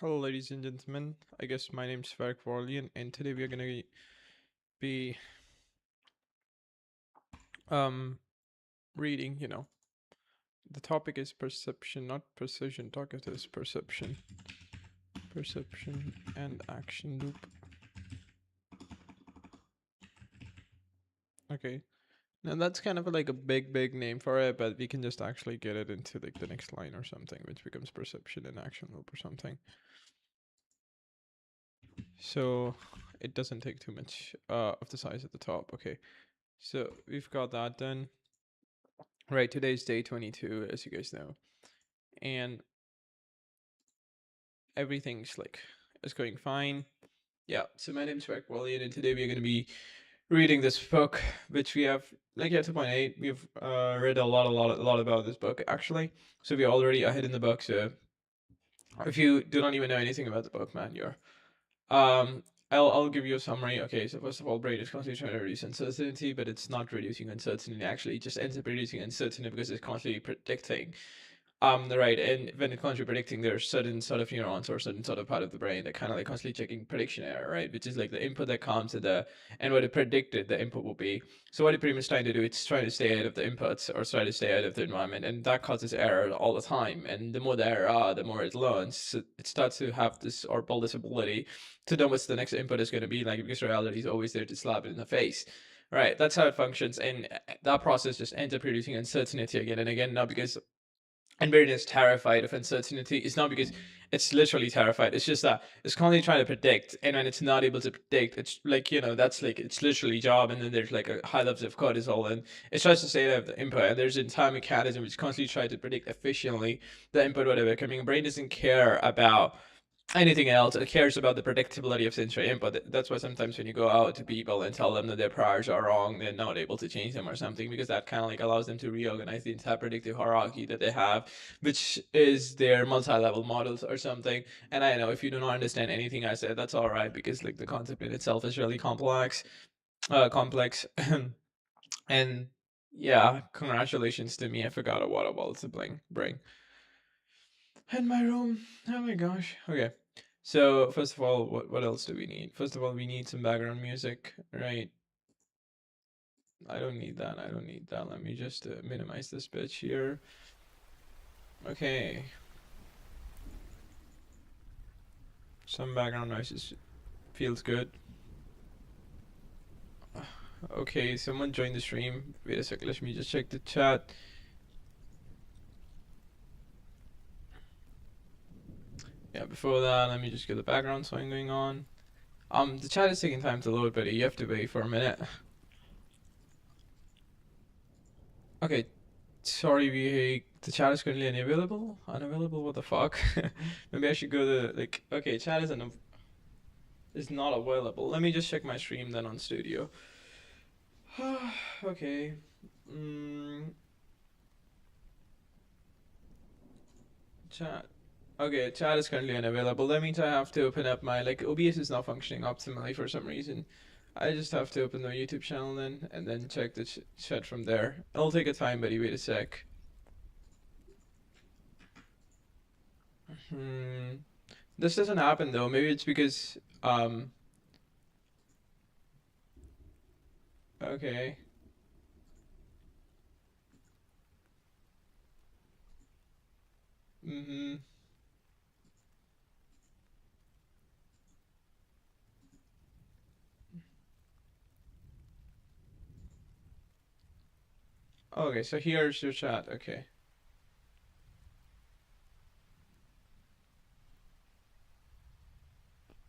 Hello, ladies and gentlemen. I guess my name's Varik.Verilion, and today we are gonna be um reading. The topic is perception, not precision. Topic is perception and action loop. Okay, now that's kind of like a big name for it, but we can just actually get it into like the next line or something, which becomes perception and action loop or something. So it doesn't take too much of the size at the top. Okay, so we've got that done. Right, today's day 22, as you guys know, and everything's like is going fine. Yeah, so my name's Varik.Verilion, and today we're going to be reading this book, which we have like at 2.8. We've read a lot about this book actually, so we're already ahead in the book. So if you do not even know anything about the book, man, you're I'll give you a summary. Okay, so first of all, brain is constantly trying to reduce uncertainty, but it's not reducing uncertainty. Actually, it just ends up reducing uncertainty because it's constantly predicting. Right, and when it comes to predicting, there's certain sort of neurons or certain sort of part of the brain that kind of like constantly checking prediction error, right? Which is like the input that comes and what it predicted the input will be. So what it pretty much trying to do, it's trying to stay out of the inputs or try to stay out of the environment, and that causes error all the time. And the more the error are, the more it learns. So it starts to have this or build this ability to know what's the next input is going to be like, because reality is always there to slap it in the face. Right, that's how it functions, and that process just ends up producing uncertainty again and again. Not because and Braden is terrified of uncertainty. It's not because it's literally terrified. It's just that it's constantly trying to predict, and when it's not able to predict, it's like that's like it's literally job, and then there's like a high levels of cortisol, and it tries to stay out of the input. And there's an entire mechanism which constantly tries to predict efficiently the input whatever coming. Brain doesn't care about anything else. It cares about the predictability of sensory input. That's why sometimes when you go out to people and tell them that their priors are wrong, they're not able to change them or something, because that kind of like allows them to reorganize the entire predictive hierarchy that they have, which is their multi-level models or something. And I know if you do not understand anything I said, that's all right, because like the concept in itself is really complex. And yeah, congratulations to me. I forgot a water bottle to bring in my room. Oh my gosh. Okay. So first of all, what else do we need? First of all, we need some background music, right? I don't need that. I don't need that. Let me just minimize this bitch here. Okay. Some background noises feels good. Okay, someone joined the stream. Wait a sec. Let me just check the chat. Yeah, before that, let me just get the background song going on. The chat is taking time to load, buddy. You have to wait for a minute. Okay, sorry, the chat is currently unavailable. Unavailable? What the fuck? Maybe I should go to like. Okay, chat is not available. Let me just check my stream then on Studio. Okay. Mm, chat. Okay, chat is currently unavailable. That means I have to open up my like OBS is not functioning optimally for some reason. I just have to open the YouTube channel then and then check the chat from there. It'll take a time, buddy. Wait a sec. Hmm. This doesn't happen though. Maybe it's because okay. Mm-hmm. Okay, so here's your chat. Okay.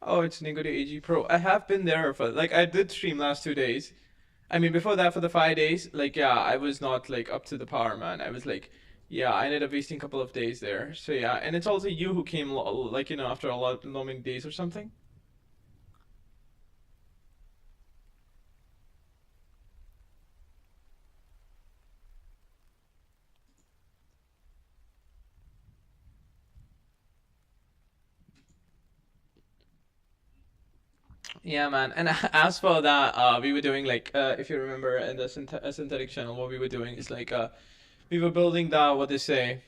Oh, it's Ningo de AG Pro. I have been there for like I did stream last 2 days. I mean, before that for the 5 days, like yeah, I was not like up to the power, man. I was like, yeah, I ended up wasting a couple of days there. So yeah, and it's also you who came like after a lot long days or something. Yeah, man. And as for that, we were doing like if you remember in the synthetic channel, what we were doing is like we were building the what they say.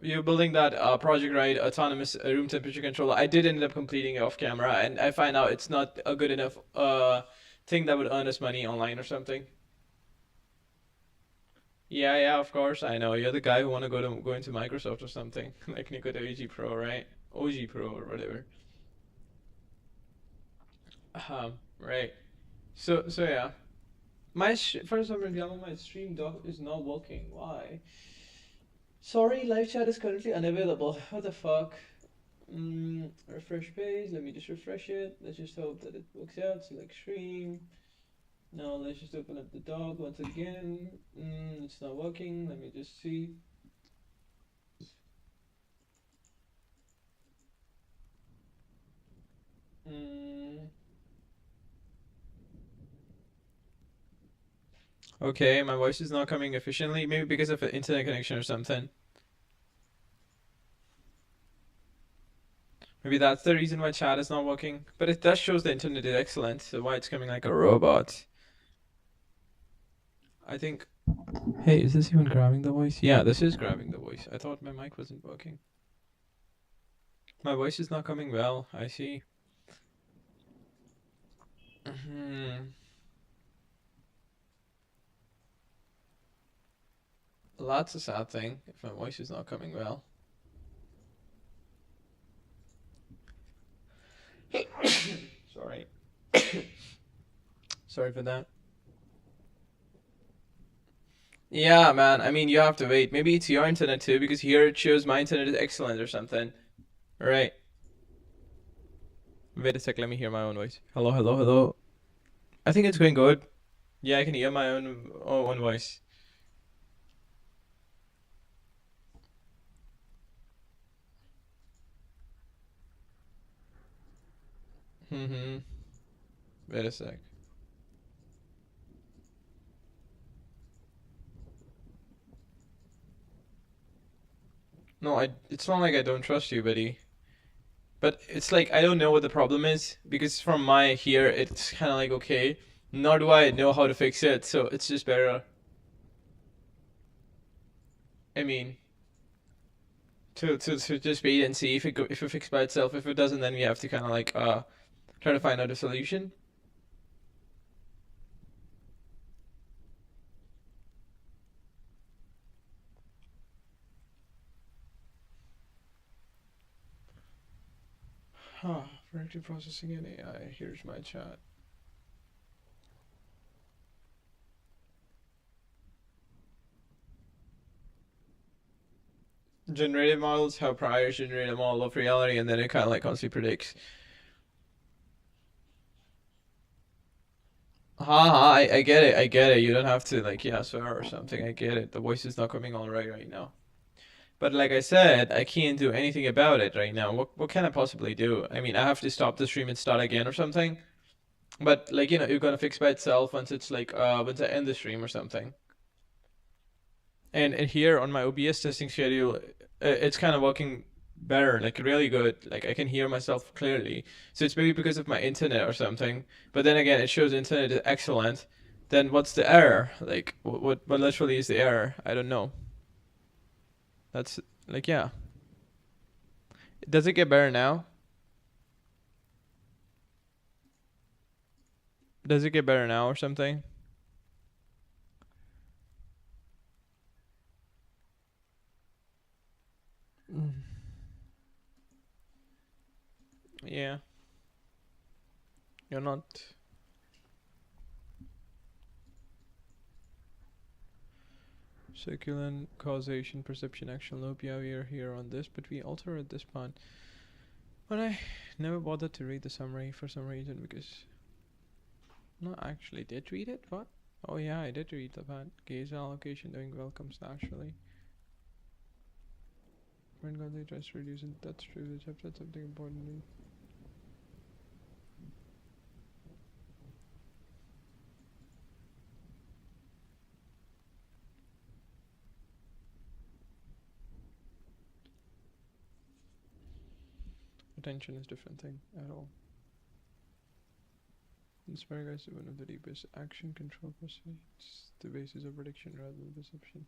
You're building that project, right? Autonomous room temperature controller. I did end up completing it off camera, and I find out it's not a good enough thing that would earn us money online or something. Yeah, yeah, of course. I know. You're the guy who want to go into Microsoft or something, like Nico to OG Pro, right? OG Pro or whatever. Right. So yeah. For some reason, my stream dock is not working. Why? Sorry, live chat is currently unavailable. What the fuck? Refresh page. Let me just refresh it. Let's just hope that it works out. Select stream. Now let's just open up the dock once again. It's not working. Let me just see. Mm. Okay, my voice is not coming efficiently. Maybe because of an internet connection or something. Maybe that's the reason why chat is not working. But it does shows the internet is excellent, so why it's coming like a robot. I think. Hey, is this even grabbing the voice? Yeah, this is grabbing the voice. I thought my mic wasn't working. My voice is not coming well. I see. That's a sad thing if my voice is not coming well. Sorry. Sorry for that. Yeah, man. I mean, you have to wait. Maybe it's your internet too, because here it shows my internet is excellent or something. Right. Wait a sec. Let me hear my own voice. Hello, hello, hello. I think it's going good. Yeah, I can hear my own voice. Mm-hmm. Wait a sec. No, it's not like I don't trust you, buddy. But it's like I don't know what the problem is because from my here it's kind of like okay, nor do I know how to fix it, so it's just better. I mean, to just wait and see if it fixes by itself. If it doesn't, then we have to kind of like try to find out a solution. Predictive processing and AI. Here's my chat. Generative models have prior generated model of reality, and then it kind of like constantly predicts. I get it, I get it. You don't have to like yeah swear or something. I get it. The voice is not coming all right now. But like I said, I can't do anything about it right now. What can I possibly do? I mean, I have to stop the stream and start again or something. But like you're gonna fix by itself once it's like once I end the stream or something. And here on my OBS testing schedule, it's kind of working better, like really good. Like I can hear myself clearly. So it's maybe because of my internet or something. But then again, it shows internet is excellent. Then what's the error? Like what literally is the error? I don't know. That's like yeah. Does it get better now? Does it get better now or something? Yeah. You're not. Circulant causation perception action loop. Yeah, we are here on this, but we alter at this point. But I never bothered to read the summary for some reason because. No, actually did read it. What? Oh yeah, I did read the part. Gaze allocation doing well comes naturally. When God they tries to reduce it, that's true. The chapter something important. Attention is different thing at all. Inspire guys is one of the deepest action control pursuits, the basis of prediction rather than perception.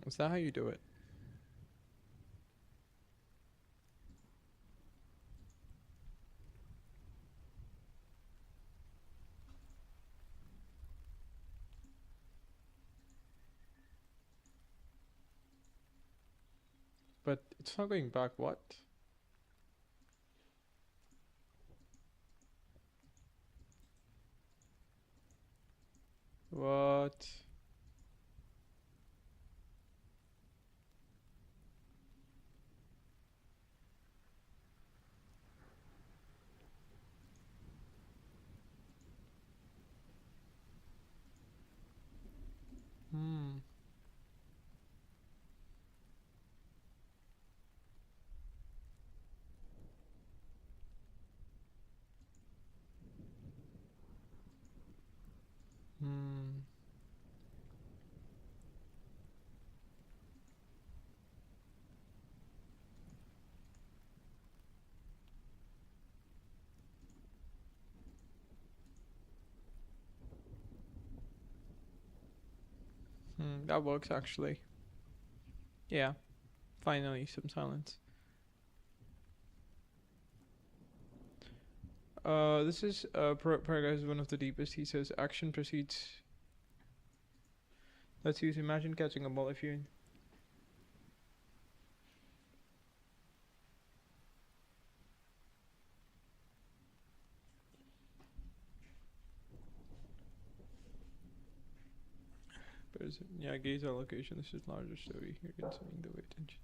Is that how you do it? But it's not going back. What? What? Hmm. Hmm. That works actually. Yeah. Finally, some silence. This is paragraph is one of the deepest. He says action precedes. Let's use imagine catching a ball if you. Yeah, gaze allocation. This is larger story. You're consuming the way attention.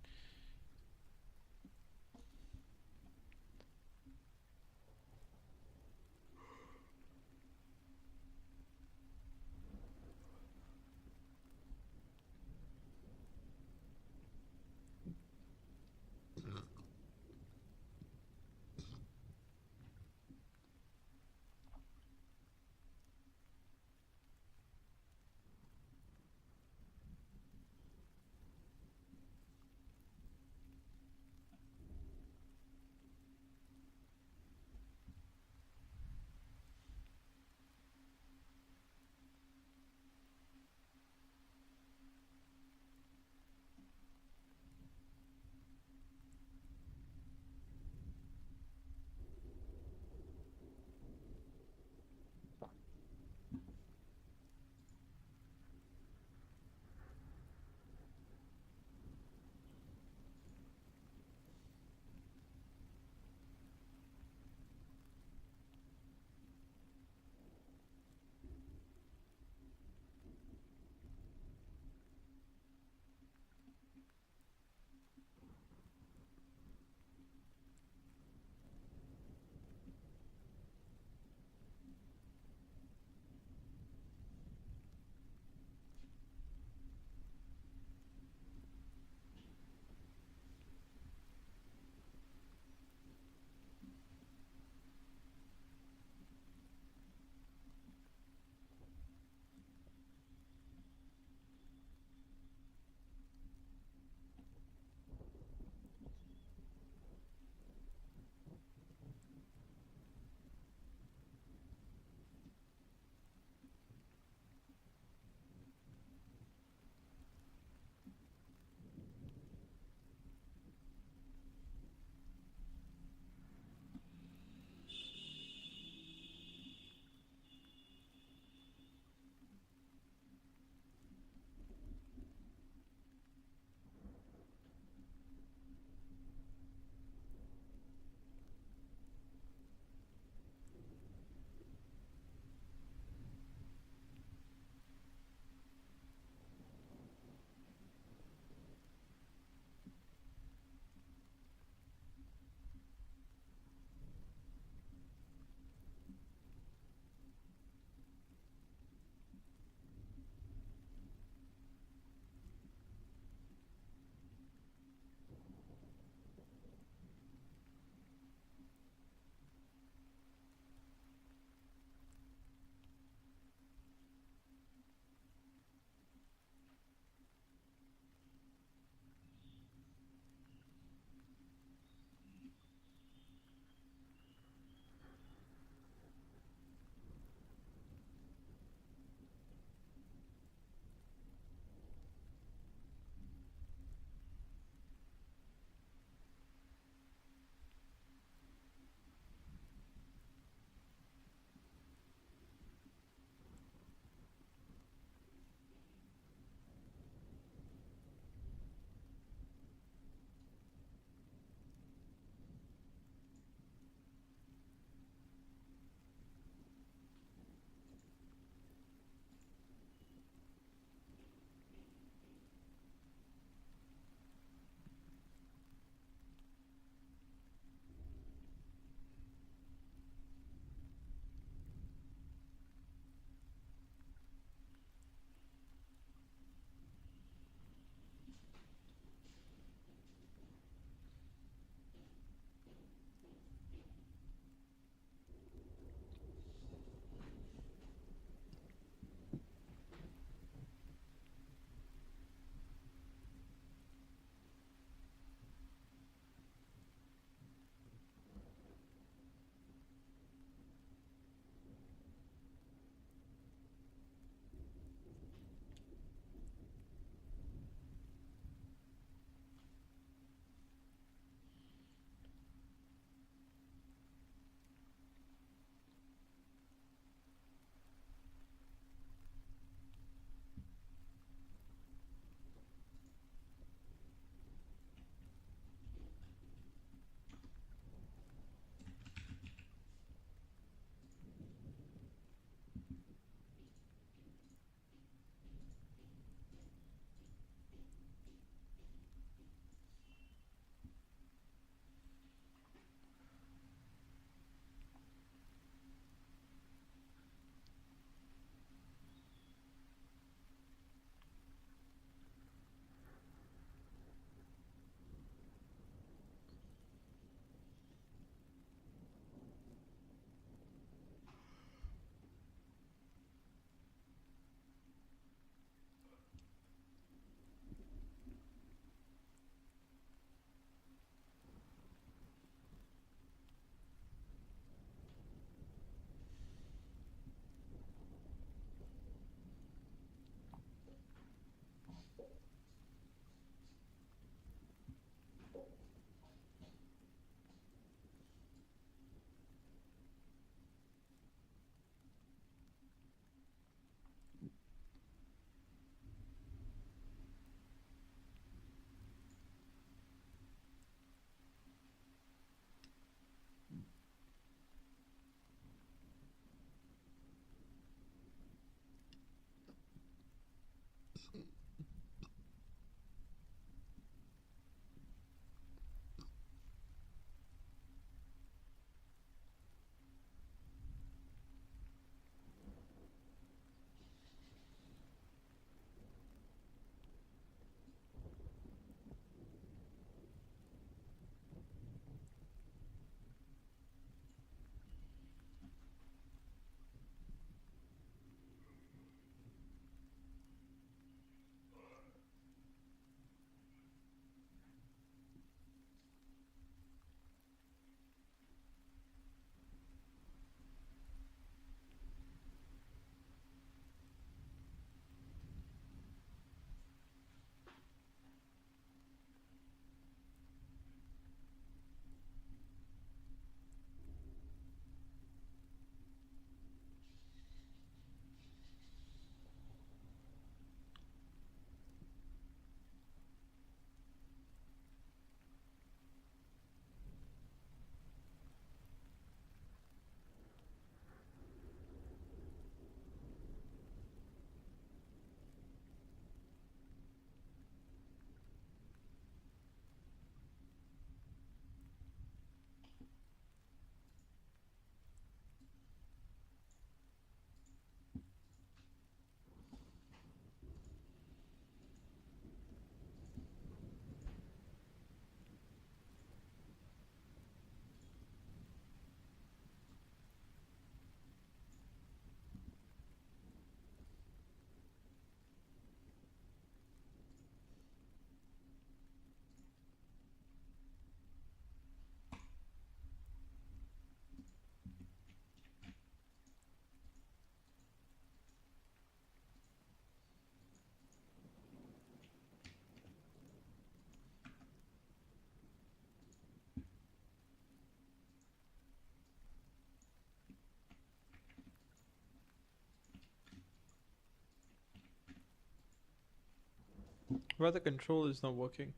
Why the control is not working?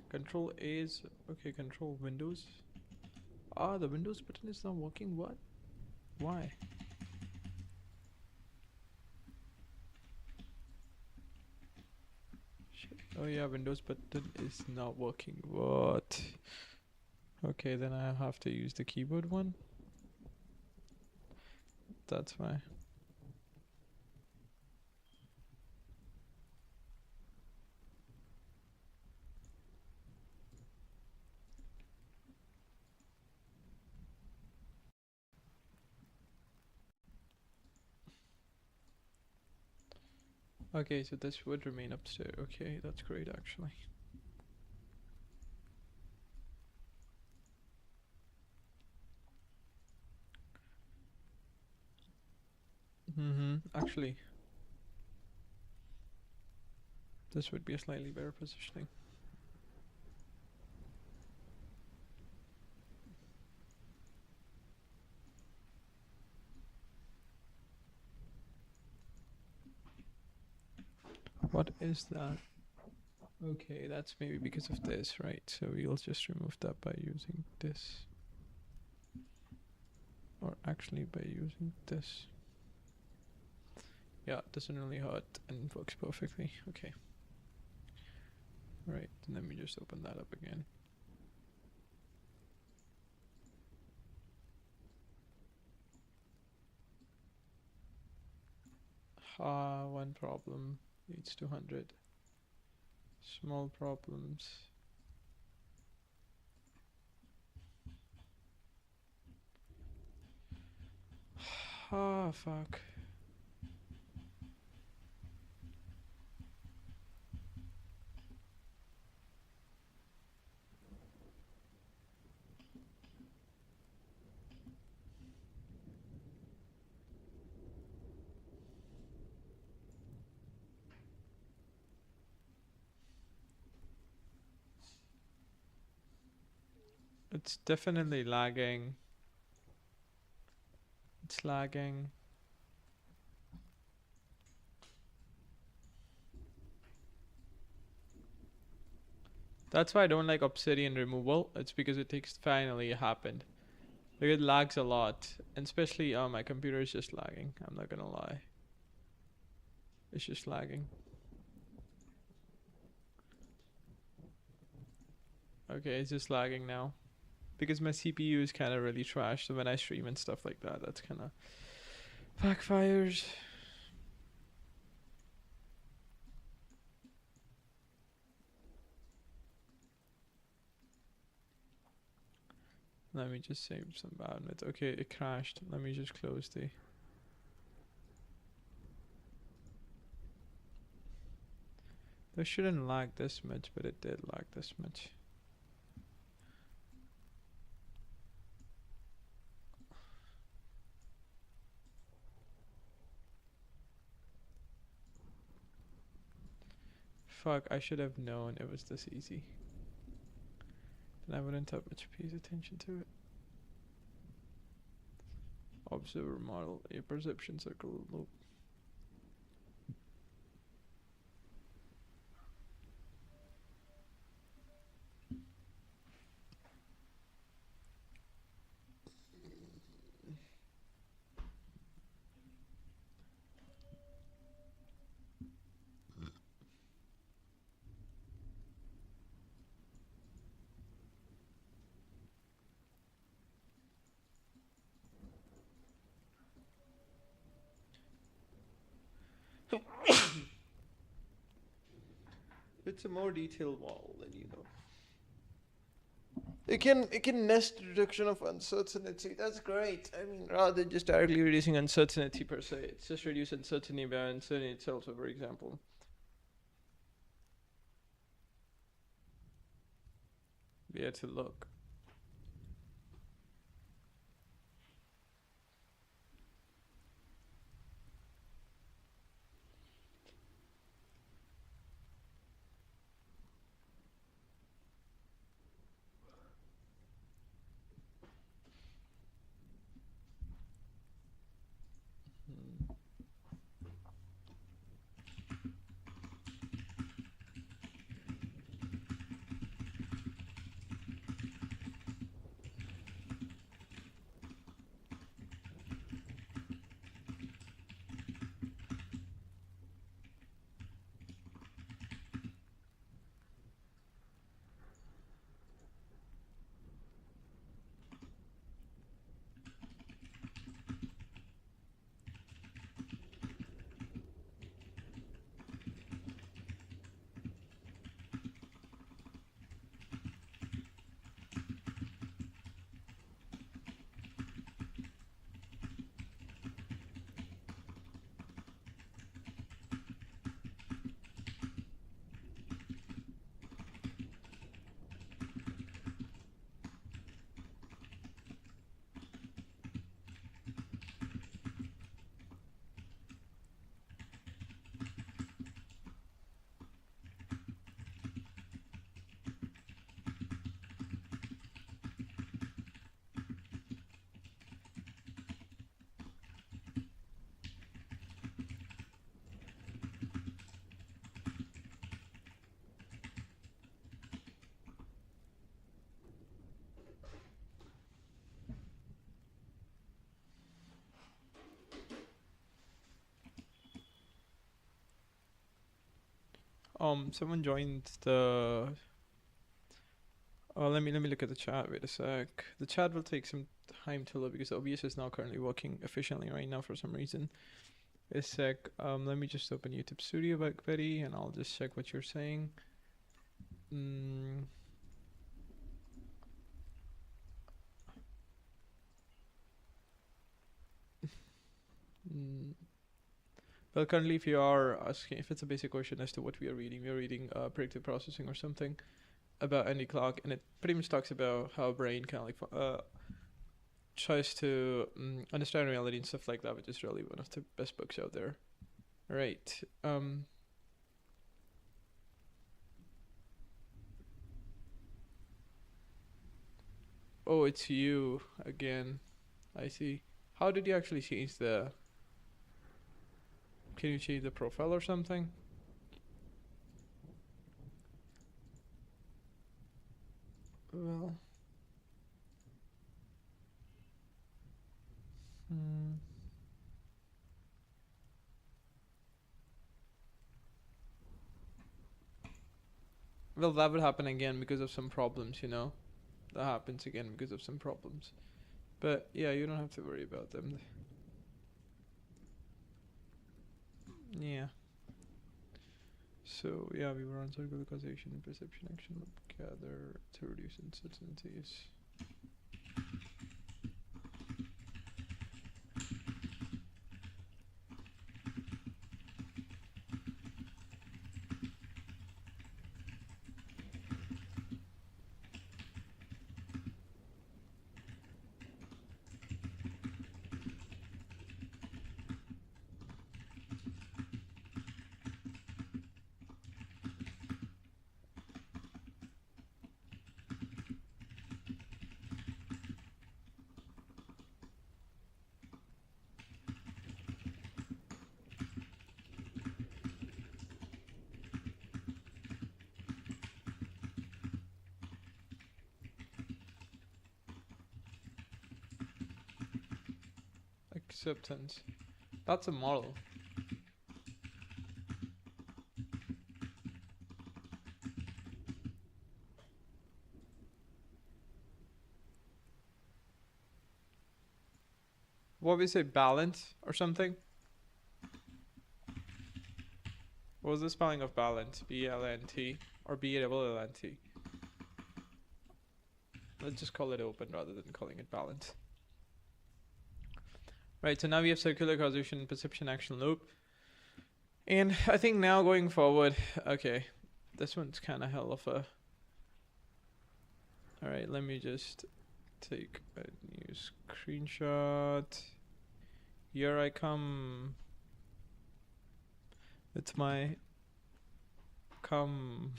Control A is okay. Control Windows. Ah, the Windows button is not working. What? Why? Shit. Oh yeah, Windows button is not working. What? Okay, then I have to use the keyboard one. That's why. Okay, so this would remain upstairs. Okay, that's great actually. Actually, this would be a slightly better positioning. What is that? Okay, that's maybe because of this, right? So we'll just remove that by using this. Or actually by using this. Yeah, it doesn't really hurt and works perfectly. Okay. Right, let me just open that up again. One problem leads to 100. Small problems. Fuck. It's definitely lagging. It's lagging. That's why I don't like Obsidian removal. It's because it takes finally it happened. Like it lags a lot. And especially my computer is just lagging. I'm not gonna lie. It's just lagging. Okay, it's just lagging now. Because my CPU is kind of really trash. So when I stream and stuff like that, that's kind of backfires. Let me just save some bandwidth. Okay, it crashed. Let me just close the... This shouldn't lag this much, but it did lag this much. Fuck, I should have known it was this easy. Then I wouldn't have much paid attention to it. Observer model, a perception circle loop. It's a more detailed model than you know. It can nest reduction of uncertainty. That's great. I mean, rather than just directly reducing uncertainty per se, it's just reduce uncertainty by uncertainty itself. So, for example, we had to look. Someone joined the. Let me look at the chat. Wait a sec. The chat will take some time to load because OBS is not currently working efficiently right now for some reason. Wait a sec. Let me just open YouTube Studio back, Betty, and I'll just check what you're saying. Well, currently, if you are asking, if it's a basic question as to what we are reading predictive processing or something about Andy Clark, and it pretty much talks about how a brain kind of like tries to understand reality and stuff like that, which is really one of the best books out there. Right. Oh, it's you again. I see. How did you actually change the... Can you change the profile or something? Well... Well, that would happen again because of some problems, you know? That happens again because of some problems. But yeah, you don't have to worry about them. Yeah. So yeah, we were on circular causation and perception action together to reduce uncertainties. Acceptance. That's a model. What we say, balance or something? What was the spelling of balance? B-L-N-T or B-L-L-N-T? Let's just call it open rather than calling it balance. Right, so now we have circular causation, perception, action loop. And I think now going forward, okay, this one's kind of hell of a... Alright, let me just take a new screenshot. Here I come. It's my... Come.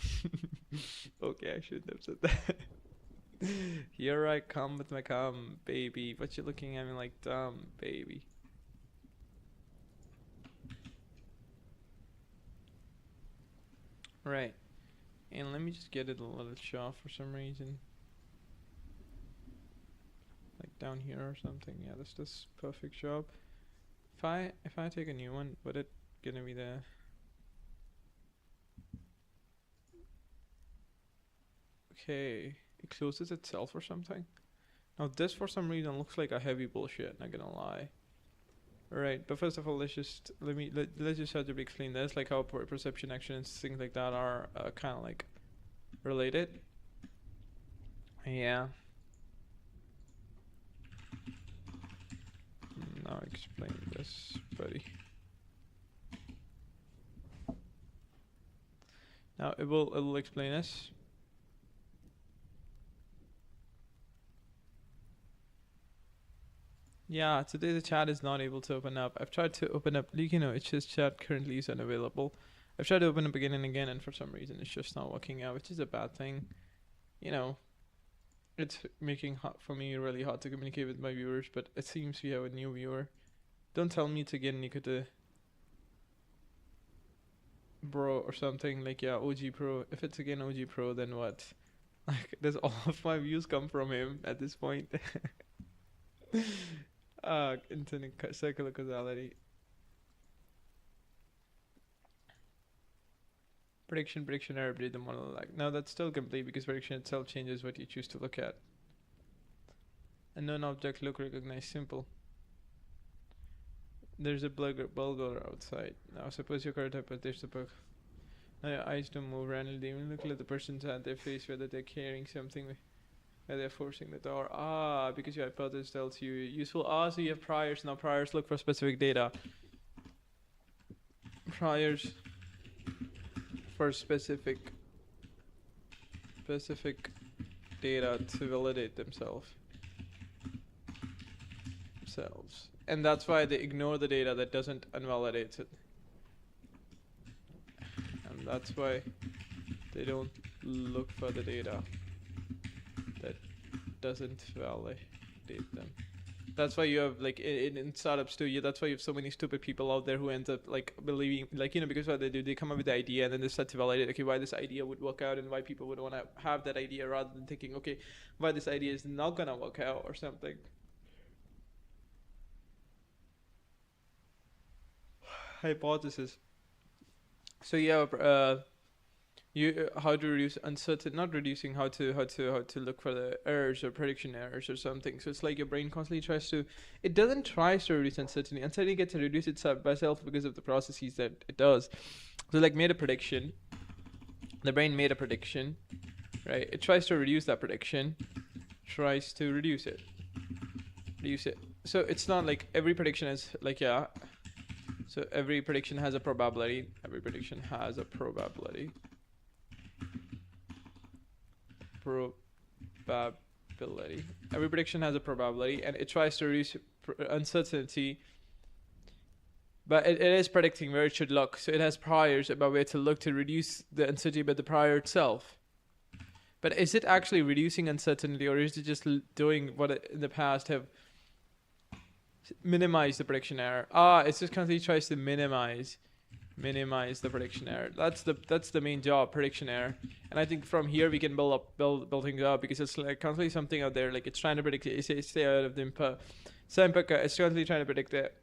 Okay, I shouldn't have said that. Here I come with my cum, baby. What you looking at me like dumb, baby? Right. And let me just get it a little sharp for some reason. Like down here or something. Yeah, that's just perfect job. If I take a new one, would it gonna be there? Okay. It closes itself or something. Now this for some reason looks like a heavy bullshit, not gonna lie. Alright, but first of all, let's just let's just start to explain this, like how perception, action, and things like that are kind of like related. Yeah. Now explain this, buddy. Now it'll explain this. Yeah, today the chat is not able to open up. I've tried to open up, you know, it's just chat currently is unavailable. I've tried to open up again and again, and for some reason it's just not working out, which is a bad thing. You know, it's making hot for me really hard to communicate with my viewers, but it seems we have a new viewer. Don't tell me it's again Nikita Bro or something, like yeah, OG Pro. If it's again OG Pro, then what? Like, does all of my views come from him at this point? Infinite circular causality. Prediction, error, update the model. Like now that's still complete because prediction itself changes what you choose to look at. Unknown object, look, recognize, simple. There's a bulgur outside. Now suppose your current hypothesis, there's a bug. Now your eyes don't move randomly. Even look at the person's at their face, whether they're carrying something, whether they're forcing the door. Ah, because your hypothesis tells you useful. Ah, so you have priors. Now priors look for specific data. Priors for specific data to validate themselves. And that's why they ignore the data that doesn't invalidate it. And that's why they don't look for the data that doesn't validate them. That's why you have like in startups too. That's why you have so many stupid people out there who end up like believing, like, you know, because what they do, they come up with the idea and then they start to validate, okay, why this idea would work out and why people would want to have that idea, rather than thinking, okay, why this idea is not gonna work out or something. Hypothesis. So you have how to reduce uncertainty, not reducing, how to look for the errors or prediction errors or something. So it's like your brain constantly tries to, it doesn't try to reduce uncertainty. Uncertainty gets to reduce itself by itself because of the processes that it does. So like made a prediction, the brain made a prediction, right? It tries to reduce that prediction, tries to reduce it. So it's not like every prediction is like, yeah. So every prediction has a probability. Every prediction has a probability. Every prediction has a probability, and it tries to reduce uncertainty. But it is predicting where it should look. So it has priors about where to look to reduce the uncertainty about the prior itself. But is it actually reducing uncertainty, or is it just doing what it in the past have minimize the prediction error? It's just constantly tries to minimize the prediction error. That's the main job, prediction error. And I think from here we can build things up, because it's like constantly something out there, like it's trying to predict it, stay out of the input. So it's constantly trying to predict it.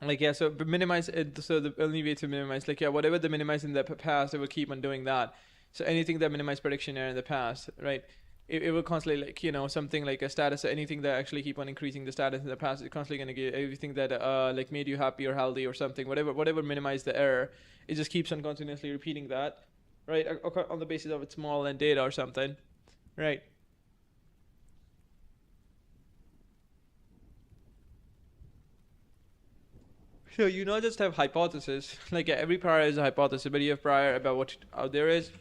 Like, yeah, so minimize it. So the only way to minimize, like, yeah, whatever they minimize in the past, it will keep on doing that. So anything that minimized prediction error in the past, right? It will constantly, like, you know, something like a status, anything that actually keep on increasing the status in the past, it's constantly going to give everything that like made you happy or healthy or something, whatever minimize the error, it just keeps on continuously repeating that, right? On the basis of its small and data or something, right? So you not just have hypothesis, like, yeah, every prior is a hypothesis, but you have prior about what out there is.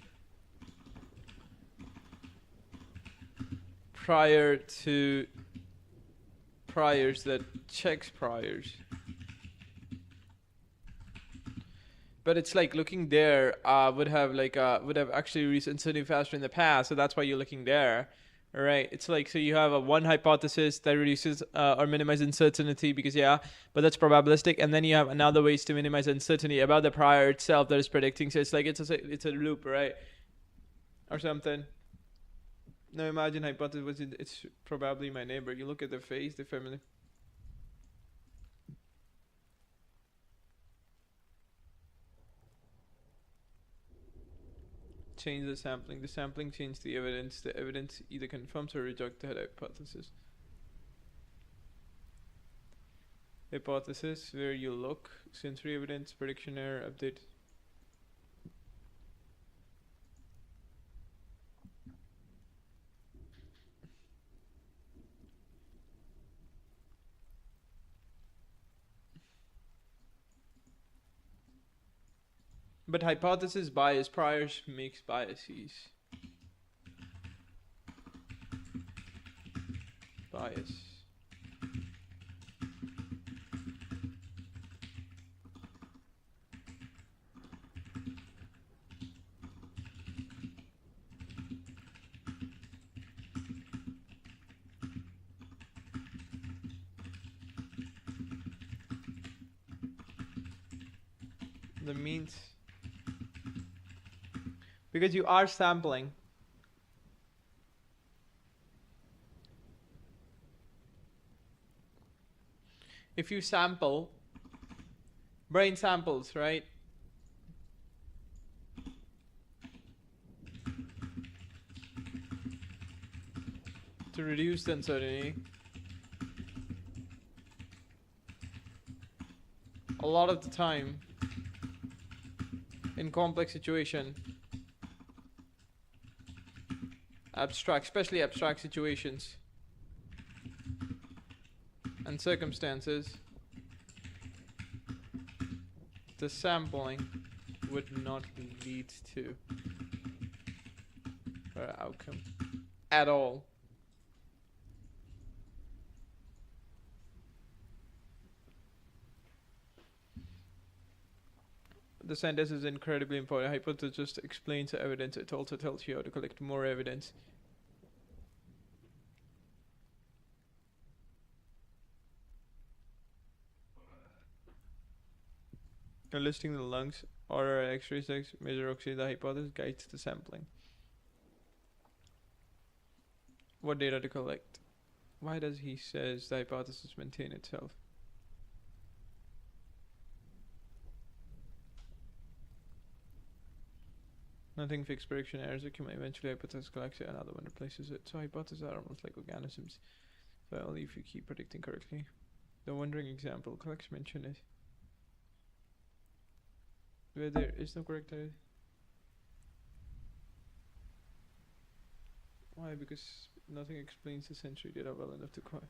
Prior to priors that checks priors. But it's like looking there would have actually reduced uncertainty faster in the past, so that's why you're looking there. Right, it's like, so you have a one hypothesis that reduces or minimizes uncertainty, because but that's probabilistic, and then you have another ways to minimize uncertainty about the prior itself that is predicting. So it's like it's a loop, right, or something. Now imagine hypothesis was it's probably my neighbor. You look at the face, the family. Change the sampling. The sampling changes the evidence. The evidence either confirms or rejects the hypothesis. Hypothesis, where you look, sensory evidence, prediction error, update. But hypothesis bias, priors makes biases. Bias. The means, because you are sampling. If you sample, brain samples, right? to reduce the uncertainty, a lot of the time in complex situation, especially abstract situations and circumstances, the sampling would not lead to an outcome at all. The sentence is incredibly important. Hypothesis just explains the evidence. It also tells you how to collect more evidence. Enlisting the lungs or X-rays measure oxygen. The hypothesis guides the sampling. What data to collect? Why does he says the hypothesis maintain itself? Nothing fixed, prediction errors accumulate. Eventually hypothesis collects it, another one replaces it. So hypotheses are almost like organisms. So only if you keep predicting correctly. The wandering example collects mention it. Where there is no correct idea. Why? Because nothing explains the sensory data well enough to quite.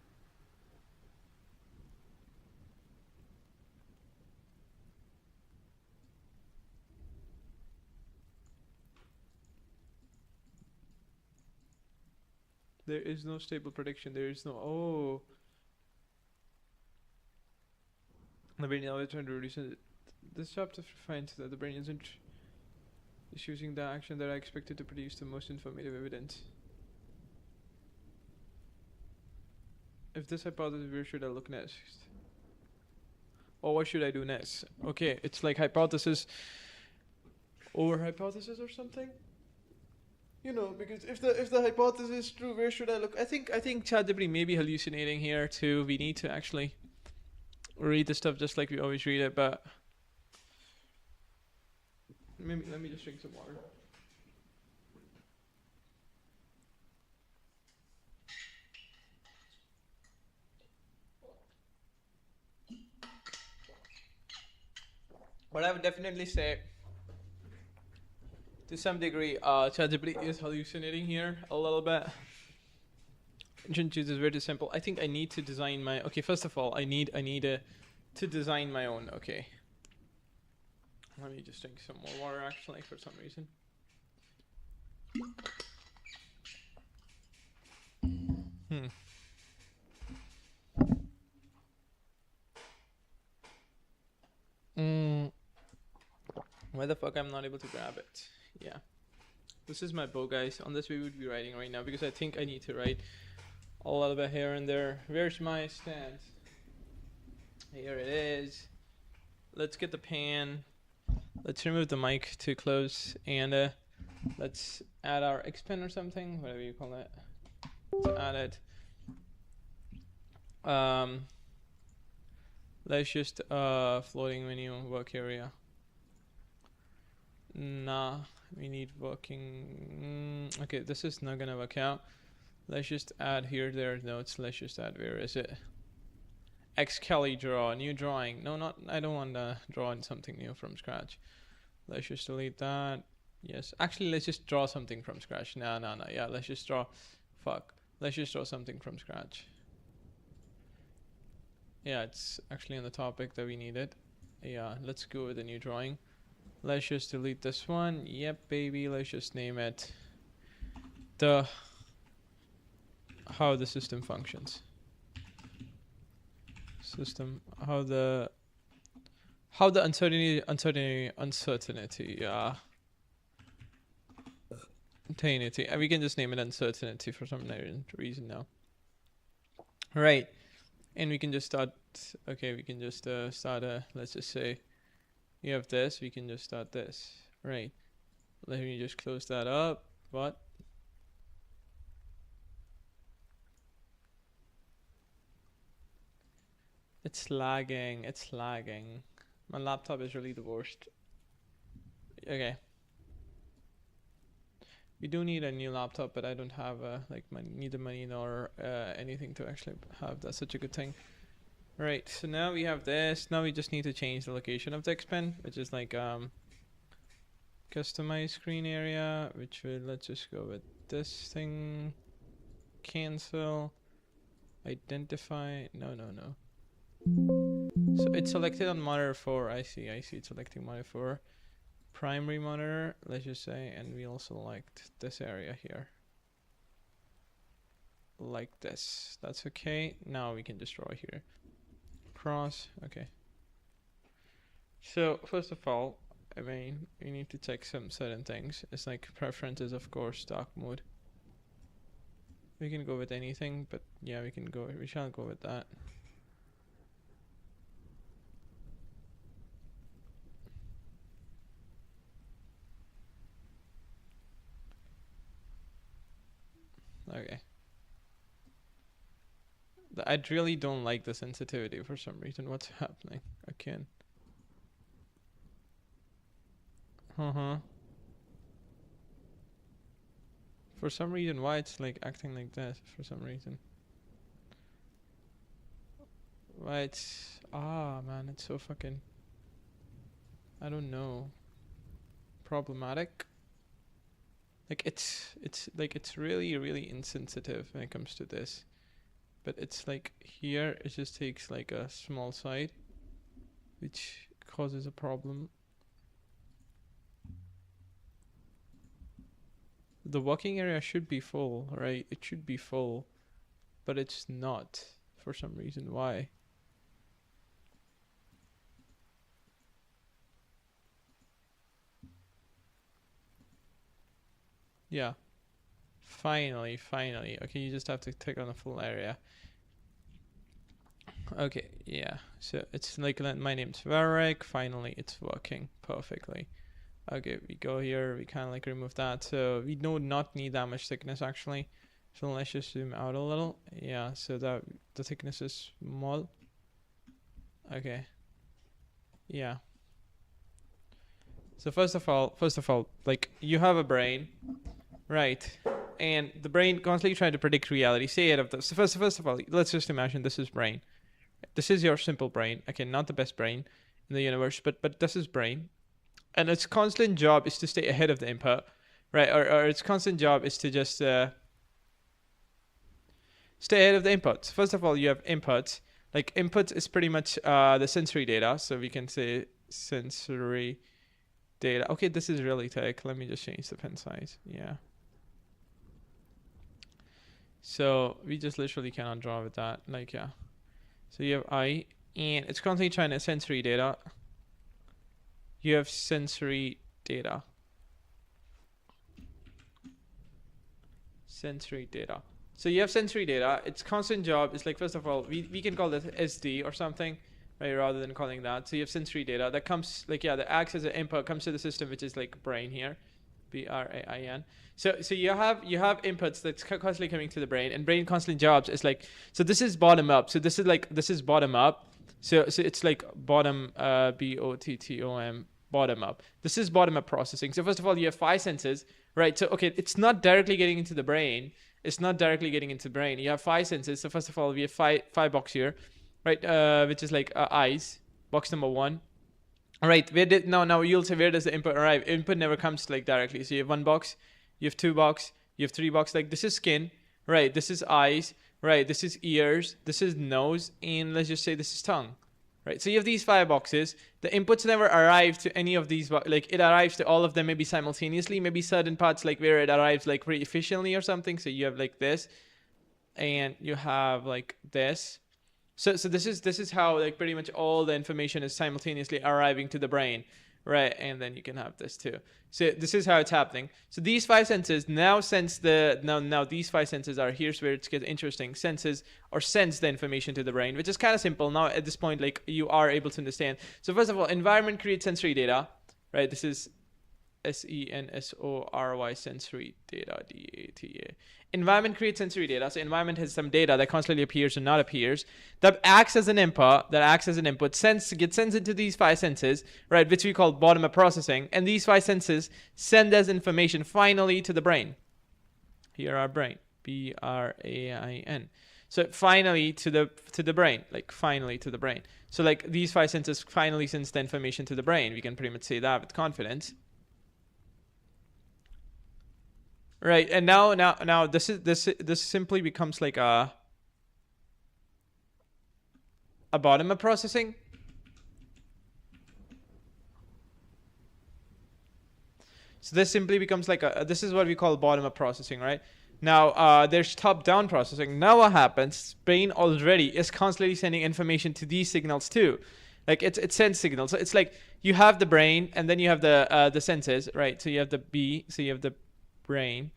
There is no stable prediction. There is no. Oh. The brain always trying to reduce it. This chapter finds that the brain is using the action that I expected to produce the most informative evidence. If this hypothesis, where should I look next? Or what should I do next? Okay, it's like hypothesis over hypothesis or something. You know, because if the hypothesis is true, where should I look? I think ChatGPT may be hallucinating here too. We need to actually read the stuff just like we always read it, but maybe let me just drink some water. But I would definitely say, to some degree, ChatGPT is hallucinating here a little bit. Engine choose is very simple. I think I need to design my. Okay, first of all, I need to design my own. Okay. Let me just drink some more water. Actually, for some reason. Why the fuck I'm not able to grab it? Yeah. This is my book, guys. On this we would be writing right now because I think I need to write a little bit here and there. Where's my stand? Here it is. Let's get the pan. Let's remove the mic too close and let's add our X pen or something, whatever you call it. Let's add it. Let's just floating menu work area. Nah, we need working. Okay, this is not gonna work out. Let's just add here there notes. Let's just add, where is it? Xcali draw, new drawing. No, not, I don't want to draw in something new from scratch. Let's just delete that. Yes, actually let's just draw something from scratch. No, yeah, let's just draw, let's just draw something from scratch. Yeah, it's actually on the topic that we needed. Yeah, let's go with a new drawing. Let's just delete this one. Yep, baby. Let's just name it how the system functions. How the uncertainty, yeah. Uncertainty. And we can just name it uncertainty for some reason now. Right. And we can just start, okay, we can just start let's just say you have this, we can just start this. Right. Let me just close that up. What? It's lagging. It's lagging. My laptop is really the worst. Okay. We do need a new laptop, but I don't have like neither money nor anything to actually have that such a good thing. Right, so now we have this. Now we just need to change the location of the X pen, which is like customize screen area, which will, let's just go with this thing. Cancel. Identify. No. So it's selected on monitor 4. I see. It's selecting monitor 4. Primary monitor, let's just say, and we'll select this area here. Like this. That's okay. Now we can just draw here. Cross. Okay. So first of all, I mean, we need to check some certain things. It's like preferences, of course, dark mode. We can go with anything, but yeah, we shall go with that. Okay. I really don't like the sensitivity for some reason. What's happening? I can't. For some reason, why it's like acting like this for some reason. Why it's... man, it's so fucking... I don't know. Problematic. Like it's really insensitive when it comes to this. But it's like here it just takes like a small side, which causes a problem. The walking area should be full, right? It should be full, but it's not for some reason. Why? Yeah. Finally. Okay, you just have to click on the full area. Okay, yeah. So it's like my name's Varik. Finally, it's working perfectly. Okay, we go here. We kind of like remove that. So we do not need that much thickness actually. So let's just zoom out a little. Yeah. So that the thickness is small. Okay. Yeah. So first of all, like you have a brain, right? And the brain constantly trying to predict reality. Say it of this. So first of all, let's just imagine this is brain. This is your simple brain. Okay, not the best brain in the universe, but this is brain. And its constant job is to stay ahead of the input, right? Or its constant job is to just stay ahead of the inputs. First of all, you have inputs. Like inputs is pretty much the sensory data. So we can say sensory data. Okay, this is really thick. Let me just change the pen size. Yeah. So we just literally cannot draw with that. Like, yeah. So you have I, and it's constantly trying to sensory data. You have sensory data. Sensory data. So you have sensory data. Its constant job is like, first of all, we can call this SD or something, right? Rather than calling that. So you have sensory data that comes like, yeah, that acts as an input, comes to the system, which is like brain here. BRAIN. So you have inputs that's constantly coming to the brain, and brain constant jobs is like, so this is bottom up. So this is bottom up. So it's like bottom BOTTOM, bottom up. This is bottom up processing. So first of all, you have 5 senses, right? So okay, it's not directly getting into the brain. You have 5 senses. So first of all, we have five box here, right? Which is like eyes, box number 1. All right, now you'll say, where does the input arrive? Input never comes like directly. So you have 1 box, you have 2 box, you have 3 box. Like this is skin, right? This is eyes, right? This is ears, this is nose, and let's just say this is tongue, right? So you have these 5 boxes. The inputs never arrive to any of these, like it arrives to all of them maybe simultaneously, maybe certain parts like where it arrives like pretty efficiently or something. So you have like this, and you have like this. So this is how like pretty much all the information is simultaneously arriving to the brain, right? And then you can have this too. So this is how it's happening. So these 5 senses now sense now these 5 senses are, here's where it gets interesting. Sense the information to the brain, which is kind of simple. Now at this point, like you are able to understand. So first of all, environment creates sensory data, right? This is sensory, sensory data, data. Environment creates sensory data. So environment has some data that constantly appears or not appears, that acts as an input, gets sent into these 5 senses, right, which we call bottom-up processing. And these 5 senses send as information finally to the brain. Here our brain, BRAIN. So finally to the brain, like finally to the brain. So like these 5 senses finally sends the information to the brain. We can pretty much say that with confidence. Right, and now this simply becomes like a bottom-up processing. So this simply becomes like this is what we call bottom-up processing, right? Now there's top-down processing. Now what happens? Brain already is constantly sending information to these signals too. Like it sends signals. So it's like you have the brain and then you have the senses, right? So you have the B. So you have the brain.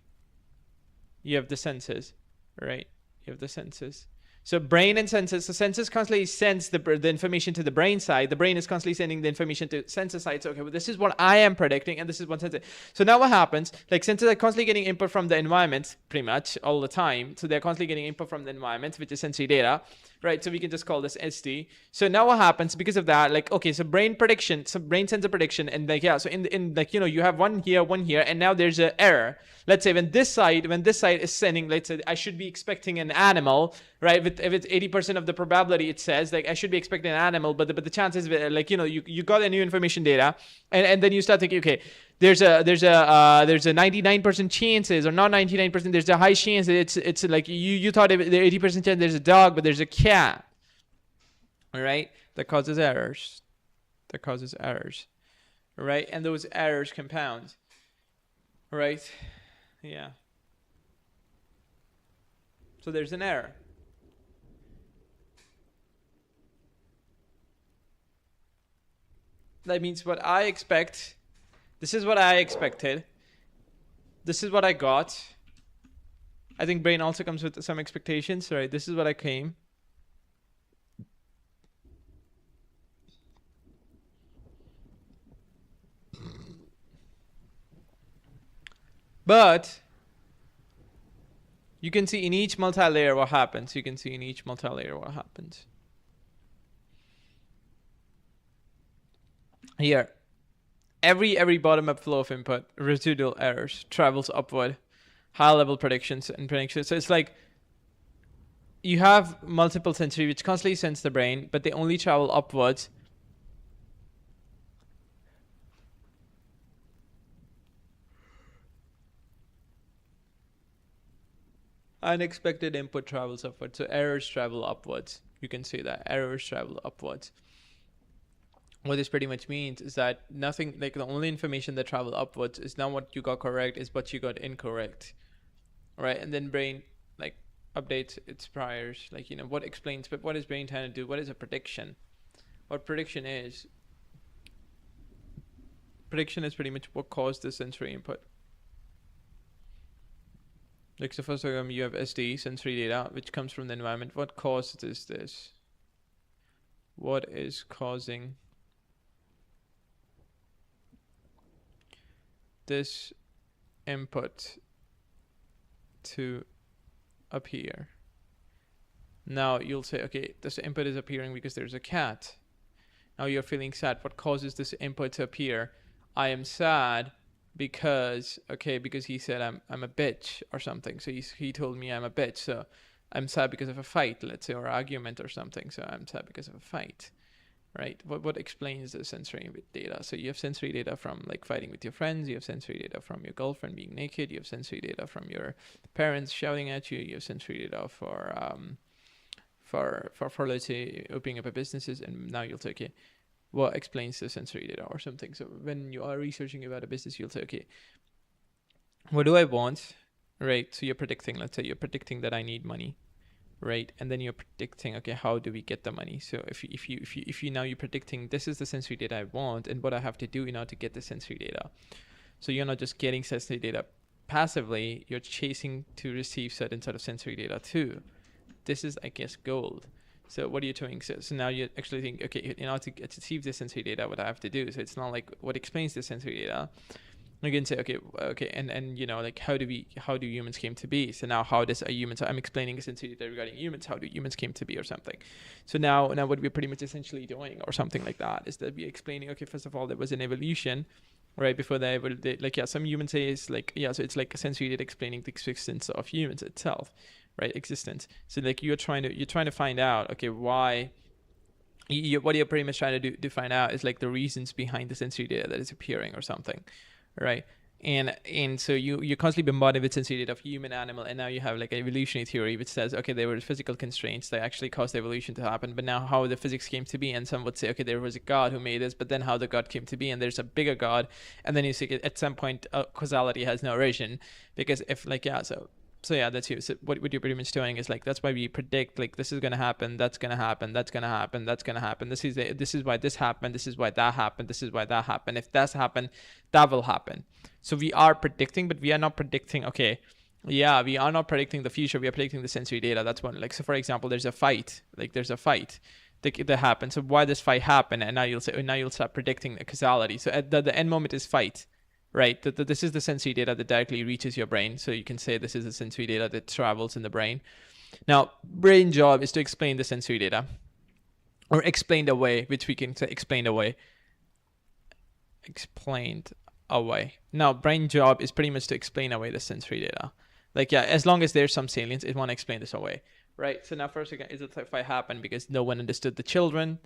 You have the senses, right? You have the senses. So brain and senses. So senses constantly sends the information to the brain side. The brain is constantly sending the information to senses side. So okay, well, this is what I am predicting, and this is what senses. So now what happens? Like senses are constantly getting input from the environment, pretty much all the time. So they're constantly getting input from the environment, which is sensory data, right? So we can just call this SD. So now what happens because of that? Like okay, so brain prediction. So brain sends a prediction, and like yeah. So in like you have one here, and now there's an error. Let's say when this side is sending, let's say I should be expecting an animal, right? If it's 80% of the probability, it says like I should be expecting an animal, but the chances like you got a new information data, and then you start thinking, okay, there's a 99% chances, or not 99%. There's a high chance that it's like you thought the 80% chance there's a dog, but there's a cat, all right? That causes errors, right? And those errors compound, right? Yeah. So there's an error. That means what I expect. This is what I expected. This is what I got. I think brain also comes with some expectations, right? This is what I came. But you can see in each multi-layer what happens. Here, every bottom-up flow of input, residual errors, travels upward, high-level predictions and predictions. So it's like you have multiple sensory which constantly sends the brain, but they only travel upwards. Unexpected input travels upwards, so errors travel upwards. You can say that errors travel upwards. What this pretty much means is that nothing, like the only information that travel upwards is not what you got correct, is what you got incorrect, right? And then brain like updates its priors, like what explains, but what is brain trying to do? What is a prediction? What prediction is? Prediction is pretty much what caused the sensory input. Like so first you have SD, sensory data, which comes from the environment. What causes this? What is causing this input to appear? Now you'll say, okay, this input is appearing because there's a cat. Now you're feeling sad. What causes this input to appear? I am sad because he said I'm a bitch or something. So he told me I'm a bitch. So I'm sad because of a fight, let's say, or argument or something. So I'm sad because of a fight, right? What explains the sensory data? So you have sensory data from like fighting with your friends. You have sensory data from your girlfriend being naked. You have sensory data from your parents shouting at you. You have sensory data for let's say opening up a businesses. And now you'll say, okay, what explains the sensory data or something? So when you are researching about a business, you'll say, okay, what do I want, right? So you're predicting, let's say you're predicting that I need money, right? And then you're predicting, okay, how do we get the money? So if you now you're predicting this is the sensory data I want and what I have to do in order to get the sensory data. So you're not just getting sensory data passively, you're chasing to receive certain sort of sensory data too. This is, I guess, gold. So what are you doing? So now you actually think, okay, in order to achieve this sensory data, what I have to do. So it's not like what explains the sensory data You can say, okay, and like how do humans came to be? So now how does a human? So I'm explaining essentially regarding humans. How do humans came to be or something? So now what we're pretty much essentially doing or something like that is that we're explaining. Okay, first of all, there was an evolution, right? Before some humans say it's like so it's like essentially explaining the existence of humans itself, right? Existence. So like you're trying to find out, okay, why. What you're pretty much trying to find out is like the reasons behind the sensory data that is appearing or something, right? And so you're constantly bombarded with sensory data of human, animal, and now you have like an evolutionary theory which says, okay, there were physical constraints that actually caused evolution to happen, but now how the physics came to be. And some would say, okay, there was a god who made this, but then how the god came to be, and there's a bigger god, and then you see at some point causality has no origin, because if like so yeah, that's you. So what you're pretty much doing is like, that's why we predict like this is gonna happen, that's gonna happen, that's gonna happen, that's gonna happen. This is why this happened, this is why that happened, this is why that happened. If that's happened, that will happen. So we are predicting, but we are not predicting. Okay, yeah, we are not predicting the future. We are predicting the sensory data. That's one. Like, so for example, there's a fight. Like there's a fight that happens. So why does fight happen? And now you'll start predicting the causality. So at the end moment is fight. Right, this is the sensory data that directly reaches your brain. So you can say this is the sensory data that travels in the brain. Now, brain job is to explain the sensory data, or explained away, which we can say explained away. Explained away. Now, brain job is pretty much to explain away the sensory data. Like, yeah, as long as there's some salience, it want to explain this away. Right. So now, first again, is it fight happen because no one understood the children?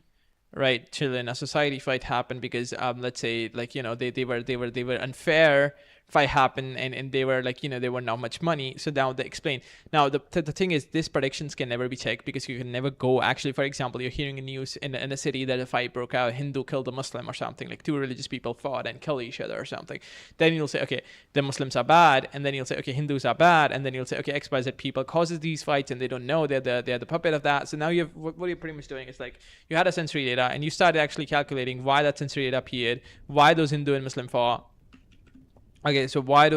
Right, children, a society fight happened because let's say like they were unfair. Fight happened and they were like they were not much money. So now they explain. Now the thing is, these predictions can never be checked because you can never go actually. For example, you're hearing a news in a city that a fight broke out, a Hindu killed a Muslim or something, like two religious people fought and killed each other or something. Then you'll say, okay, the Muslims are bad, and then you'll say, okay, Hindus are bad, and then you'll say, okay, XYZ people causes these fights and they don't know, they're the puppet of that. So now you have what you're pretty much doing is like you had a sensory data and you started actually calculating why that sensory data appeared, why those Hindu and Muslim fought. Okay, so why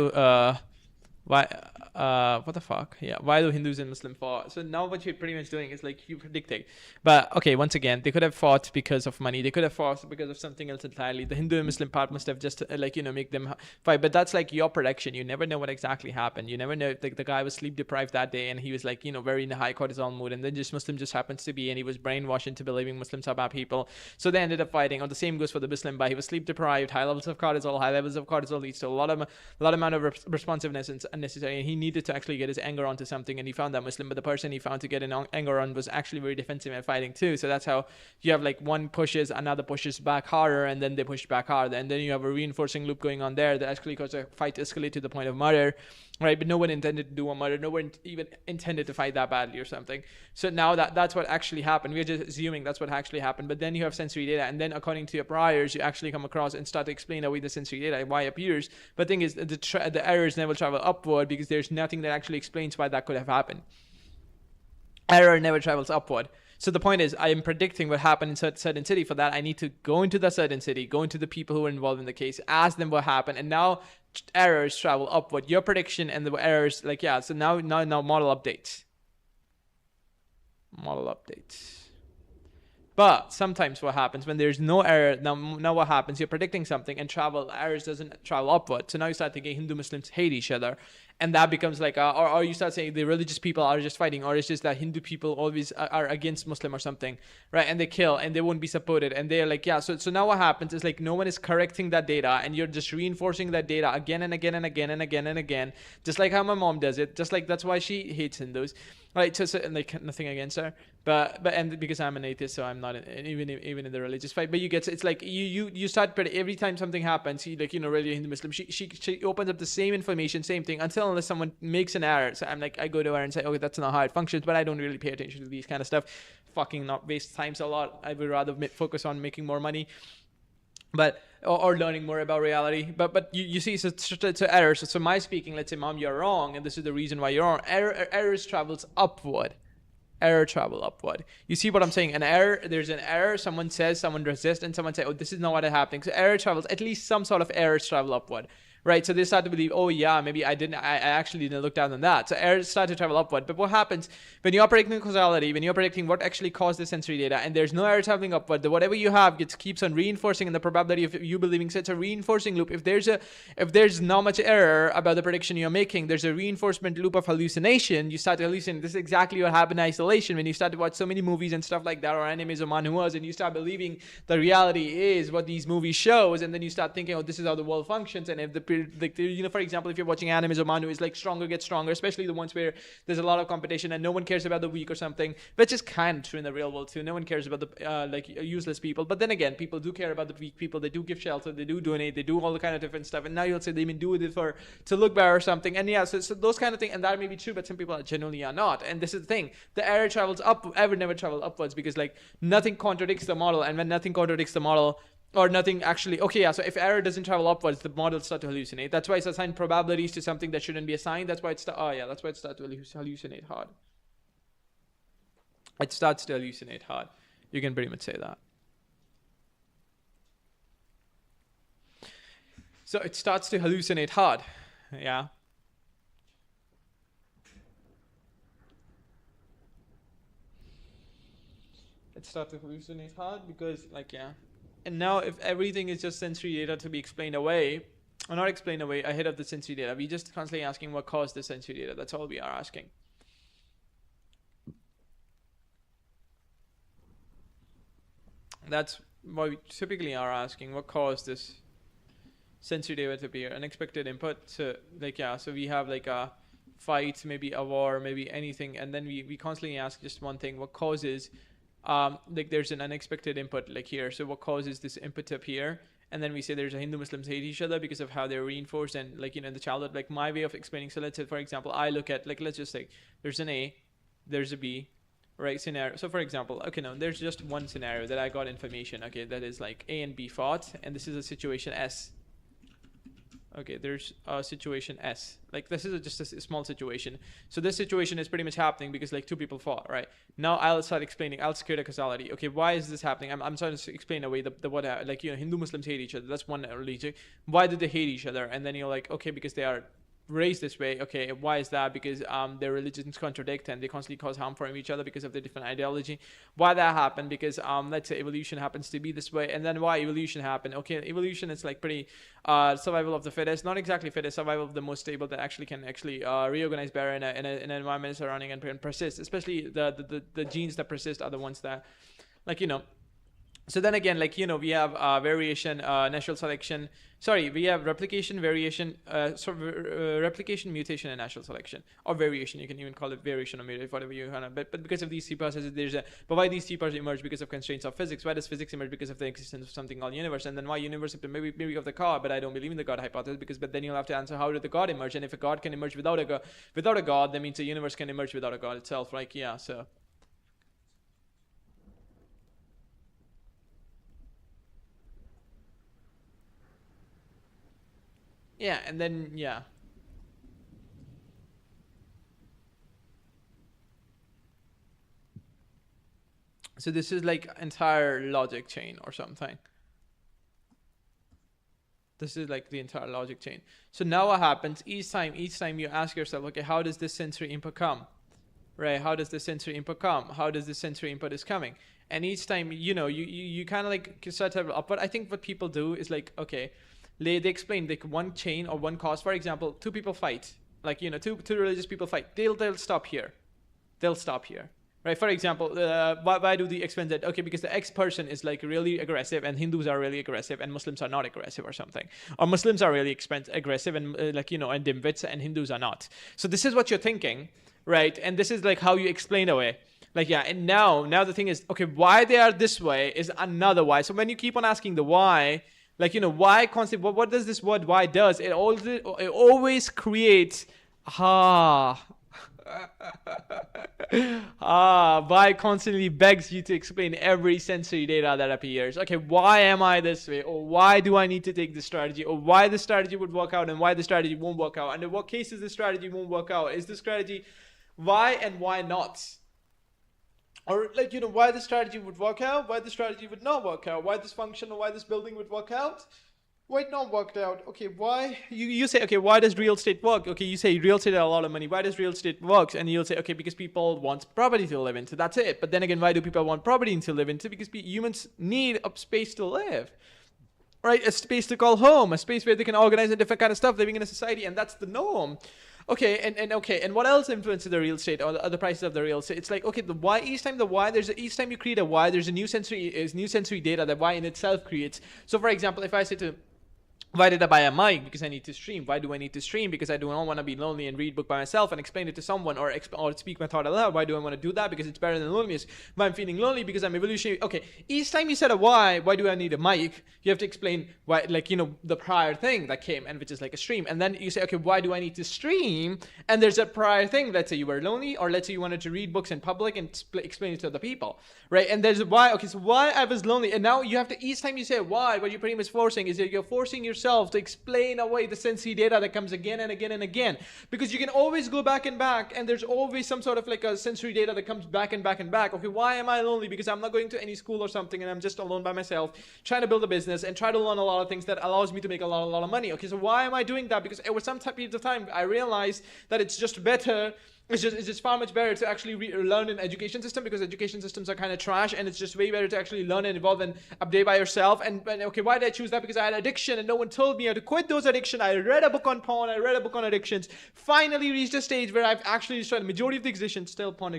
what the fuck? Yeah, why do Hindus and Muslims fought? So now what you're pretty much doing is like you predicting. But okay, once again, they could have fought because of money. They could have fought because of something else entirely. The Hindu and Muslim part must have just make them fight. But that's like your prediction. You never know what exactly happened. You never know if the guy was sleep deprived that day and he was like very in a high cortisol mood, and then Muslim just happens to be, and he was brainwashed into believing Muslims are bad people. So they ended up fighting. Or the same goes for the Muslim guy. He was sleep deprived, high levels of cortisol. High levels of cortisol leads to a lot amount of responsiveness and unnecessary. And he needed to actually get his anger onto something, and he found that Muslim, but the person he found to get an anger on was actually very defensive and fighting too. So that's how you have like one pushes, another pushes back harder, and then they push back harder, and then you have a reinforcing loop going on there that actually causes a fight to escalate to the point of murder, right? But no one intended to do a murder, no one even intended to fight that badly or something. So now that's what actually happened. We're just assuming that's what actually happened, but then you have sensory data, and then according to your priors, you actually come across and start to explain away the sensory data, why it appears. But the thing is, the errors never travel upward because there's nothing that actually explains why that could have happened. Error never travels upward. So the point is, I am predicting what happened in certain city. For that, I need to go into the certain city, go into the people who were involved in the case, ask them what happened, and now errors travel upward. Your prediction and the errors, so now model updates. But sometimes what happens when there's no error, now what happens? You're predicting something and errors doesn't travel upward. So now you start thinking Hindu Muslims hate each other. And that becomes like, or you start saying the religious people are just fighting, or it's just that Hindu people always are against Muslim or something, right? And they kill and they won't be supported. And they're like, yeah. So now what happens is like no one is correcting that data, and you're just reinforcing that data again and again and again and again and again, just like how my mom does it. Just like that's why she hates Hindus. Right, so like nothing against her, but and because I'm an atheist, so I'm not even in the religious fight. But you get, it's like you start, but every time something happens, really Hindu Muslim, she opens up the same information, same thing, unless someone makes an error. So I'm like, I go to her and say, okay, that's not how it functions, but I don't really pay attention to these kind of stuff. Fucking not waste times a lot. I would rather focus on making more money. But or learning more about reality, but you see, so errors. So my speaking, let's say, mom, you're wrong, and this is the reason why you're wrong. Errors travels upward. Error travel upward. You see what I'm saying? There's an error. Someone says, someone resists, and someone say, oh, this is not what happening. So error travels. At least some sort of errors travel upward. right? So they start to believe, oh yeah, maybe I actually didn't look down on that. So errors start to travel upward. But what happens when you're predicting causality, when you're predicting what actually caused the sensory data, and there's no error traveling upward, whatever you have keeps on reinforcing, and the probability of you believing, so it's a reinforcing loop. If there's not much error about the prediction you're making, there's a reinforcement loop of hallucination. You start to hallucinate. This is exactly what happened in isolation when you start to watch so many movies and stuff like that, or animes or manhwas, and you start believing the reality is what these movies shows, and then you start thinking, oh, this is how the world functions. And if for example, if you're watching animes or manhwas, like stronger gets stronger, especially the ones where there's a lot of competition and no one cares about the weak or something, which is kind of true in the real world too. No one cares about the useless people, but then again, people do care about the weak people. They do give shelter, they do donate, they do all the kind of different stuff. And now you'll say they even do it to look better or something. And yeah, so those kind of things, and that may be true, but some people genuinely are not. And this is the thing: the error travels up, ever never travel upwards, because like nothing contradicts the model, and when nothing contradicts the model, or nothing actually, okay, yeah, so if error doesn't travel upwards, the models start to hallucinate. That's why it's assigned probabilities to something that shouldn't be assigned. That's why it starts to hallucinate hard. It starts to hallucinate hard. You can pretty much say that. So it starts to hallucinate hard. Yeah. It starts to hallucinate hard because, like, yeah. And now if everything is just sensory data to be explained away, or not explained away ahead of the sensory data, we just constantly asking what caused the sensory data. That's all we are asking. That's what we typically are asking: what caused this sensory data to appear? Unexpected input. So like, yeah, so we have like a fight, maybe a war, maybe anything, and then we constantly ask just one thing: what causes like there's an unexpected input like here, so what causes this input to appear? And then we say there's a Hindu Muslims hate each other because of how they're reinforced, and like, in the childhood, like my way of explaining, so let's say for example I look at, like, let's just say there's an A, there's a B, right, scenario. So for example, okay, no, there's just one scenario that I got information, okay, that is like A and B fought, and this is a situation S. Okay, there's a situation S. Like, this is just a small situation. So this situation is pretty much happening because like two people fought, right? Now I'll start explaining. I'll create a causality. Okay, why is this happening? I'm trying to explain away the what, like, Hindu Muslims hate each other. That's one religion. Why did they hate each other? And then you're like, okay, because they are raised this way. Okay, why is that? Because their religions contradict and they constantly cause harm for each other because of their different ideology. Why that happened? Because let's say evolution happens to be this way. And then why evolution happened? Okay, evolution is like pretty survival of the fittest, not exactly fittest, survival of the most stable, that actually can reorganize better in an environment surrounding and persist. Especially the genes that persist are the ones that, like, so then again, like, we have variation, natural selection. Sorry, we have replication, variation, replication, mutation, and natural selection, or variation. You can even call it variation or mutation, whatever you want. But because of these three processes, but why these three processes emerge? Because of constraints of physics. Why does physics emerge? Because of the existence of something called universe. And then why universe? Maybe of the God, but I don't believe in the God hypothesis. But then you'll have to answer, how did the God emerge? And if a God can emerge without a God, that means a universe can emerge without a God itself. Like, yeah, so. Yeah, and then, yeah. So this is like entire logic chain or something. This is like the entire logic chain. So now what happens each time you ask yourself, okay, how does this sensory input come? Right? How does the sensory input come? How does the sensory input is coming? And each time, you kind of like start to up. But I think what people do is like, okay, they explain like one chain or one cause. For example, two people fight, like, two religious people fight. They'll stop here. They'll stop here. Right? For example, why do they explain that? Okay, because the X person is like really aggressive, and Hindus are really aggressive, and Muslims are not aggressive or something. Or Muslims are really aggressive, and and dimwits, and Hindus are not. So this is what you're thinking, right? And this is like how you explain away. Like, yeah, and now the thing is, okay, why they are this way is another why. So when you keep on asking the why, like, why concept, what does this word why does? It always creates why constantly begs you to explain every sensory data that appears. Okay, why am I this way? Or why do I need to take this strategy? Or why the strategy would work out and why the strategy won't work out? And in what cases the strategy won't work out? Is the strategy why and why not? Or like, why the strategy would work out, why the strategy would not work out, why this function or why this building would work out, why it not worked out? Okay, why you say, okay, why does real estate work? Okay, you say real estate has a lot of money. Why does real estate works? And you'll say, okay, because people want property to live in. So that's it. But then again, why do people want property to live in? So because humans need a space to live. Right, a space to call home, a space where they can organize a different kind of stuff, living in a society, and that's the norm. Okay, and what else influences the real estate or the prices of the real estate? It's like, okay, the why, each time each time you create a why, there's a new sensory data that why in itself creates. So for example, if I say to, why did I buy a mic? Because I need to stream. Why do I need to stream? Because I do not want to be lonely and read book by myself and explain it to someone, or speak my thought aloud. Why do I want to do that? Because it's better than loneliness. Why I'm feeling lonely? Because I'm evolutionary. Okay, each time you said a why do I need a mic? You have to explain why, like, the prior thing that came, and which is like a stream. And then you say, okay, why do I need to stream? And there's a prior thing. Let's say you were lonely, or let's say you wanted to read books in public and explain it to other people, right? And there's a why. Okay, so why I was lonely, and now you have to, each time you say why, what you're pretty much forcing is that you're forcing yourself to explain away the sensory data that comes again and again and again, because you can always go back and back, and there's always some sort of like a sensory data that comes back and back and back. Okay, why am I lonely? Because I'm not going to any school or something, and I'm just alone by myself trying to build a business and try to learn a lot of things that allows me to make a lot of money. Okay, so why am I doing that? Because over some period of time I realized that it's just better, it's just far much better to actually learn an education system, because education systems are kind of trash, and it's just way better to actually learn and evolve and update by yourself. And okay, why did I choose that? Because I had addiction and no one told me how to quit those addiction. I read a book on porn, I read a book on addictions, finally reached a stage where I've actually destroyed the majority of the addictions. Still porn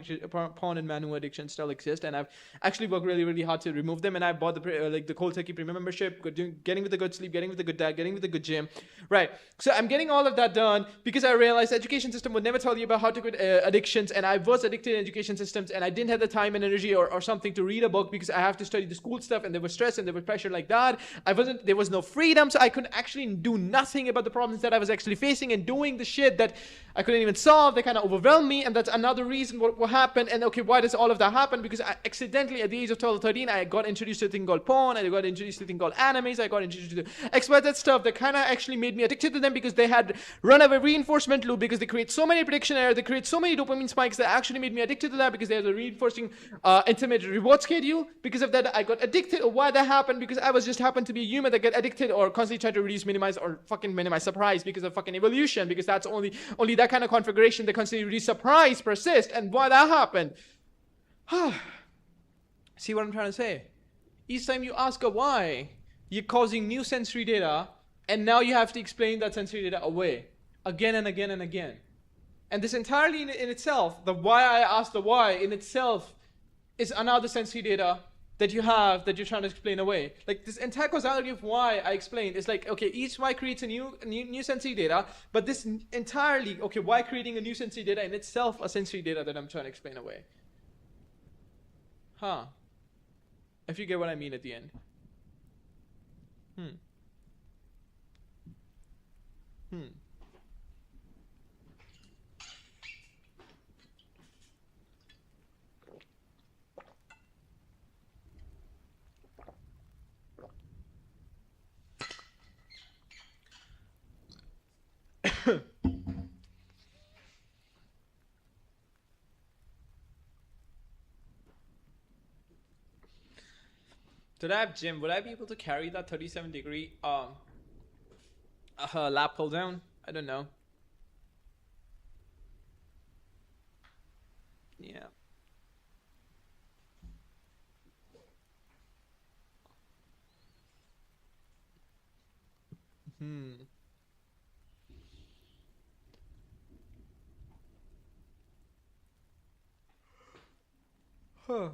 and manual addictions still exist, and I've actually worked really hard to remove them. And I bought the cold turkey premium membership, getting with a good sleep, getting with a good diet, getting with a good gym, right? So I'm getting all of that done because I realized the education system would never tell you about how to quit addictions, and I was addicted in education systems, and I didn't have the time and energy or something to read a book, because I have to study the school stuff, and there was stress and there was pressure like that. There was no freedom, so I couldn't actually do nothing about the problems that I was actually facing, and doing the shit that I couldn't even solve. They kind of overwhelmed me, and that's another reason what happened. And okay, why does all of that happen? Because I accidentally, at the age of 12 or 13, I got introduced to a thing called porn, I got introduced to a thing called animes, I got introduced to exploited stuff that kind of actually made me addicted to them, because they had run a reinforcement loop, because they create so many prediction errors, they create so many dopamine spikes that actually made me addicted to that, because they have a reinforcing intimate reward schedule. Because of that, I got addicted. Or why that happened? Because I was just happened to be a human that get addicted, or constantly try to reduce, minimize, or fucking minimize surprise, because of fucking evolution, because that's only that kind of configuration that constantly reduce surprise persist. And why that happened? See what I'm trying to say? Each time you ask a why, you're causing new sensory data, and now you have to explain that sensory data away again and again and again. And this entirely in itself, the why I asked the why in itself is another sensory data that you have that you're trying to explain away. Like this entire causality of why I explained is like, okay, each why creates a new sensory data, but this entirely, okay, why creating a new sensory data in itself a sensory data that I'm trying to explain away. If you get what I mean at the end. Did I have gym? Would I be able to carry that 37-degree lap pull down? I don't know. Yeah. Huh.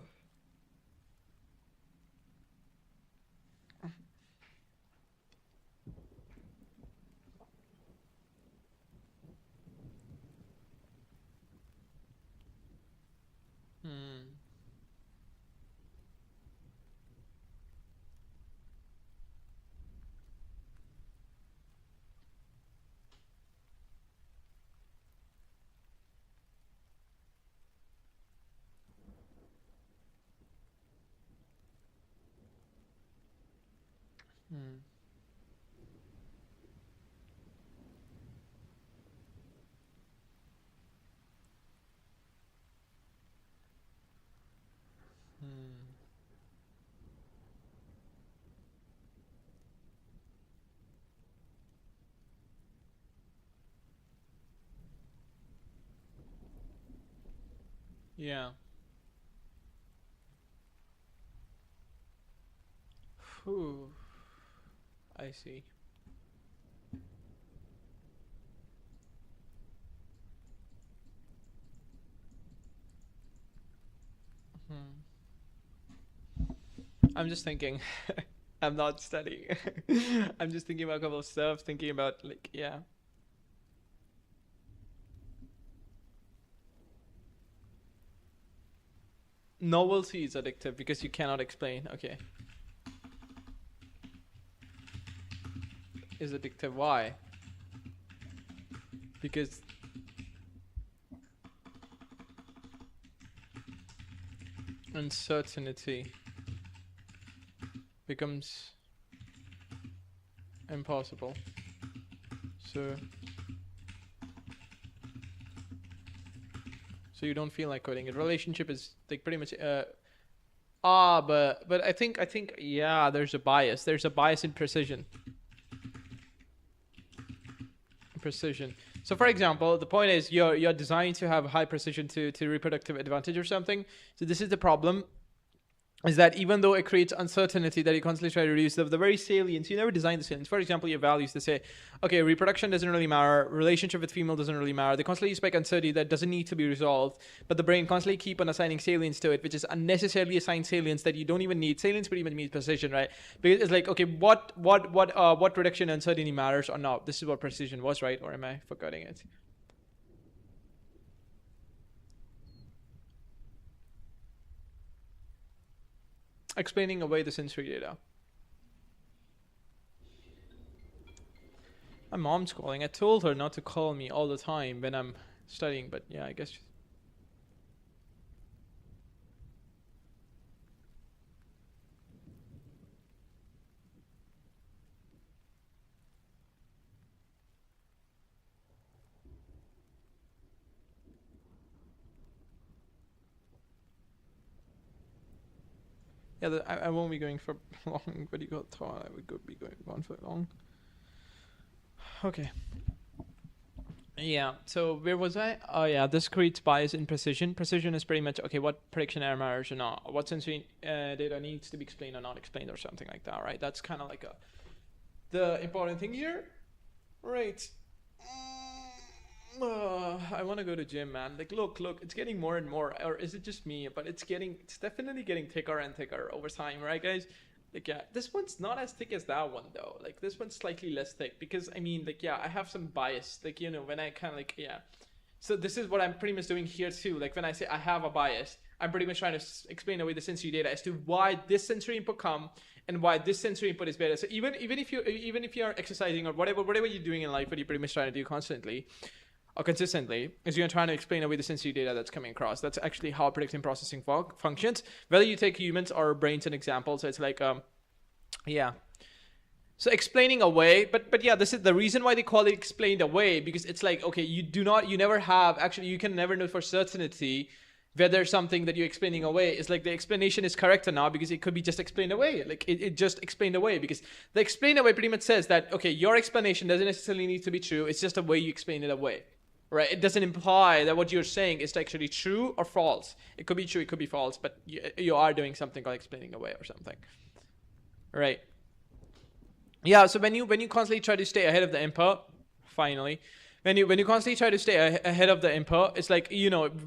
Yeah. Whew. I see. Hmm. I'm just thinking. I'm not studying. I'm just thinking about a couple of stuff, thinking about, like, yeah. Novelty is addictive because you cannot explain. Okay. Is addictive. Why? Because uncertainty becomes impossible. So you don't feel like coding. A relationship is like pretty much but I think yeah, there's a bias. There's a bias in precision. Precision. So for example, the point is you're designed to have high precision to reproductive advantage or something. So this is the problem, is that even though it creates uncertainty that you constantly try to reduce, the very salience, you never design the salience. For example, your values to say, okay, reproduction doesn't really matter, relationship with female doesn't really matter. They constantly spec uncertainty that doesn't need to be resolved, but the brain constantly keep on assigning salience to it, which is unnecessarily assigned salience that you don't even need. Salience pretty much means precision, right? Because it's like, okay, what reduction uncertainty matters or not? This is what precision was, right? Or am I forgetting it? Explaining away the sensory data. My mom's calling. I told her not to call me all the time when I'm studying, but yeah, I guess. Yeah, I won't be going for long, but you got thought I would be going on for long. Okay. Yeah, so where was I? Oh yeah, this creates bias in precision. Precision is pretty much, okay, what prediction error matters or not, what sensory data needs to be explained or not explained or something like that, right? That's kind of like the important thing here. Right. I want to go to gym, man. Like, look, it's getting more and more, or is it just me? But it's definitely getting thicker and thicker over time, right, guys? Like, yeah, this one's not as thick as that one though. Like, this one's slightly less thick because I mean, like, yeah, I have some bias. Like, when I kind of like, yeah. So this is what I'm pretty much doing here too. Like when I say I have a bias, I'm pretty much trying to explain away the sensory data as to why this sensory input come and why this sensory input is better. So even if you're exercising or whatever you're doing in life, what you're pretty much trying to do constantly or consistently, is you're trying to explain away the sensory data that's coming across. That's actually how predictive processing functions. Whether you take humans or brains an example, so it's like yeah. So explaining away, but yeah, this is the reason why they call it explained away, because it's like, okay, you never have, actually you can never know for certainty whether something that you're explaining away is like the explanation is correct or not, because it could be just explained away. Like it just explained away, because the explained away pretty much says that, okay, your explanation doesn't necessarily need to be true. It's just a way you explain it away, right? It doesn't imply that what you're saying is actually true or false. It could be true, it could be false, but you are doing something called explaining away or something, right? Yeah, so when you constantly try to stay ahead of the input, finally, when you constantly try to stay ahead of the input, it's like,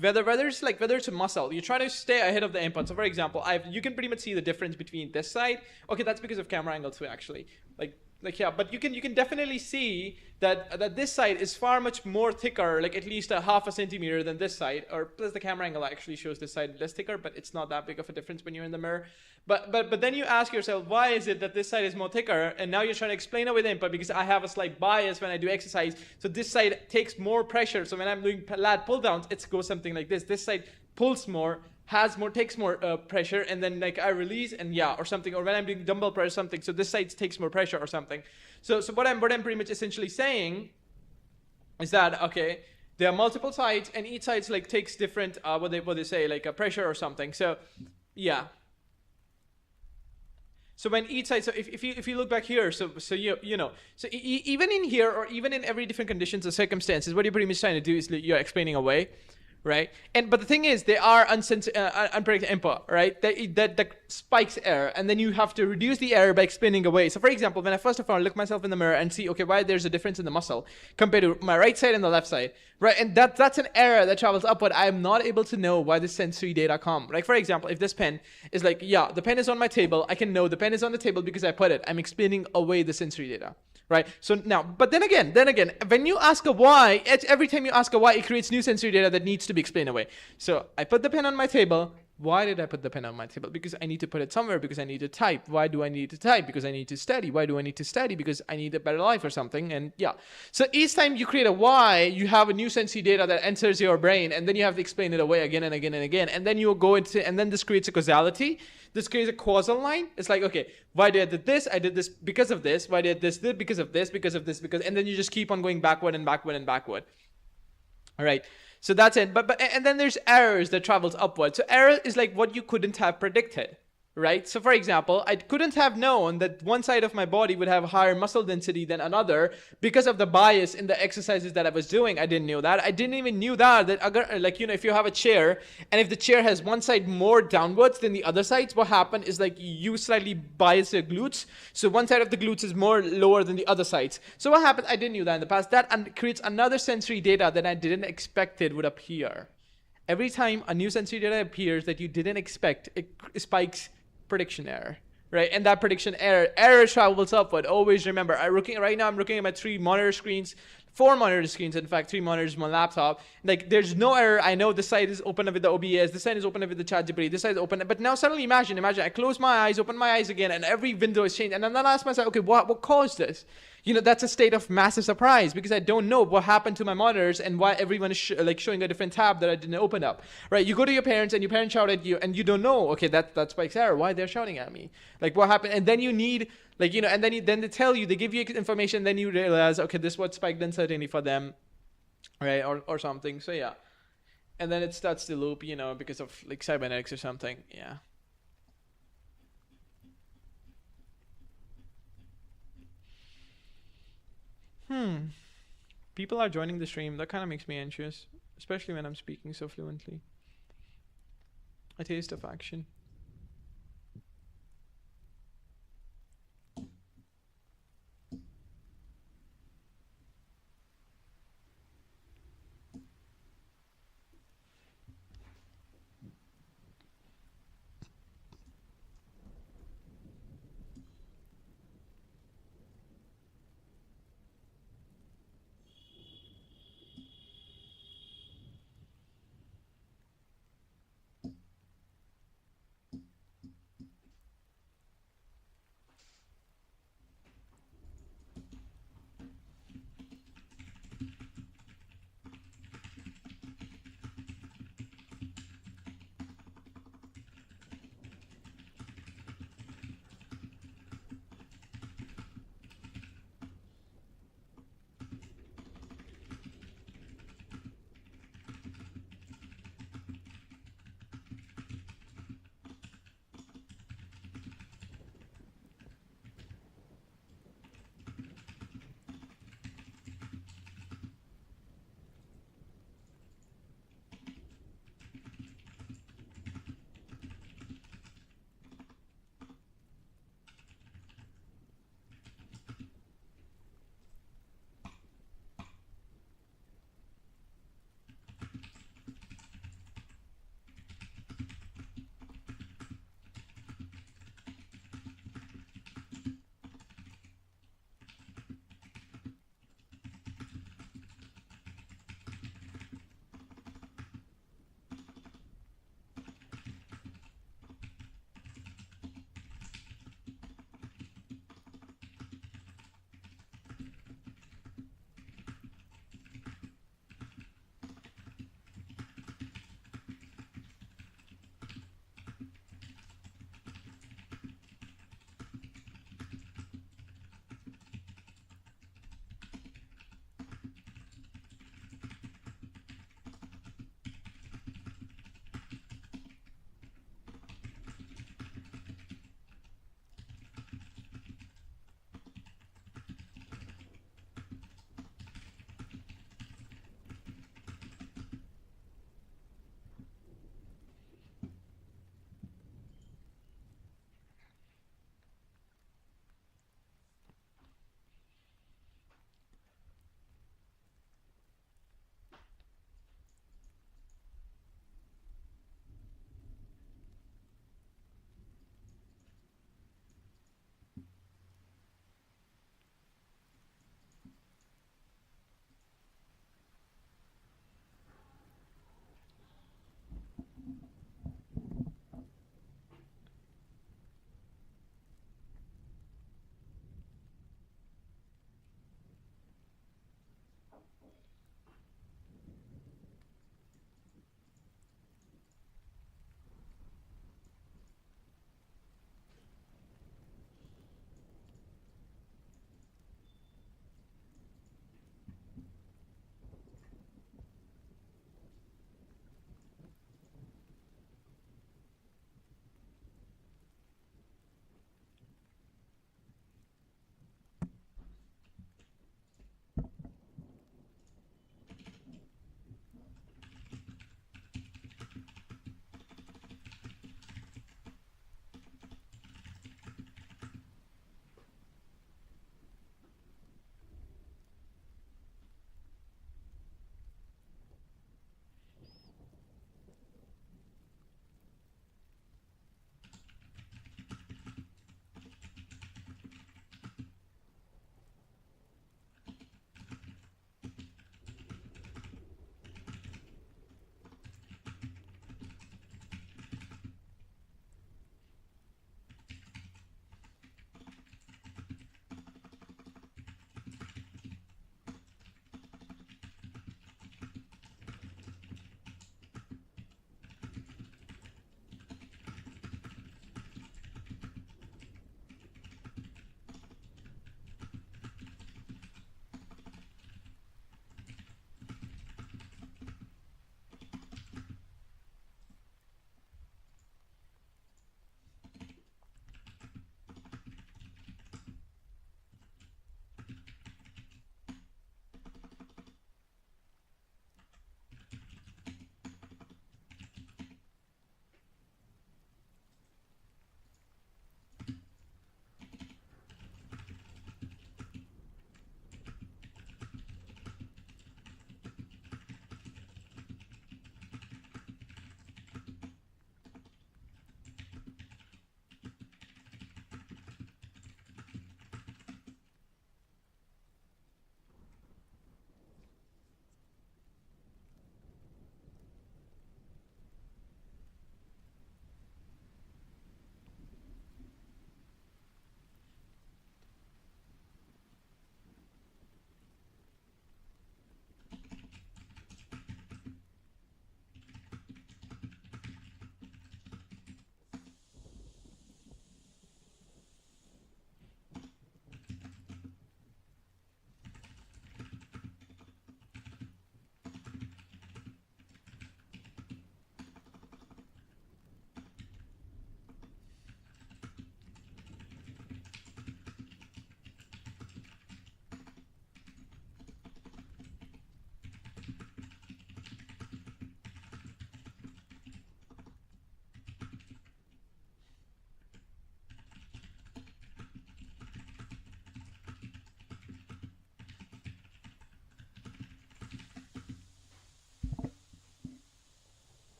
whether it's a muscle, you try to stay ahead of the input. So for example, you can pretty much see the difference between this side. Okay, that's because of camera angle too, actually. Like yeah, but you can definitely see that this side is far much more thicker, like at least a half a centimeter than this side, or plus the camera angle actually shows this side less thicker, but it's not that big of a difference when you're in the mirror. But then you ask yourself, why is it that this side is more thicker? And now you're trying to explain away the input, because I have a slight bias when I do exercise. So this side takes more pressure. So when I'm doing lat pull downs, it goes something like this. This side pulls more, takes more pressure, and then like I release, and yeah, or something. Or when I'm doing dumbbell press or something, so this side takes more pressure or something. So what I'm pretty much essentially saying is that, okay, there are multiple sides, and each side like takes different what they say, like a pressure or something. So yeah. So when each side, so if you look back here, so even in here, or even in every different conditions or circumstances, what you're pretty much trying to do is you're explaining away, right? But the thing is, they are unpredictable input, right? That spikes error, and then you have to reduce the error by explaining away. So, for example, when I first of all look myself in the mirror and see, okay, why there's a difference in the muscle compared to my right side and the left side, right? And that's an error that travels upward. I'm not able to know why the sensory data come. Like, for example, if this pen is like, yeah, the pen is on my table, I can know the pen is on the table because I put it. I'm explaining away the sensory data. Right. So now, but then again, when you ask a why, every time you ask a why, it creates new sensory data that needs to be explained away. So I put the pen on my table. Why did I put the pen on my table? Because I need to put it somewhere, because I need to type. Why do I need to type? Because I need to study. Why do I need to study? Because I need a better life or something. And yeah. So each time you create a why, you have a new sensory data that enters your brain, and then you have to explain it away again and again and again. And then you go into, and then this creates a causality. This creates a causal line. It's like, okay, why did I did this? I did this because of this. Why did I this? Because of this, because of this, because, and then you just keep on going backward and backward and backward. All right. So that's it. And then there's errors that travels upward. So error is like what you couldn't have predicted. Right? So for example, I couldn't have known that one side of my body would have higher muscle density than another because of the bias in the exercises that I was doing. I didn't know that. I didn't even knew that like, if you have a chair and if the chair has one side more downwards than the other sides, what happened is like you slightly bias your glutes. So one side of the glutes is more lower than the other sides. So what happened? I didn't know that in the past. That creates another sensory data that I didn't expect it would appear. Every time a new sensory data appears that you didn't expect, it spikes prediction error, right? And that prediction error travels upward. Always remember, right now I'm looking at my 4 monitor screens, in fact, 3 monitors, my laptop. Like, there's no error. I know this side is open up with the OBS, this side is open up with the ChatGPT, this side is open. But now suddenly imagine, I close my eyes, open my eyes again, and every window is changed. And then I ask myself, okay, what caused this? That's a state of massive surprise because I don't know what happened to my monitors and why everyone is showing a different tab that I didn't open up. Right? You go to your parents and your parents shout at you and you don't know. Okay, that spikes error. Why they're shouting at me? Like, what happened? And then you need and then they tell you, they give you information. Then you realize, okay, this what spiked uncertainty for them, right? Or something. So yeah, and then it starts to loop, because of like cybernetics or something. Yeah. People are joining the stream. That kind of makes me anxious, especially when I'm speaking so fluently. A taste of action.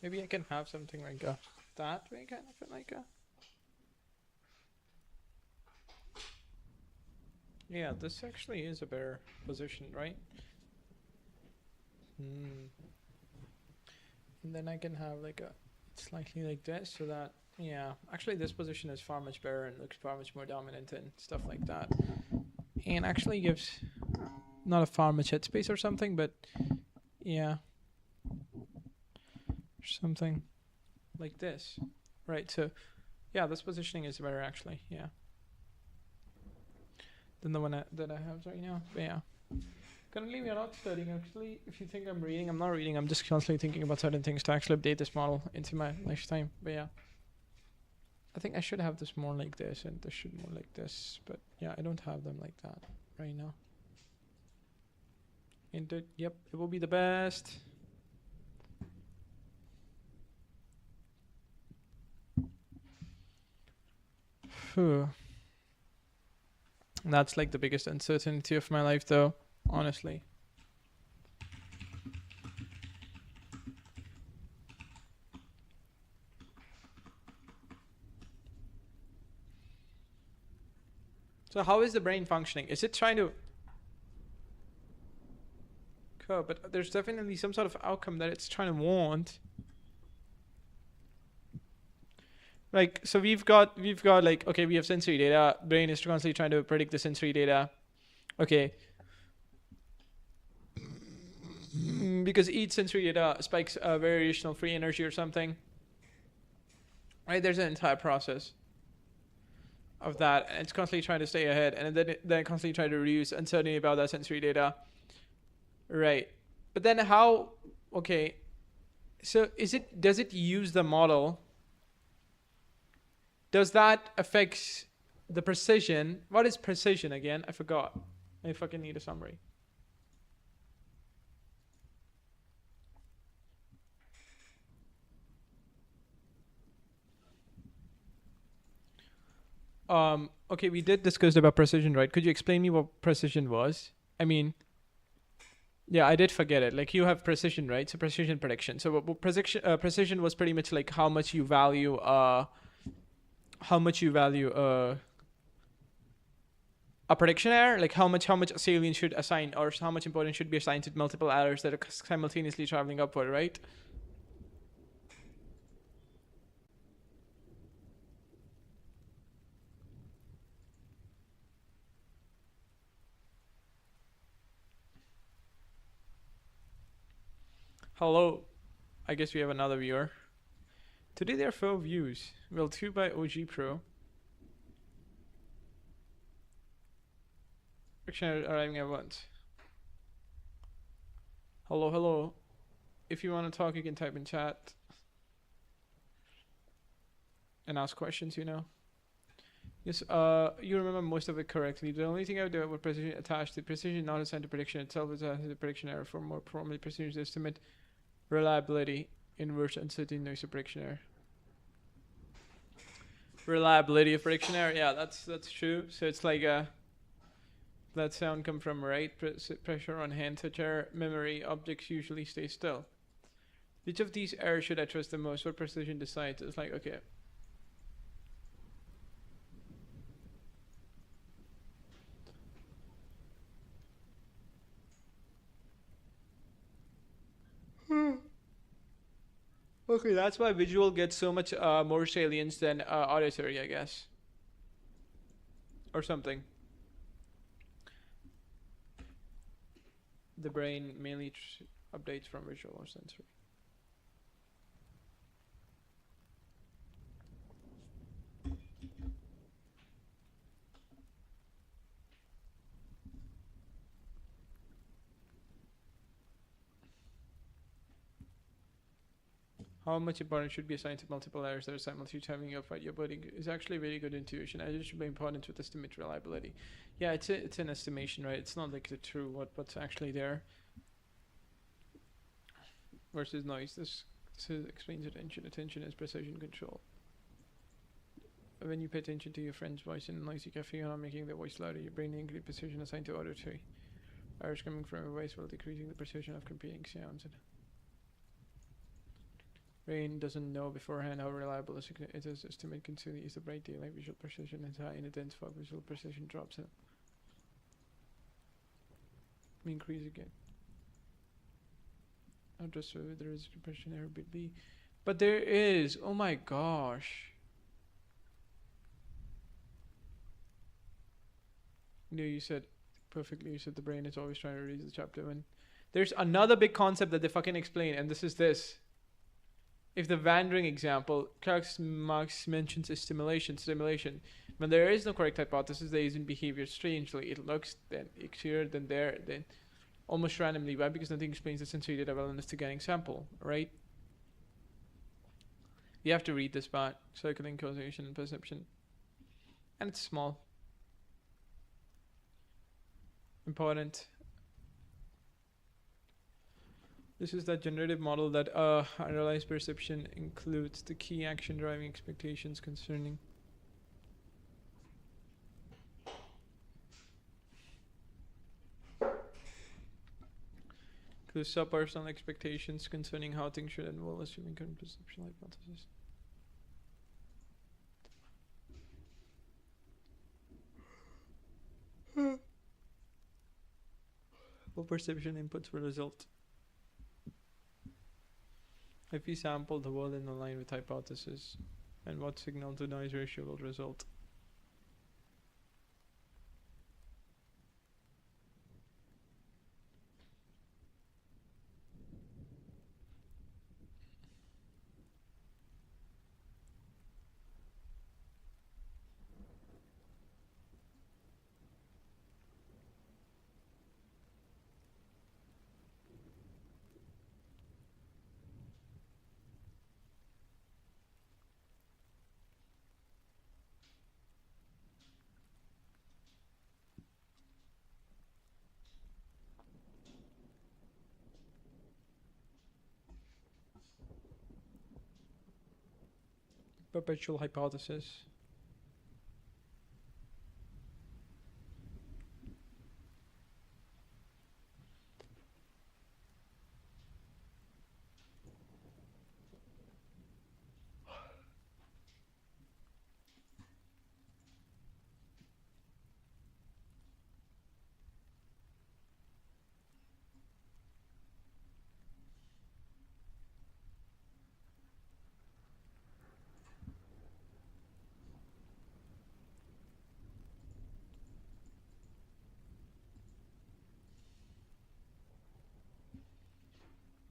Maybe I can have something like that way, kind of like a. Yeah, this actually is a better position, right? And then I can have like a slightly like this, so that, yeah, actually this position is far much better and looks far much more dominant and stuff like that. And actually gives not a far much headspace or something, but yeah, something like this, right? So yeah, this positioning is better actually, yeah, than the one that I have right now. But yeah, currently we are not studying actually. If you think I'm reading, I'm not reading. I'm just constantly thinking about certain things to actually update this model into my lifetime. But yeah, I think I should have this more like this and this should more like this. But yeah, I don't have them like that right now. And yep, it will be the best. Phew. That's like the biggest uncertainty of my life though, honestly. So how is the brain functioning? Is it trying to cope? But there's definitely some sort of outcome that it's trying to want. Like, so we've got like, okay, we have sensory data. Brain is constantly trying to predict the sensory data. Okay. Because each sensory data spikes a variational free energy or something. Right? There's an entire process of that, and it's constantly trying to stay ahead, and then constantly trying to reduce uncertainty about that sensory data. Right. But then how, okay, so does it use the model? Does that affect the precision? What is precision again? I forgot. I fucking need a summary. Okay, we did discuss about precision, right? Could you explain me what precision was? I mean, yeah, I did forget it. Like, you have precision, right? So precision prediction. So what precision was pretty much like how much you value a prediction error, like how much salient should assign, or how much importance should be assigned to multiple errors that are simultaneously traveling upward, right? Hello, I guess we have another viewer. Today there are 4 views. Well, 2 by OG Pro. Dictionary arriving at once. Hello, hello. If you want to talk, you can type in chat and ask questions, you know. Yes, you remember most of it correctly. The only thing I would do with precision attached to precision not assigned to prediction itself is a prediction error for more probably precision estimate, reliability, inverse uncertainty noise of prediction error. Reliability of prediction error, yeah, that's true. So it's like that sound come from right pressure on hand touch error, memory, objects usually stay still. Which of these errors should I trust the most? What precision decides? It's like, okay. Okay, that's why visual gets so much more salience than auditory, I guess, or something. The brain mainly updates from visual or sensory. How much importance should be assigned to multiple layers that are simultaneously having your fight your body is actually very good intuition. I just should be important with estimate reliability. Yeah, it's an estimation, right? It's not like the true what's actually there versus noise. This explains attention. Attention is precision control. When you pay attention to your friend's voice in a noisy cafe, you're not making their voice louder. Your brain increases precision assigned to auditory. Errors coming from your voice while decreasing the precision of competing sounds. And brain doesn't know beforehand how reliable it is. Estimate considerably is the bright daylight visual precision is high in a dense fog. Visual precision drops and increase again. I'll just show there is depression error bit. But there is. Oh my gosh. No, you said perfectly. You said the brain is always trying to read the chapter when there's another big concept that they fucking explain, and this is this. If the wandering example, Marx mentions is stimulation. When there is no correct hypothesis, there isn't behavior strangely. It looks then here, then there, then almost randomly. Why? Because nothing explains the sensory data well enough to getting sample, right? You have to read this part, circling causation and perception. And it's small. Important. This is that generative model that analyzed perception includes the key action driving expectations concerning subpersonal expectations concerning how things should involve assuming current perceptual hypothesis. What perception inputs will result if we sample the world in line with hypothesis, and what signal to noise ratio will result? Perpetual hypothesis.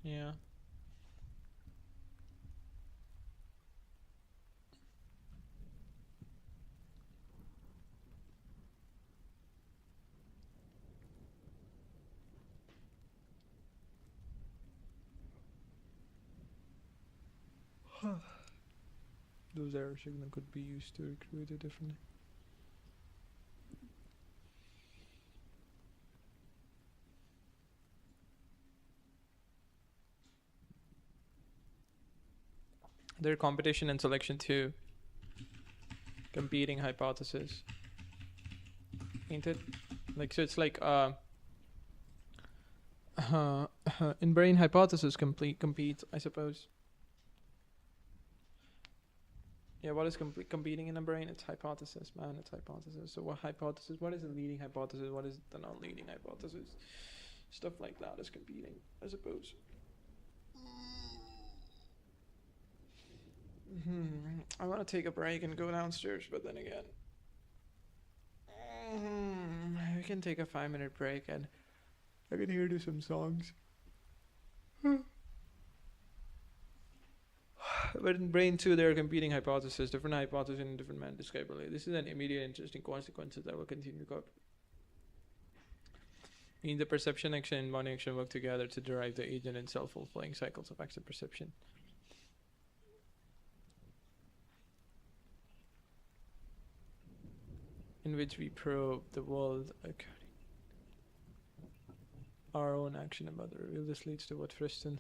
Yeah. Those error signal could be used to recruit it differently. Their competition and selection too. Competing hypothesis. Ain't it? Like, so it's like in brain hypothesis compete, I suppose. Yeah, what is competing in the brain? It's hypothesis, man. It's hypothesis. So what hypothesis? What is the leading hypothesis? What is the non-leading hypothesis? Stuff like that is competing, I suppose. I want to take a break and go downstairs, but then again, we can take a 5-minute break and I can hear you some songs. But in brain 2, there are competing hypotheses, different hypotheses in different manner described earlier. This is an immediate interesting consequences that will continue to cover. In the perception action and body action work together to derive the agent and self-fulfilling cycles of action perception. In which we probe the world according our own action about the reveal. This leads to what Friston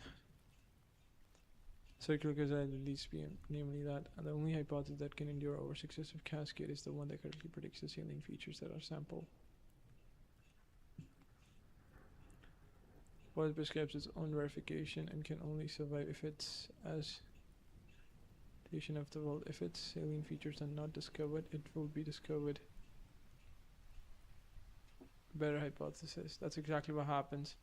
circular causality leads to, namely that the only hypothesis that can endure over successive cascade is the one that correctly predicts the salient features that are sampled. What prescribes its own verification and can only survive if it's as of the world. If its salient features are not discovered, it will be discovered. Better hypothesis. That's exactly what happens.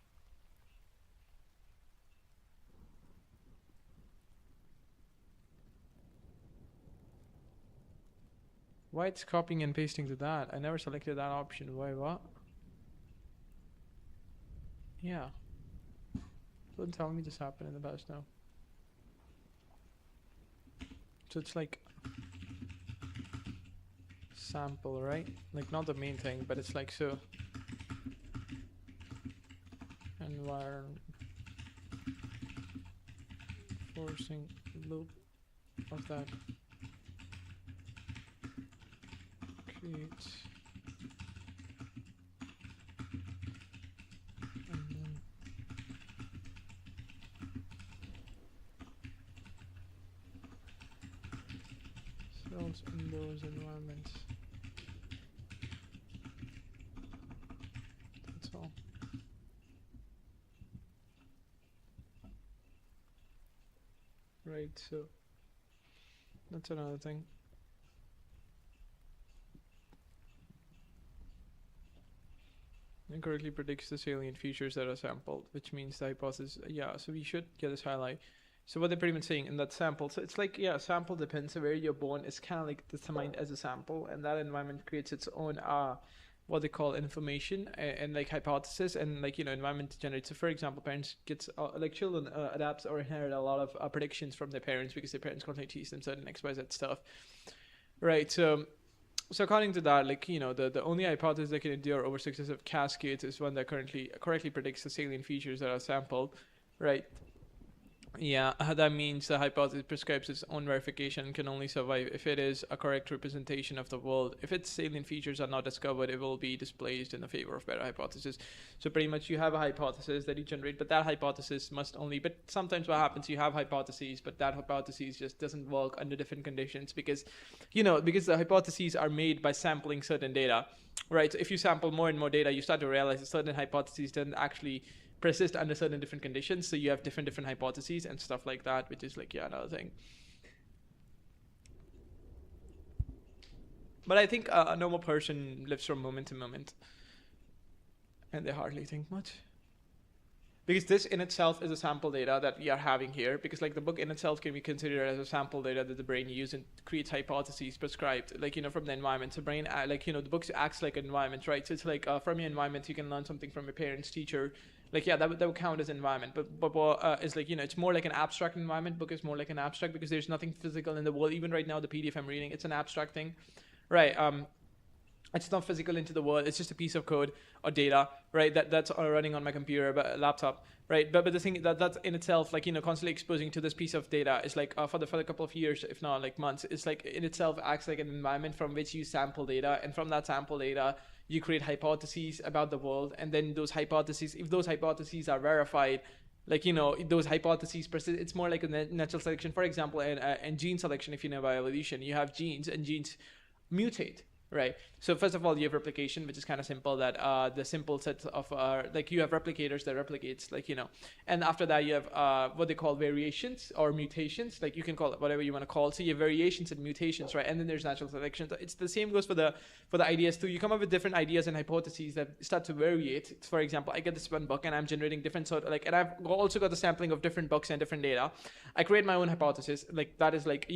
Why it's copying and pasting to that? I never selected that option. Why what? Yeah. Don't tell me this happened in the past now. So it's like sample, right? Like not the main thing, but it's like so. Environment forcing loop of that creates and then cells in those environments. That's all. Right, so that's another thing. Incorrectly predicts the salient features that are sampled, which means the hypothesis, yeah, so we should get this highlight. So what they're pretty much saying in that sample, so it's like, yeah, sample depends on where you're born. It's kind of like determined as a sample, and that environment creates its own what they call information and like hypothesis, and like, you know, environment generates. So for example, parents gets like children adapts or inherit a lot of predictions from their parents because their parents constantly teach them certain XYZ stuff, right? So according to that, like, you know, the only hypothesis that can endure over successive cascades is one that correctly predicts the salient features that are sampled, right? Yeah, that means the hypothesis prescribes its own verification and can only survive if it is a correct representation of the world. If its salient features are not discovered, it will be displaced in the favor of better hypothesis. So pretty much you have a hypothesis that you generate, but that hypothesis must only, but sometimes what happens, you have hypotheses, but that hypothesis just doesn't work under different conditions because, you know, because the hypotheses are made by sampling certain data, right? So if you sample more and more data, you start to realize that certain hypotheses don't actually persist under certain different conditions, so you have different hypotheses and stuff like that, which is like, yeah, another thing. But I think a normal person lives from moment to moment and they hardly think much, because this in itself is a sample data that we are having here, because like the book in itself can be considered as a sample data that the brain uses and creates hypotheses prescribed, like, you know, from the environment. So brain, like, you know, the book acts like an environment, right? So it's like from your environment you can learn something from your parents, teacher, like, yeah, that would count as environment. But it's like, you know, it's more like an abstract environment. Book is more like an abstract because there's nothing physical in the world. Even right now, the PDF I'm reading, it's an abstract thing, right? It's not physical into the world. It's just a piece of code or data, right? That's running on my computer, but laptop, right? But the thing that's in itself, like, you know, constantly exposing to this piece of data is like for the couple of years, if not like months, it's like in itself acts like an environment from which you sample data, and from that sample data you create hypotheses about the world, and then those hypotheses, if those hypotheses are verified, like, you know, those hypotheses persist. It's more like a natural selection. For example, in gene selection, if you know about evolution, you have genes and genes mutate, right? So first of all, you have replication, which is kind of simple. That the simple set of like you have replicators that replicates, like and after that you have what they call variations or mutations. Like you can call it whatever you want to call it. So you have variations and mutations, right? And then there's natural selection. So it's the same goes for the ideas too. You come up with different ideas and hypotheses that start to variate. For example, I get this one book and I'm generating different sort of like, and I've also got the sampling of different books and different data. I create my own hypothesis. Like that is like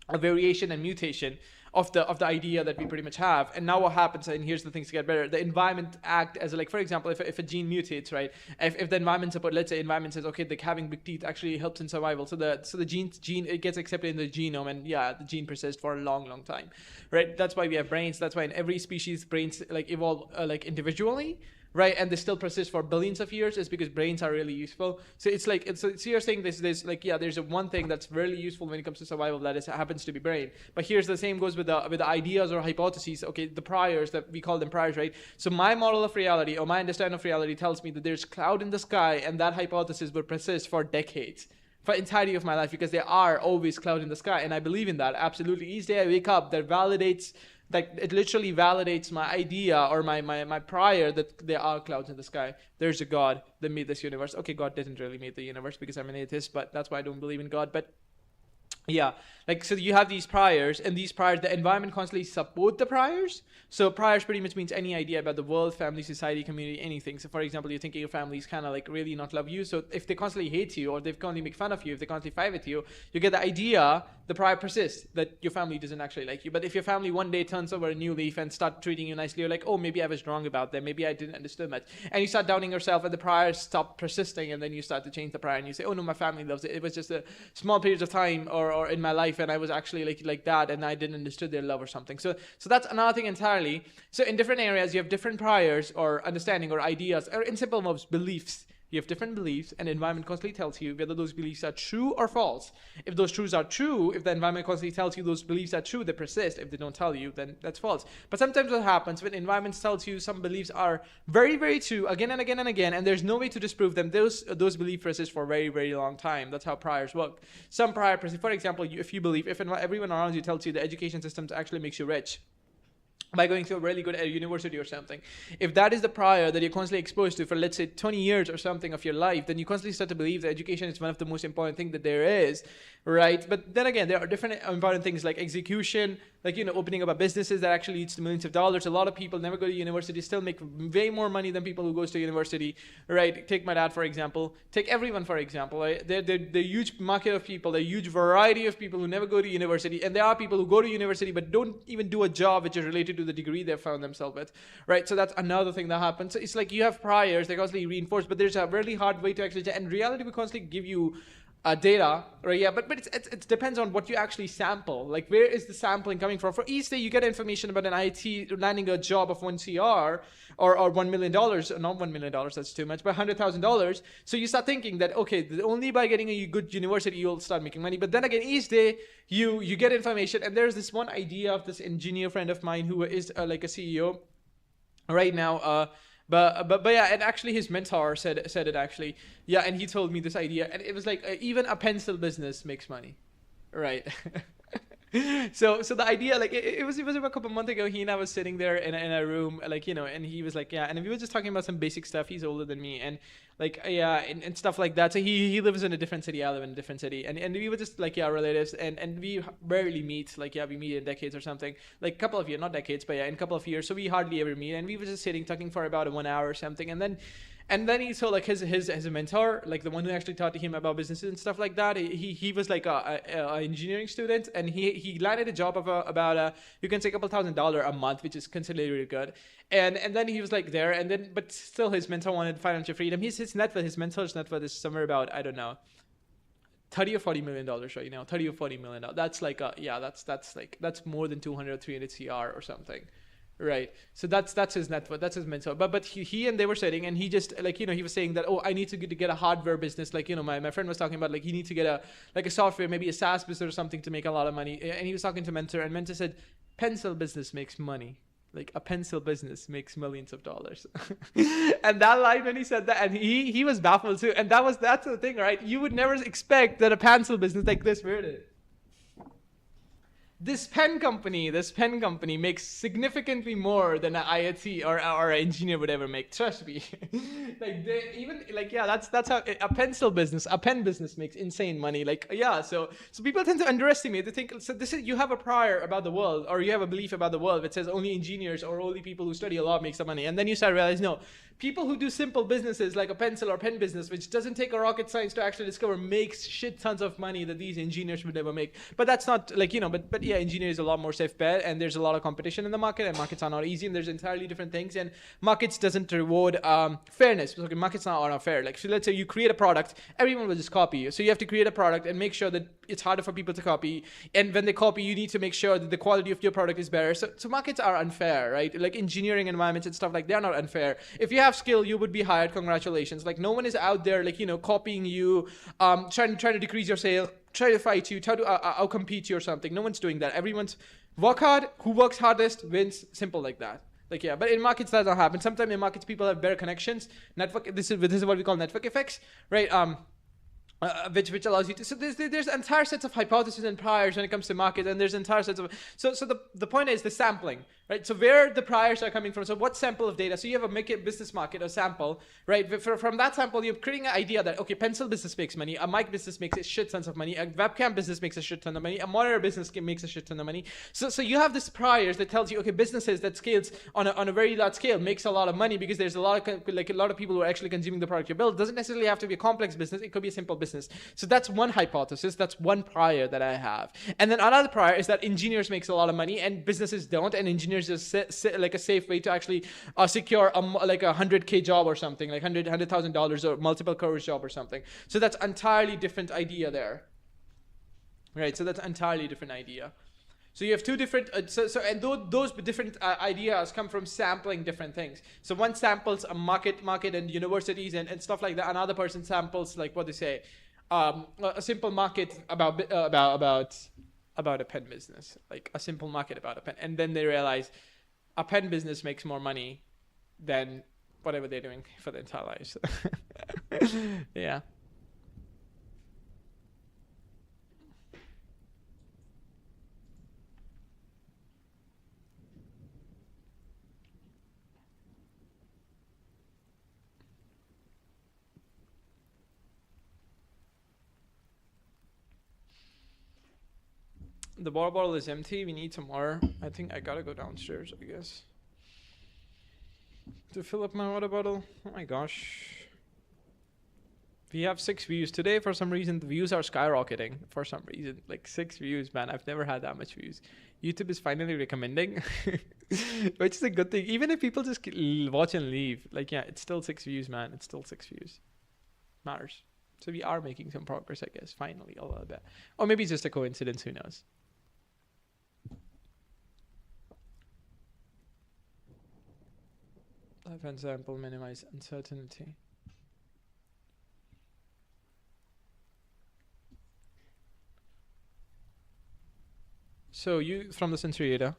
a variation and mutation of the idea that we pretty much have. And now what happens, and here's the things to get better, the environment act as like, for example, if a gene mutates, right? If the environment support, let's say environment says, okay, like having big teeth actually helps in survival, so the gene it gets accepted in the genome, and yeah, the gene persists for a long time, right? That's why we have brains. That's why in every species brains like evolve like individually, right? And they still persist for billions of years, is because brains are really useful. So it's like, so you're saying there's like, yeah, there's one thing that's really useful when it comes to survival, that is happens to be brain. But here's the same goes with the ideas or hypotheses. Okay, the priors, that we call them priors, right? So my model of reality, or my understanding of reality, tells me that there's cloud in the sky, and that hypothesis will persist for decades, for entirety of my life, because there are always cloud in the sky, and I believe in that absolutely. Each day I wake up, that validates, like it literally validates my idea or my prior that there are clouds in the sky. There's a God that made this universe. Okay, God didn't really make the universe, because I'm an atheist, but that's why I don't believe in God. But yeah, like, so you have these priors, and these priors, the environment constantly support the priors. So priors pretty much means any idea about the world, family, society, community, anything. So for example, you're thinking your family is kind of like really not love you. So if they constantly hate you, or they constantly make fun of you, if they constantly fight with you, you get the idea, the prior persists, that your family doesn't actually like you. But if your family one day turns over a new leaf and start treating you nicely, you're like, oh, maybe I was wrong about them. Maybe I didn't understand much. And you start doubting yourself, and the priors stop persisting, and then you start to change the prior, and you say, oh no, my family loves it. It was just a small periods of time or in my life, and I was actually like that, and I didn't understood their love or something. So that's another thing entirely. So in different areas, you have different priors or understanding or ideas, or in simple terms, beliefs. You have different beliefs, and the environment constantly tells you whether those beliefs are true or false. If those truths are true, if the environment constantly tells you those beliefs are true, they persist. If they don't tell you, then that's false. But sometimes what happens when environment tells you some beliefs are very, very true again and again and again, and there's no way to disprove them, those beliefs persist for a very, very long time. That's how priors work. Some prior persist. For example, if you believe, if everyone around you tells you the education system actually makes you rich by going to a really good university or something, if that is the prior that you're constantly exposed to for, let's say, 20 years or something of your life, then you constantly start to believe that education is one of the most important things that there is, right? But then again, there are different important things like execution, like, opening up a businesses that actually leads to millions of dollars. A lot of people never go to university, still make way more money than people who goes to university, right? Take my dad, for example. Take everyone, for example, right? There's a huge market of people, a huge variety of people who never go to university, and there are people who go to university but don't even do a job which is related to the degree they found themselves with, right? So that's another thing that happens. So it's like you have priors, they constantly reinforce, but there's a really hard way to actually, and reality will constantly give you data, right? Yeah, but it depends on what you actually sample. Like, where is the sampling coming from? For each day, you get information about an IT landing a job of 1 CR or $1 million, not $1 million, that's too much, but $100,000. So you start thinking that, okay, only by getting a good university, you'll start making money. But then again, each day you get information, and there's this one idea of this engineer friend of mine who is like a CEO right now, but yeah, and actually his mentor said it actually. Yeah, and he told me this idea, and it was like even a pencil business makes money, right? So the idea, like, it was about a couple months ago. He and I was sitting there in a room, like, and he was like, yeah, and we were just talking about some basic stuff. He's older than me, and like, yeah, and stuff like that. So he lives in a different city, I live in a different city, and we were just like, yeah, relatives, and we rarely meet, like, yeah, we meet in decades or something, like a couple of years, not decades, but yeah, in a couple of years. So we hardly ever meet, and we were just sitting talking for about 1 hour or something, and then he saw like his mentor, like the one who actually taught him about businesses and stuff like that. He was like a engineering student, and he landed a job of about you can say $2,000 a month, which is considered really good. And then he was like there, and then but still his mentor wanted financial freedom. His mentor's net worth is somewhere about, I don't know, $30 or $40 million right now. $30 or $40 million. That's like that's more than 200 or 300 CR or something. Right. So that's his net worth. That's his mentor. But he and they were sitting, and he just like, he was saying that, oh, I need to get a hardware business. Like, my friend was talking about, like, you need to get a software, maybe a SaaS business or something to make a lot of money. And he was talking to mentor, and mentor said, pencil business makes money. Like, a pencil business makes millions of dollars. And that line, when he said that, and he was baffled too. And that's the thing, right? You would never expect that a pencil business like this, where it is. this pen company makes significantly more than an IIT or an engineer would ever make. Trust me. Like they even like yeah, that's how a pen business makes insane money. Like yeah, so people tend to underestimate. They think so. This is you have a prior about the world, or you have a belief about the world that says only engineers or only people who study a lot make some money, and then you start to realize no, people who do simple businesses like a pencil or pen business, which doesn't take a rocket science to actually discover, makes shit tons of money that these engineers would never make. But that's not like but yeah, engineering is a lot more safe bet, and there's a lot of competition in the market, and markets are not easy, and there's entirely different things, and markets doesn't reward fairness. So, okay, markets are not fair. Like so, let's say you create a product, everyone will just copy you. So you have to create a product and make sure that it's harder for people to copy, and when they copy, you need to make sure that the quality of your product is better. So markets are unfair, right? Like engineering environments and stuff like they're not unfair. If you have skill, you would be hired. Congratulations. Like no one is out there like copying you, trying to decrease your sale, try to fight you, try to outcompete you or something. No one's doing that. Everyone's work hard. Who works hardest wins. Simple like that. Like yeah, but in markets that doesn't happen. Sometimes in markets people have better connections. Network. This is what we call network effects, right? Which allows you to, so there's entire sets of hypotheses and priors when it comes to market, and there's entire sets of, so the point is the sampling, right? So where the priors are coming from, so what sample of data, so you have a business market, a sample, right? From that sample you're creating an idea that okay, pencil business makes money, a mic business makes a shit tons of money, a webcam business makes a shit ton of money, a monitor business makes a shit ton of money. So you have this priors that tells you okay, businesses that scales on a very large scale makes a lot of money because there's a lot of people who are actually consuming the product you build. It doesn't necessarily have to be a complex business, it could be a simple business. So that's one hypothesis, that's one prior that I have. And then another prior is that engineers makes a lot of money and businesses don't, and engineers is like a safe way to actually secure like a 100K job or something, like $100,000 or multiple crores job or something. So that's entirely different idea there, right? So that's entirely different idea. So you have two different, and those different ideas come from sampling different things. So one samples a market and universities and stuff like that. Another person samples like what they say, a simple market about a pen business, like a simple market about a pen, and then they realize a pen business makes more money than whatever they're doing for their entire lives. Yeah. The water bottle is empty. We need some more. I think I gotta go downstairs, I guess, to fill up my water bottle. Oh my gosh. We have 6 views today. For some reason, the views are skyrocketing. For some reason, like 6 views, man. I've never had that much views. YouTube is finally recommending, which is a good thing. Even if people just watch and leave, like yeah, it's still 6 views, man. It's still 6 views. Matters. So we are making some progress, I guess. Finally, a little bit, or maybe it's just a coincidence. Who knows? Life example, minimize uncertainty. So you from the sensory data.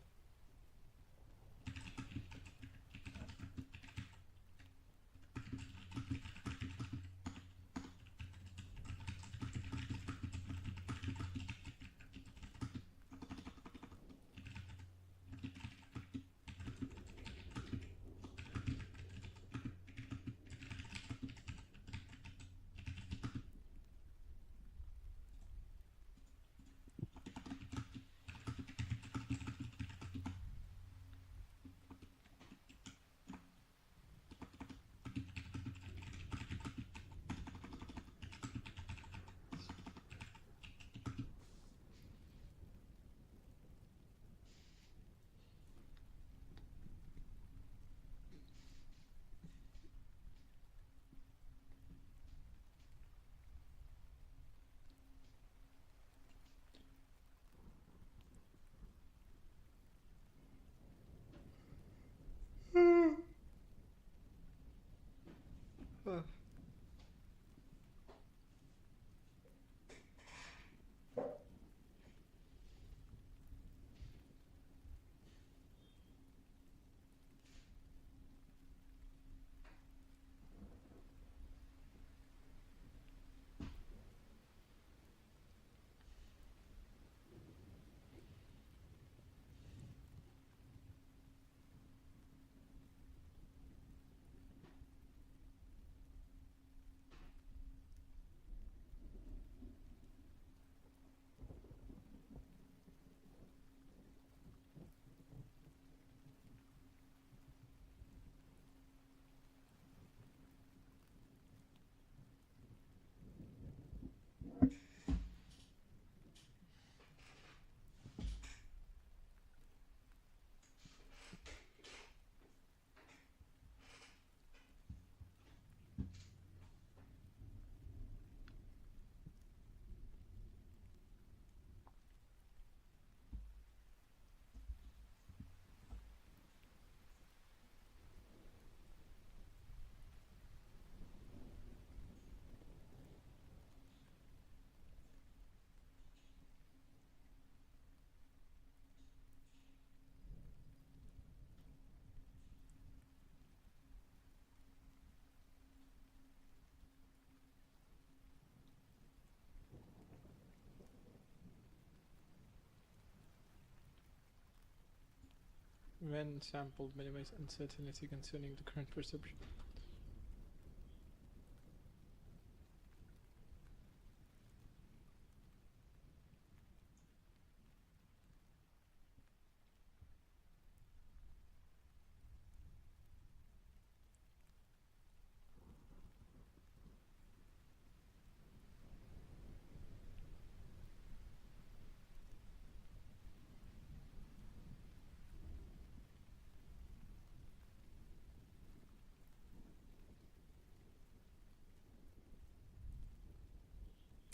When sampled, minimize uncertainty concerning the current perception.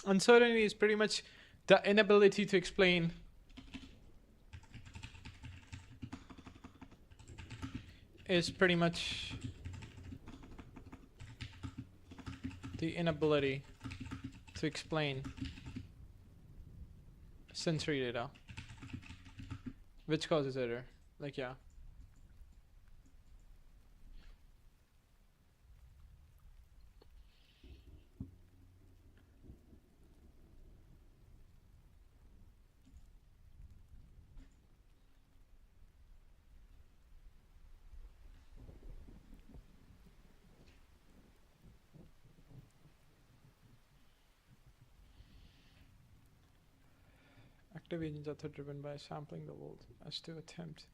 Uncertainty is pretty much the inability to explain is pretty much the inability to explain sensory data, which causes error. Like, yeah. Active agents are thought driven by sampling the world as to attempt.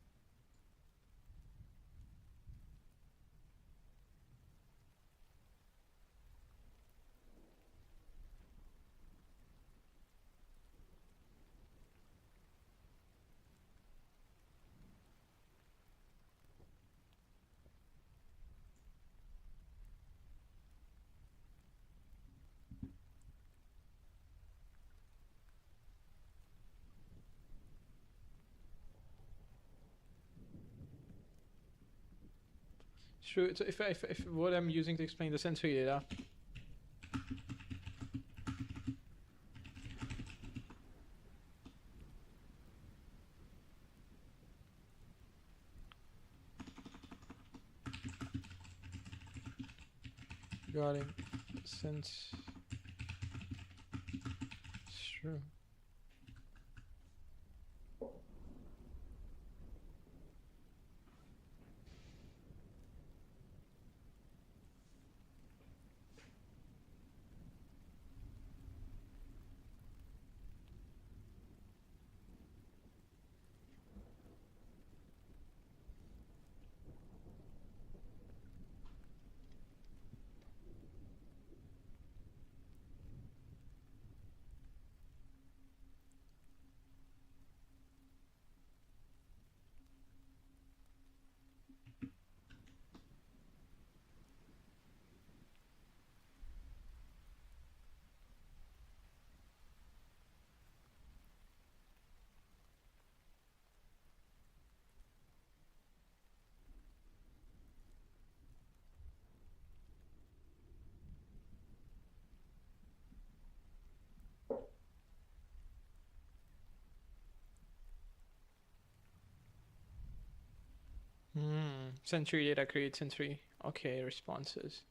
True. So if what I'm using to explain the sensory data regarding sense, true. Sensory data creates sensory responses.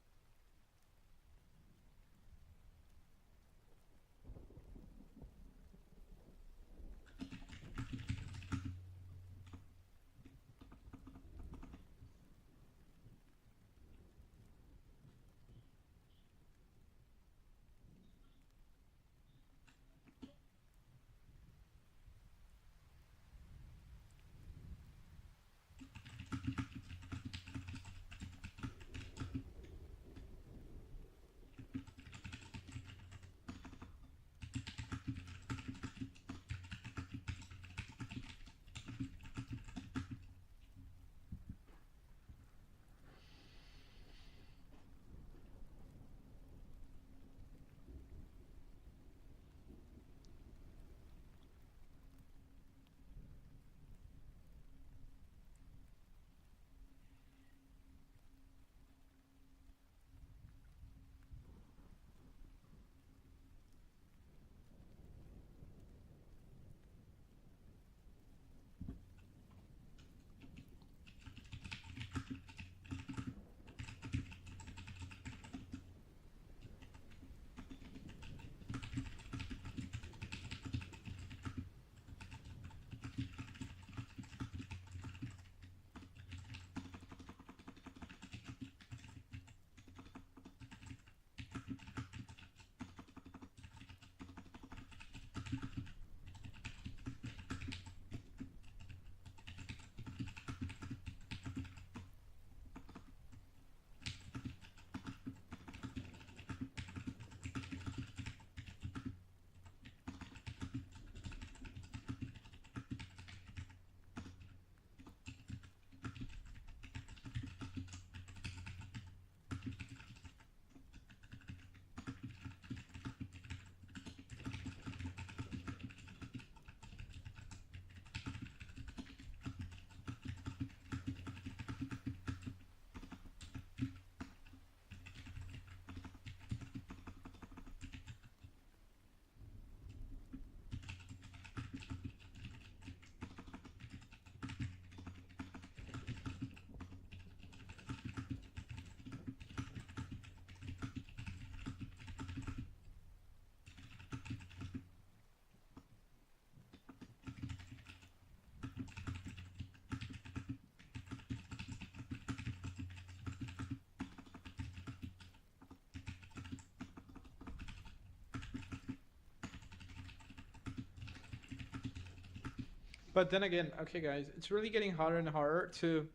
But then again, okay, guys, it's really getting harder and harder to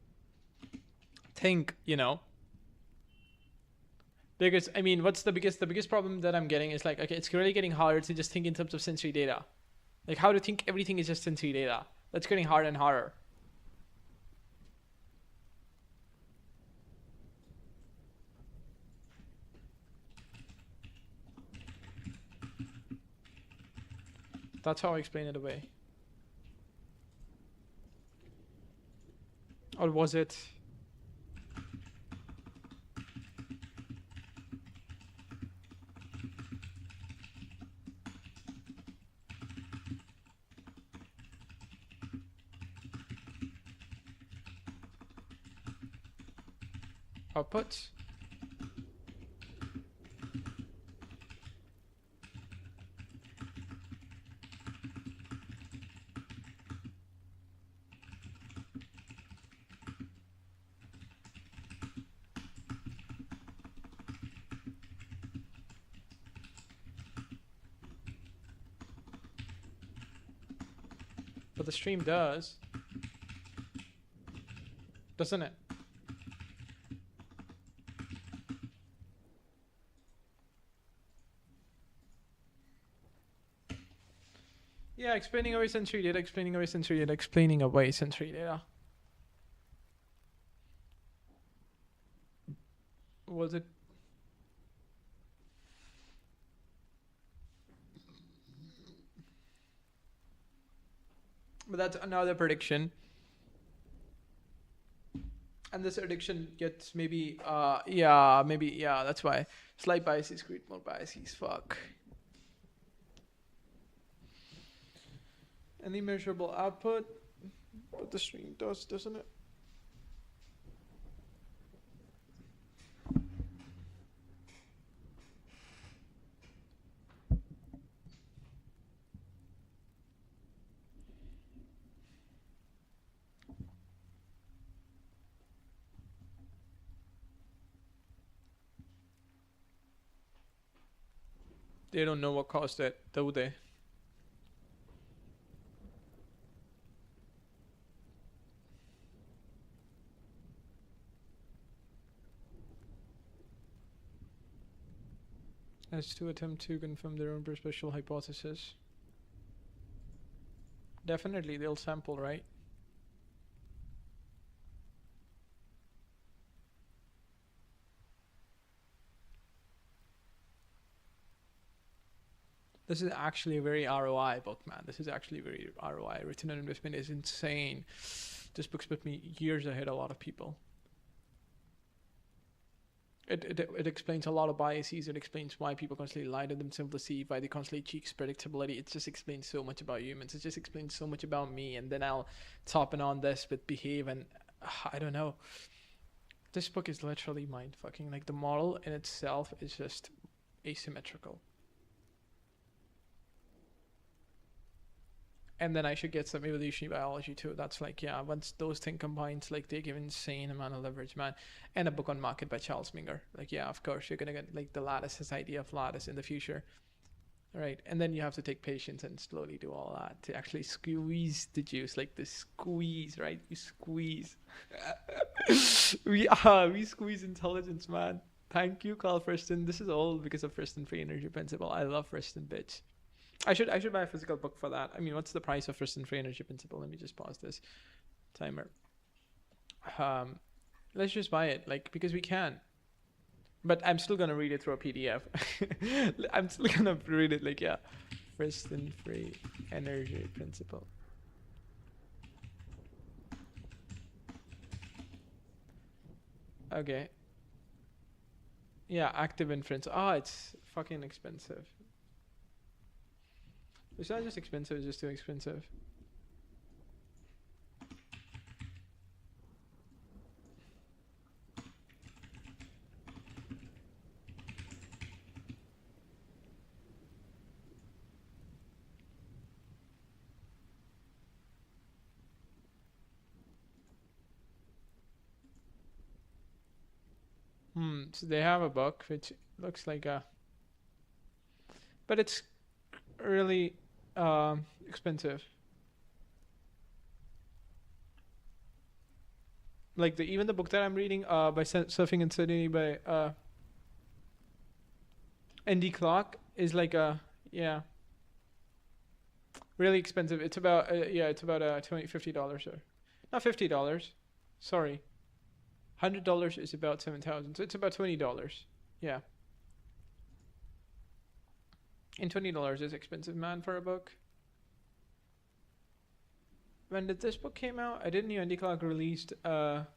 think, you know, because I mean, what's the biggest problem that I'm getting is like, okay, it's really getting harder to just think in terms of sensory data, like how to think everything is just sensory data. That's getting harder and harder. That's how I explain it away. Or was it? Output? But the stream does, doesn't it? Yeah, explaining away sensory data, explaining away sensory data, explaining away sensory data. Was it? But that's another prediction. And this addiction gets maybe, yeah, that's why. Slight biases create more biases, fuck. Any measurable output, but the stream does, doesn't it? They don't know what caused it, do they? As to attempt to confirm their own special hypothesis. Definitely, they'll sample, right? This is actually a very ROI book, man. This is actually very ROI. Return on investment is insane. This book's put me years ahead of a lot of people. It explains a lot of biases. It explains why people constantly lie to themselves to see, why they constantly cheat predictability. It just explains so much about humans. It just explains so much about me. And then I'll top it on this with behave and I don't know. This book is literally mind fucking. Like the model in itself is just asymmetrical. And then I should get some evolutionary biology too. That's like, yeah, once those things combined, like they give insane amount of leverage, man. And a book on market by Charles Minger. Like, yeah, of course you're gonna get like the lattice, his idea of lattice in the future, right? And then you have to take patience and slowly do all that to actually squeeze the juice, like the squeeze, right? You squeeze. we squeeze intelligence, man. Thank you, Carl Friston. This is all because of Friston free energy principle. I love Friston, bitch. I should buy a physical book for that. I mean, what's the price of Friston free energy principle? Let me just pause this timer. Let's just buy it, like, because we can. But I'm still gonna read it through a PDF. I'm still gonna read it like, yeah, Friston free energy principle. Okay. Yeah, active inference. It's fucking expensive. It's not just expensive, it's just too expensive. So they have a book which looks like a, but it's really expensive. like even the book that I'm reading, by Surfing Uncertainty by ND Clark is like a, yeah, really expensive. It's about it's about $50 or not $50. Sorry, $100 is about 7,000. So it's about $20. Yeah, and $20 is expensive, man, for a book. When did this book came out? I didn't know Andy Clark released The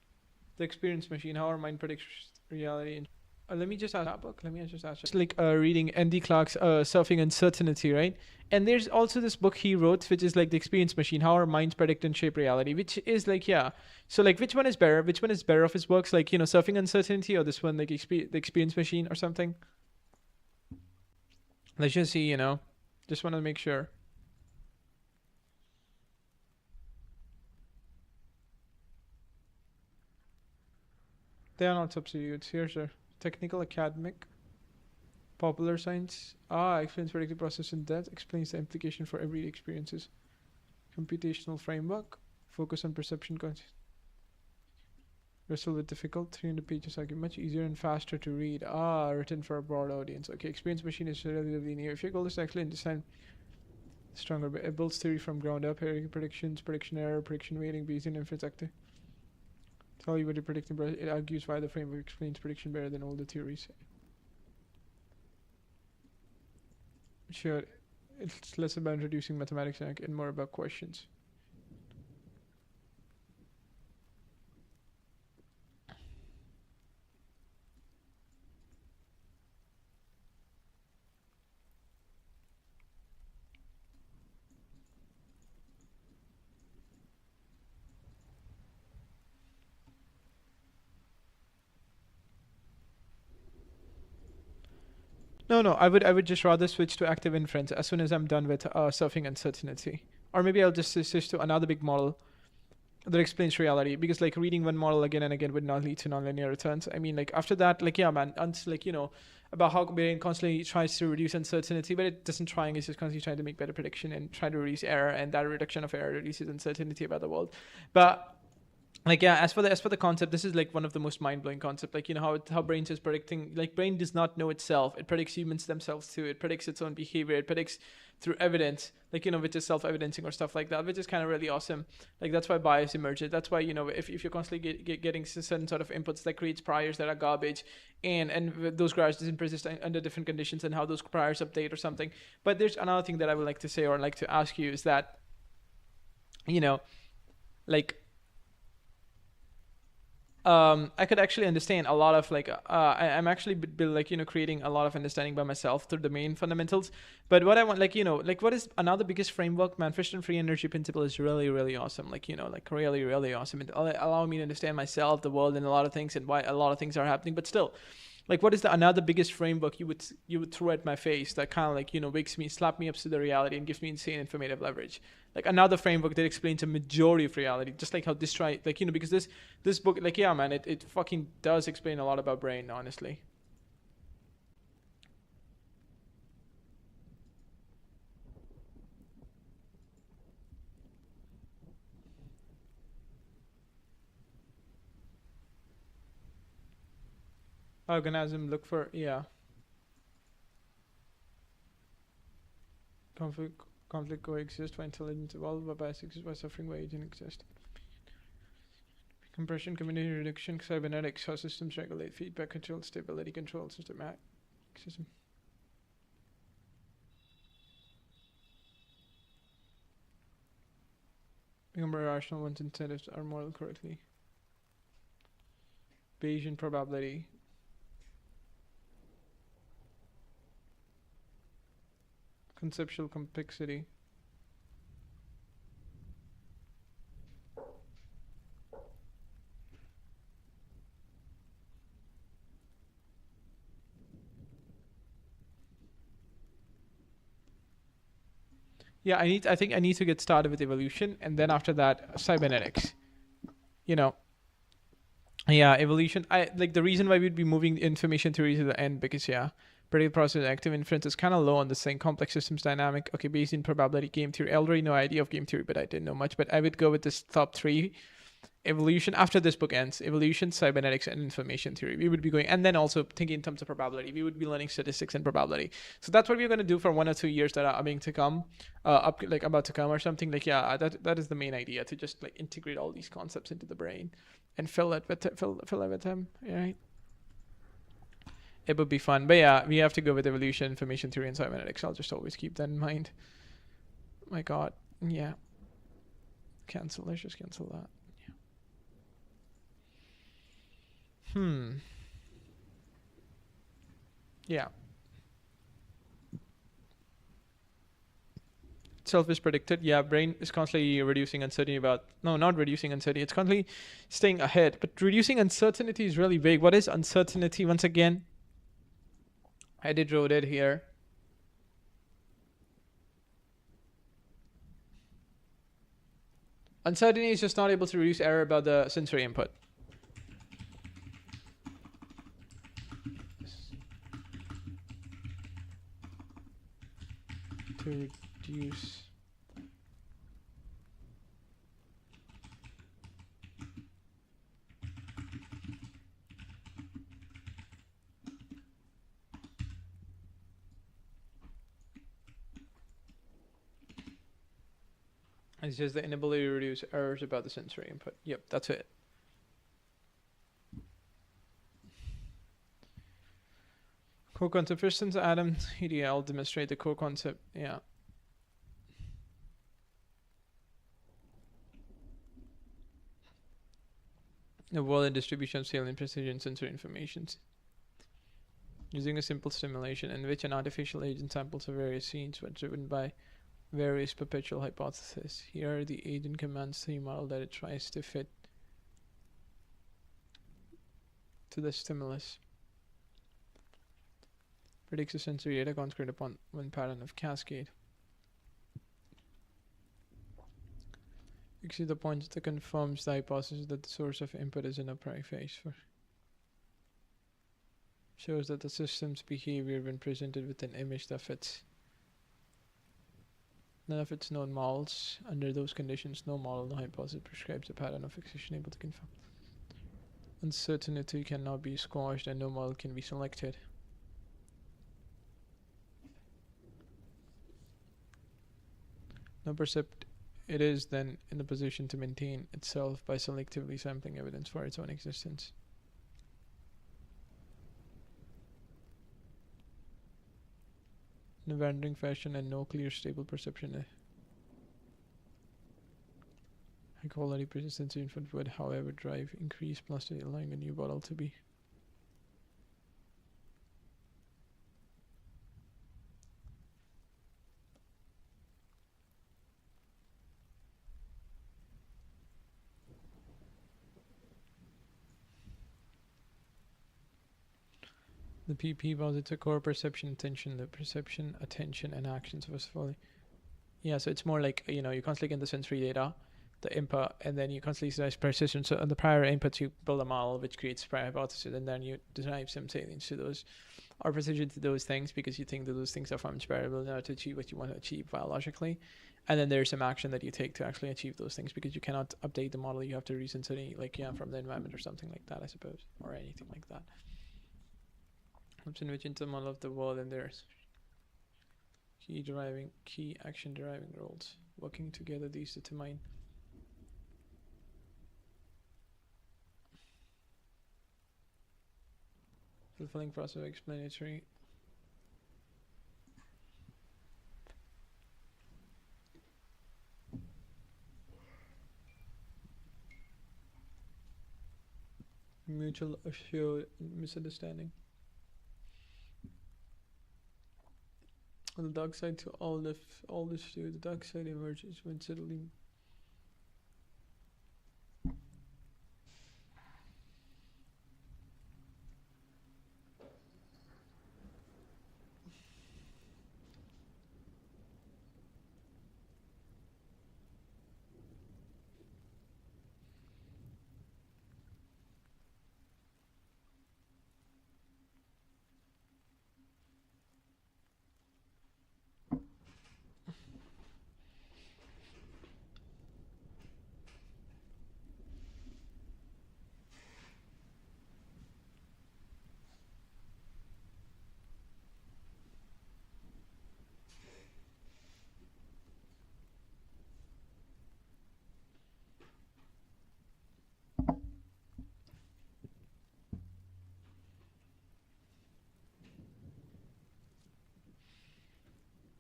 Experience Machine: How Our Mind Predicts Reality. And let me just ask that book. Let me just ask. Just like reading Andy Clark's Surfing Uncertainty, right? And there's also this book he wrote, which is like The Experience Machine: How Our Minds Predict and Shape Reality, which is like, yeah. So like, which one is better? Which one is better of his works? Like, Surfing Uncertainty, or this one, like The Experience Machine or something? Let's just see. Just want to make sure. They are not substitutes. Here's a technical, academic, popular science. Explains predictive process in depth. Explains the implication for everyday experiences. Computational framework. Focus on perception. Wrestle with difficult. 300 pages. Argue much easier and faster to read. Written for a broad audience. Okay, Experience Machine is relatively new. If your goal is to actually understand stronger, but it builds theory from ground up. Predictions, prediction error, prediction weighting, Bayesian inference active. Tell you what you're predicting, but it argues why the framework explains prediction better than all the theories. Sure, it's less about introducing mathematics and more about questions. No, I would just rather switch to active inference as soon as I'm done with surfing uncertainty. Or maybe I'll just switch to another big model that explains reality, because like reading one model again and again would not lead to nonlinear returns. I mean, like after that, like yeah, man, until like about how brain constantly tries to reduce uncertainty, but it doesn't trying. It's just constantly trying to make better prediction and try to reduce error, and that reduction of error reduces uncertainty about the world. But like yeah, as for the concept, this is like one of the most mind-blowing concept. Like how brain is predicting. Like brain does not know itself. It predicts humans themselves too. It predicts its own behavior. It predicts through evidence, like which is self-evidencing or stuff like that, which is kind of really awesome. Like that's why bias emerges. That's why if you're constantly getting certain sort of inputs that creates priors that are garbage, and those priors doesn't persist under different conditions, and how those priors update or something. But there's another thing that I would like to say or like to ask you is that like I could actually understand a lot of like I'm actually creating a lot of understanding by myself through the main fundamentals. But what I want, like what is another biggest framework? Manifestation free energy principle is really really awesome. Like like really really awesome. It allow me to understand myself, the world, and a lot of things, and why a lot of things are happening. But still, like what is the another biggest framework you would throw at my face that kind of like wakes me, slap me up to the reality, and gives me insane informative leverage? Like another framework that explains a majority of reality, just like how this try, like because this book, like yeah man, it fucking does explain a lot about brain, honestly. Organism look for, yeah, conflict coexist, why intelligence evolve, why bias exist, why suffering, why aging exist. Compression, community reduction, cybernetics, how systems regulate, feedback control, stability control, systematic system. Become rational once incentives are modeled correctly. Bayesian probability. Conceptual complexity. Yeah, I think I need to get started with evolution, and then after that, cybernetics. You know, yeah, evolution. I like the reason why we'd be moving information theory to the end, because yeah, predictive process active inference is kind of low on the same complex systems dynamic. Okay, Bayesian probability, game theory. I already know idea of game theory, but I didn't know much. But I would go with this top three. evolution. After this book ends, evolution, cybernetics, and information theory. We would be going, and then also thinking in terms of probability. We would be learning statistics and probability. So that's what we're going to do for 1 or 2 years that are being to come, about to come or something. Like, yeah, that is the main idea, to just like integrate all these concepts into the brain and fill it with them. Right? It would be fun, but yeah, we have to go with evolution, information theory, and cybernetics. I'll just always keep that in mind. My God, yeah. Cancel. Let's just cancel that. Yeah. Itself is predicted. Yeah, brain is constantly reducing uncertainty about. No, not reducing uncertainty. It's constantly staying ahead. But reducing uncertainty is really vague. What is uncertainty once again? I did wrote it here. Uncertainty is just not able to reduce error about the sensory input. To reduce. It's just the inability to reduce errors about the sensory input. Yep, that's it. Core concept. First, since Adam, I'll demonstrate the core concept. Yeah. The world and distribution of salient precision sensory informations. Using a simple simulation in which an artificial agent samples of various scenes were driven by various perpetual hypotheses. Here, the agent commands the model that it tries to fit to the stimulus. Predicts the sensory data constructed upon one pattern of cascade. You see the point that confirms the hypothesis that the source of input is in a preface for. Shows that the system's behavior when presented with an image that fits none of its known models. Under those conditions, no model, no hypothesis prescribes a pattern of fixation able to confirm. Uncertainty cannot be squashed and no model can be selected. No percept it is then in the position to maintain itself by selectively sampling evidence for its own existence. In a wandering fashion and no clear stable perception. High quality persistence input would, however, drive increased plasticity, allowing a new model to be. The PP posits a core perception, attention, the perception, attention, and actions of fully. Yeah, so it's more like, you constantly get the sensory data, the input, and then you constantly derive persistence. So on the prior inputs, you build a model which creates prior hypothesis, and then you derive some salience to those, or precision to those things, because you think that those things are inspirable in order to achieve what you want to achieve biologically. And then there's some action that you take to actually achieve those things, because you cannot update the model. You have to resensory, from the environment or something like that, I suppose, or anything like that. In which into the model of the world and there's key action deriving roles. Working together, these determine fulfilling process of explanatory. Mutual assured misunderstanding. On the dark side to all this to the dark side emerges when settling.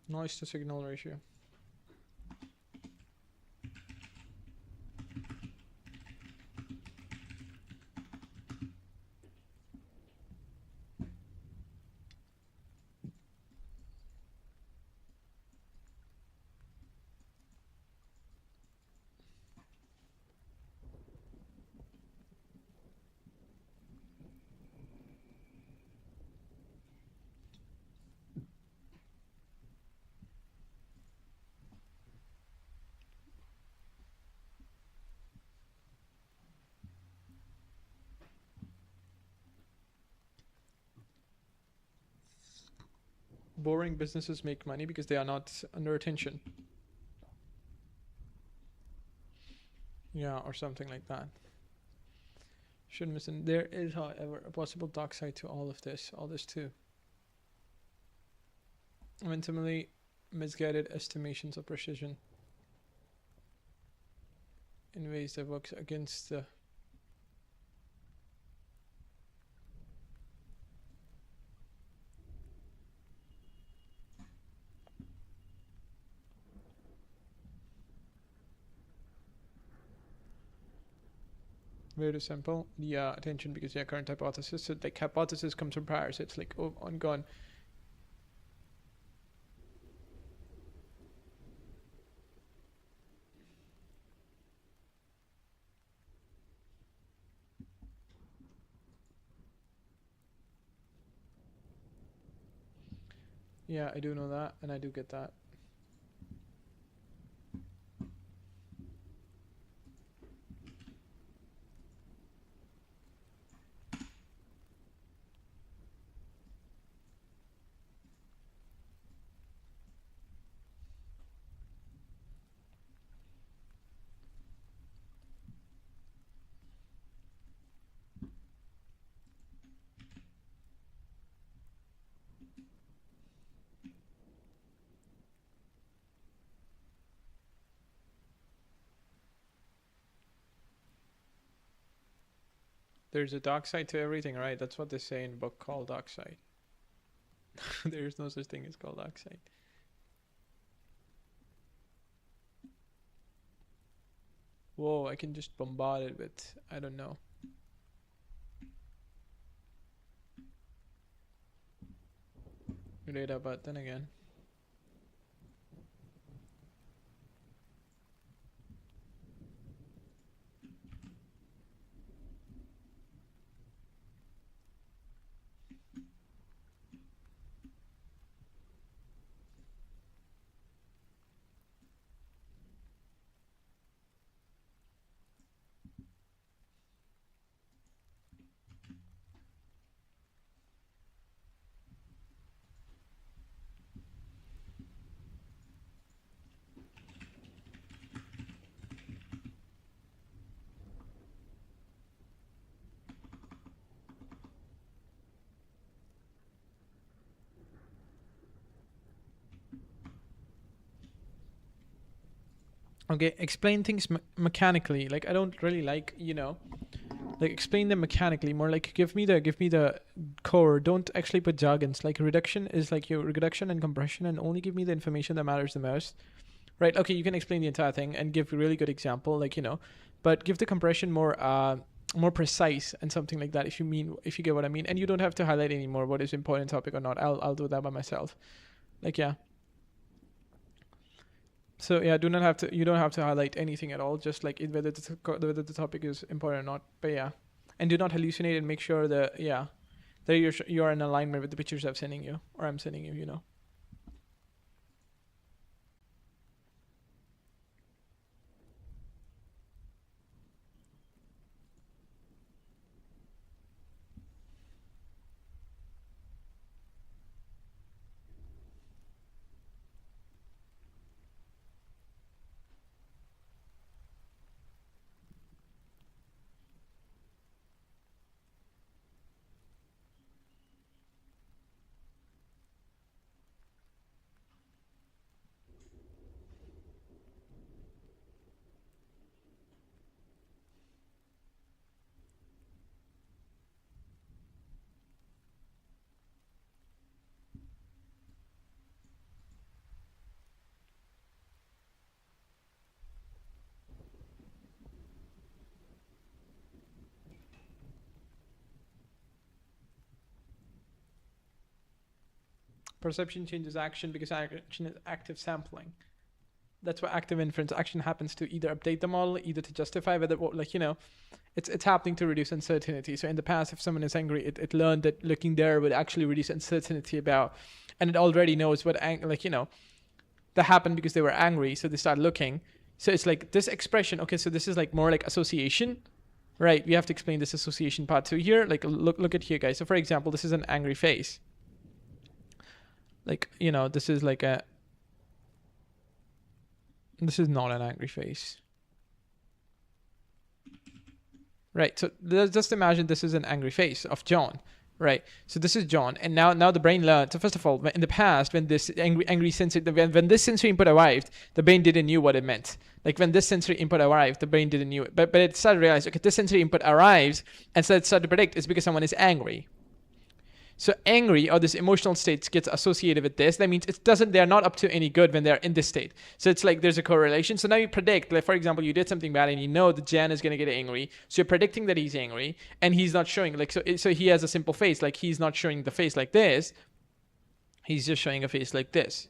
Noise to signal ratio. Boring businesses make money because they are not under attention. Yeah, or something like that. Shouldn't miss it. There is, however, a possible dark side to all this too. Ultimately, misguided estimations of precision in ways that works against the way to sample the attention, because current hypothesis. So like hypothesis comes from prior, so it's like ongoing. Yeah, I do know that, and I do get that. There's a dark side to everything, right? That's what they say in a book called Dark Side. There is no such thing as called dark side. Whoa, I can just bombard it with, I don't know. Data, but then again. Okay, explain things mechanically. Like I don't really like, like explain them mechanically. More like give me the core. Don't actually put jargons. Like reduction is like your reduction and compression, and only give me the information that matters the most. Right? Okay, you can explain the entire thing and give a really good example, but give the compression more precise and something like that. If you get what I mean, and you don't have to highlight anymore what is important topic or not. I'll do that by myself. Like yeah. So yeah, do not have to. You don't have to highlight anything at all. Just like whether the topic is important or not. But yeah, and do not hallucinate and make sure that that you're in alignment with the pictures I'm sending you or I'm sending you. Perception changes action because action is active sampling. That's why active inference action happens to either update the model, either to justify whether, like, it's happening to reduce uncertainty. So in the past, if someone is angry, it learned that looking there would actually reduce uncertainty about, and it already knows what, that happened because they were angry. So they start looking. So it's like this expression. Okay, so this is like more like association, right? We have to explain this association part too here. Like look at here, guys. So for example, this is an angry face. Like, this is like this is not an angry face. Right, so just imagine this is an angry face of John, right? So this is John, and now the brain learned. So first of all, in the past, when this angry sensory, when this sensory input arrived, the brain didn't knew what it meant. Like when this sensory input arrived, the brain didn't knew it, but it started to realize, okay, this sensory input arrives, and so it started to predict it's because someone is angry. So angry, or this emotional state, gets associated with this. That means they're not up to any good when they're in this state. So it's like there's a correlation. So now you predict, like for example, you did something bad and you know that Jan is going to get angry. So you're predicting that he's angry and he's not showing, like, so he has a simple face, like he's not showing the face like this. He's just showing a face like this.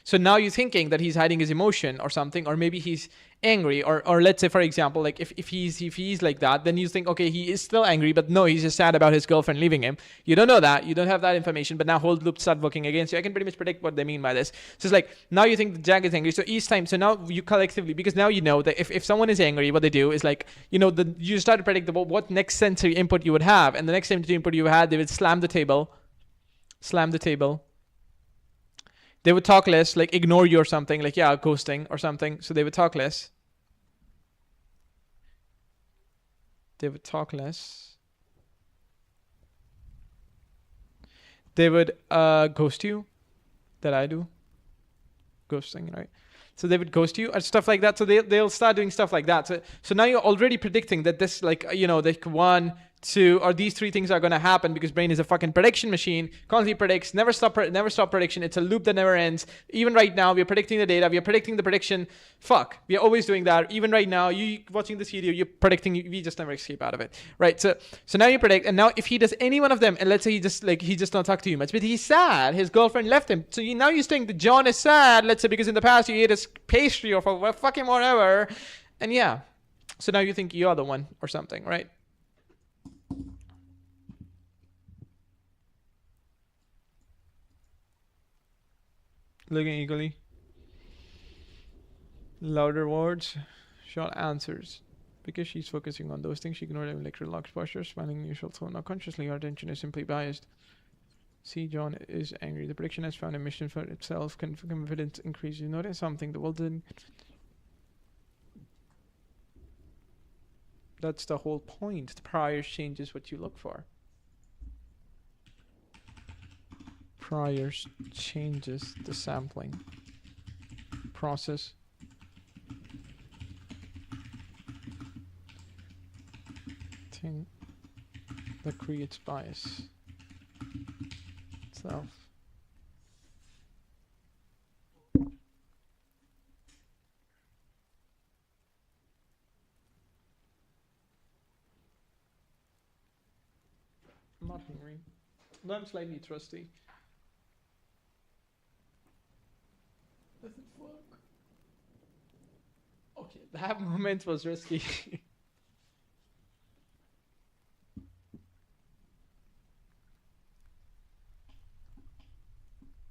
So now you're thinking that he's hiding his emotion or something, or maybe he's angry, or let's say, for example, like if he's like that, then you think, okay, he is still angry, but no, he's just sad about his girlfriend leaving him. You don't know that, you don't have that information, but now whole loops start working again. So I can pretty much predict what they mean by this. So it's like now you think the Jag is angry. So each time, so now you collectively, because now you know that if someone is angry, what they do is like, you start to predict what next sensory input you would have, and the next sensory input you had, they would slam the table. They would talk less, like ignore you or something, like, yeah, ghosting or something. So they would talk less. They would ghost you. That I do. Ghosting, right? So they would ghost you or stuff like that. So they'll start doing stuff like that. So now you're already predicting that this, like, like 1, 2, or these 3 things are going to happen because brain is a fucking prediction machine. Constantly predicts, never stop prediction. It's a loop that never ends. Even right now, we are predicting the data. We are predicting the prediction. Fuck. We are always doing that. Even right now, you watching this video, you're predicting. We just never escape out of it, right? So now you predict, and now if he does any one of them, and let's say he just don't talk to you much, but he's sad. His girlfriend left him. So now you're saying that John is sad. Let's say because in the past you ate his pastry or fucking whatever, and yeah. So now you think you're the one or something, right? Looking eagerly. Louder words, short answers. Because she's focusing on those things, she ignored them, like relaxed posture, smiling unusual tone. Now consciously, her attention is simply biased. See, John is angry. The prediction has found a mission for itself. Confidence increases. You notice something. The world didn't. That's the whole point. The prior changes what you look for. Prior changes the sampling process. Thing that creates bias itself. I'm not hungry. No, I'm slightly thirsty. Does it work? Okay, that moment was risky.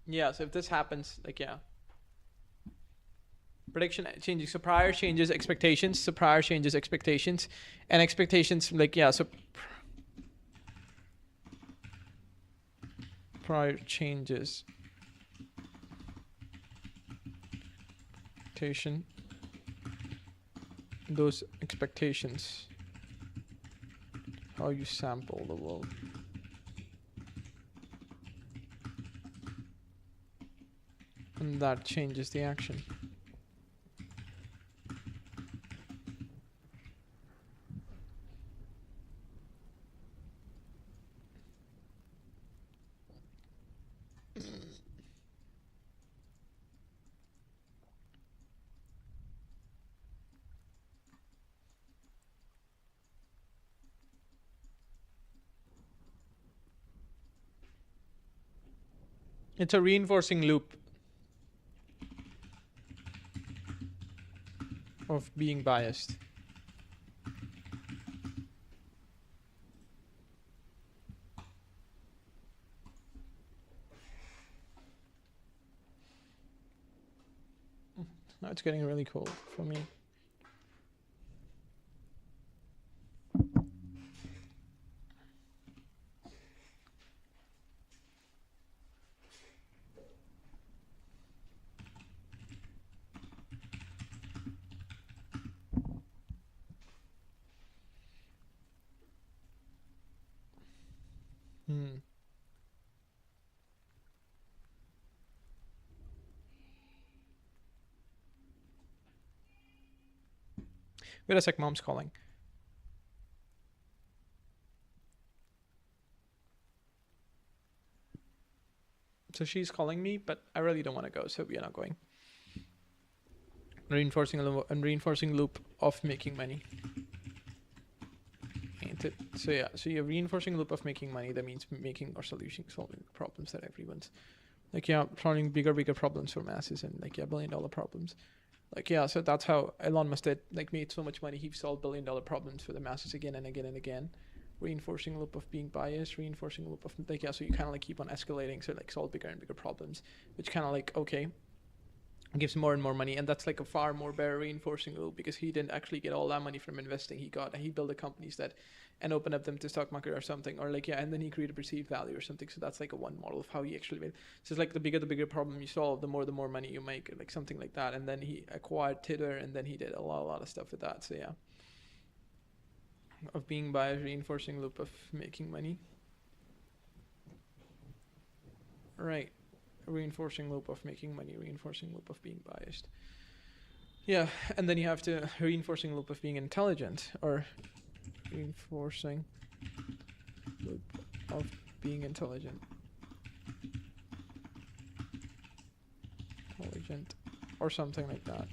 Yeah, so if this happens, like, yeah. Prediction changing. So prior changes expectations. So prior changes expectations. And expectations, like, yeah, so prior changes expectation. Those expectations. How you sample the world. And that changes the action. It's a reinforcing loop of being biased. Now it's getting really cold for me. Wait a sec, mom's calling. So she's calling me, but I really don't want to go, so we are not going. Reinforcing loop of making money. Ain't it? So yeah, so you're reinforcing loop of making money. That means making or solving problems that everyone's like, yeah, solving bigger problems for masses, and like, yeah, billion-dollar problems. Like, yeah, so that's how Elon Musk did, like, made so much money. He solved billion-dollar problems for the masses again and again and again. Reinforcing loop of being biased, reinforcing loop of, like, yeah, so you kind of like keep on escalating, so like solve bigger and bigger problems, which kind of like, okay, gives more and more money. And that's like a far more better reinforcing loop, because he didn't actually get all that money from investing. He built the companies that and open up them to stock market or something, or like, yeah, and then he created perceived value or something. So that's like a one model of how he actually made. So it's like the bigger problem you solve, the more money you make, like something like that. And then he acquired Twitter, and then he did a lot of stuff with that. So yeah, of being biased, reinforcing loop of making money. Right, reinforcing loop of making money, reinforcing loop of being biased. Yeah, and then you have to reinforcing loop of being intelligent, or reinforcing loop of being intelligent, or something like that.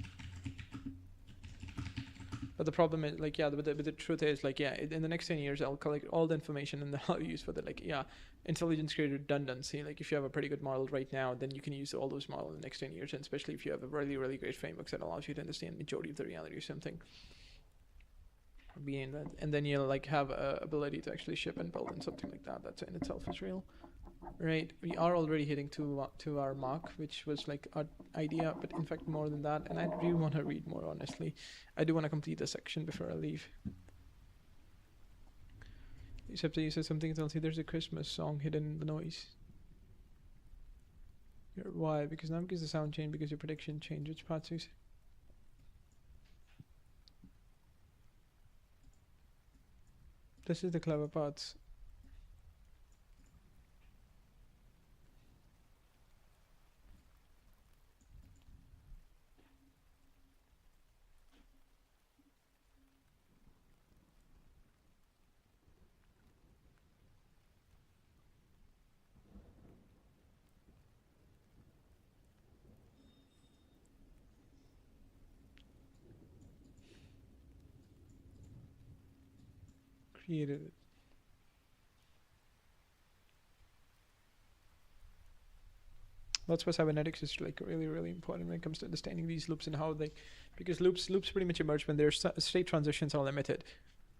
But the problem is, like, yeah, but the truth is, like, yeah, in the next 10 years, I'll collect all the information and then I'll use for the, like, yeah, intelligence create redundancy. Like, if you have a pretty good model right now, then you can use all those models in the next 10 years, and especially if you have a really great framework that allows you to understand majority of the reality or something. Being that, and then you'll like have a ability to actually ship and build and something like that. That in itself is real. Right, we are already hitting to our mark, which was like our idea, but in fact more than that. And I really want to read more, honestly. I do want to complete this section before I leave. Except that you said something tells you there's a Christmas song hidden in the noise. Why? Because now because the sound changed, because your prediction changed. Which parts you say? This is the clever parts. Created it. That's why cybernetics is like really important when it comes to understanding these loops and how they, because loops pretty much emerge when their state transitions are limited,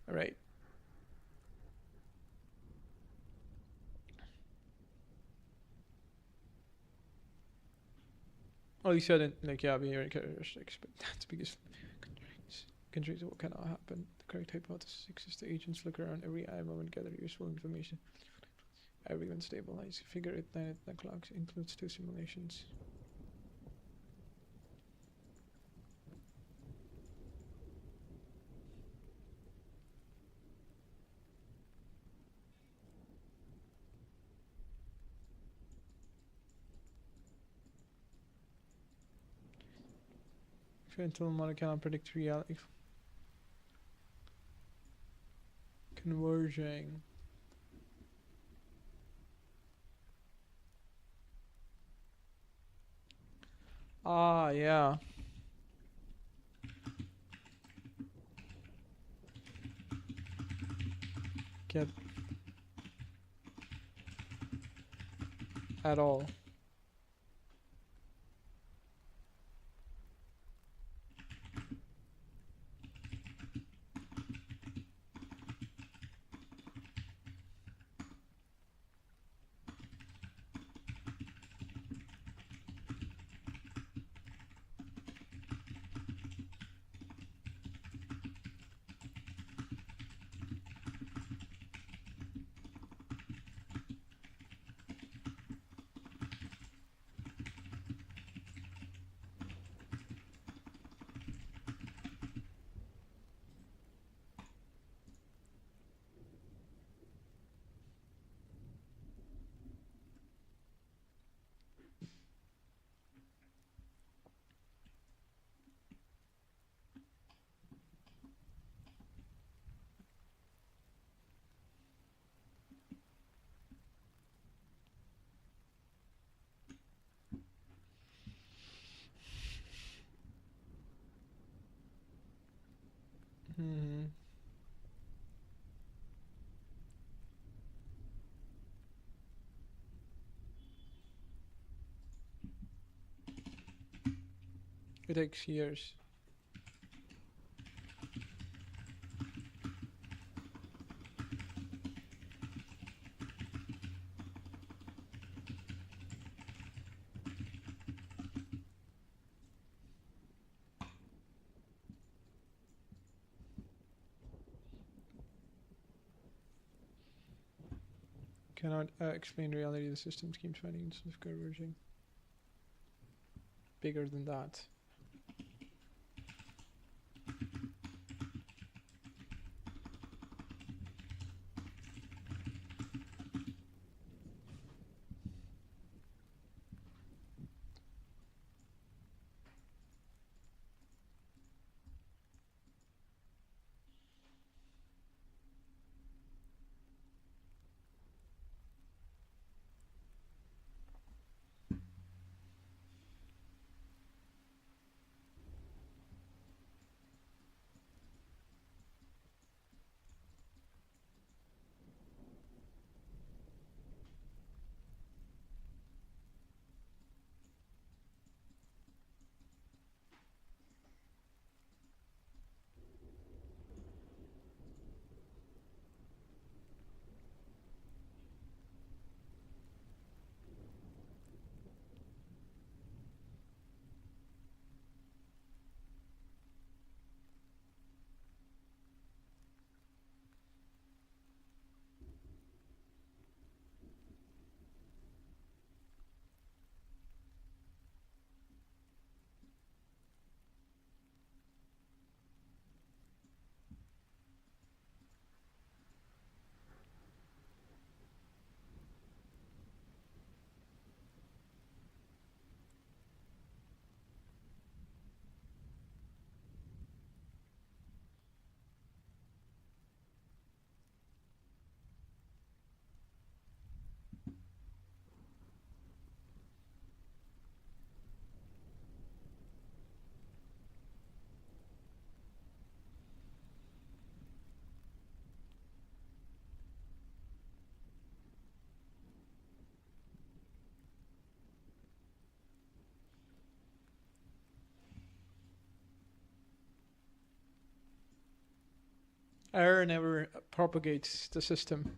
right? All you said, like, yeah, being very characteristics, but that's because countries what cannot happen. The correct hypothesis exists. The agents look around every eye moment, gather useful information. Everyone stabilize. Figure it 9 at the clocks includes 2 simulations. If your internal model cannot predict reality. Converging. Ah, yeah. Get at all. Mm-hmm. It takes years. Cannot explain reality. The system keeps finding instead of converging. Bigger than that. Error never propagates the system.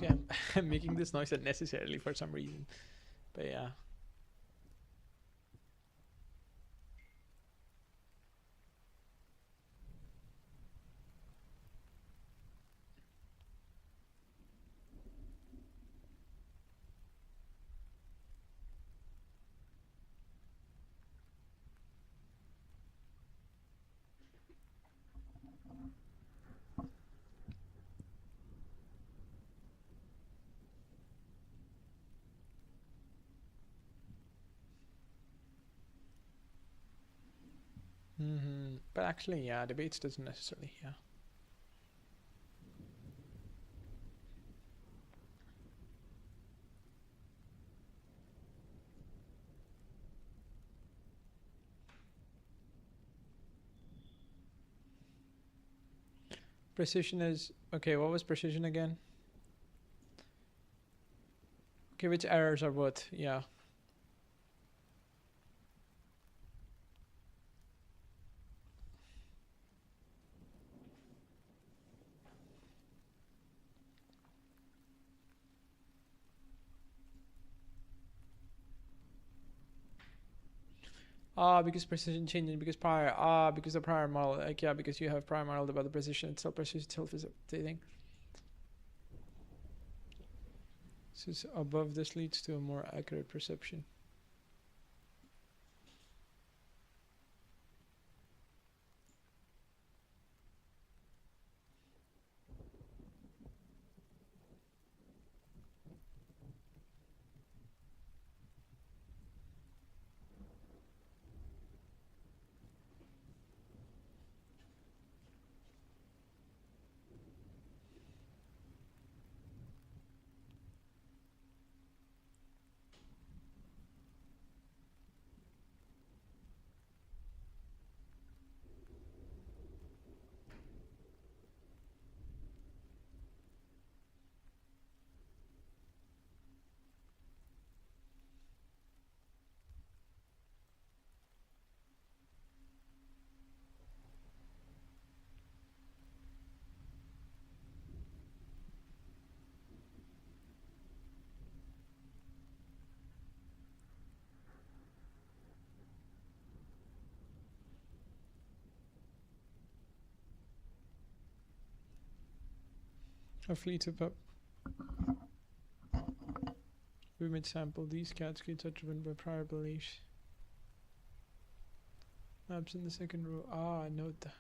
Okay, I'm making this noise unnecessarily for some reason, but yeah. But actually, yeah, debates doesn't necessarily, yeah. Precision is okay. What was precision again? Okay, which errors are what? Yeah. Because precision changing, because prior, because the prior model, like, yeah, because you have prior model about the precision itself, precision itself is updating. This is above, this leads to a more accurate perception. A fleet of we made sample. These cascades are driven by prior beliefs. Maps in the second row. Note that.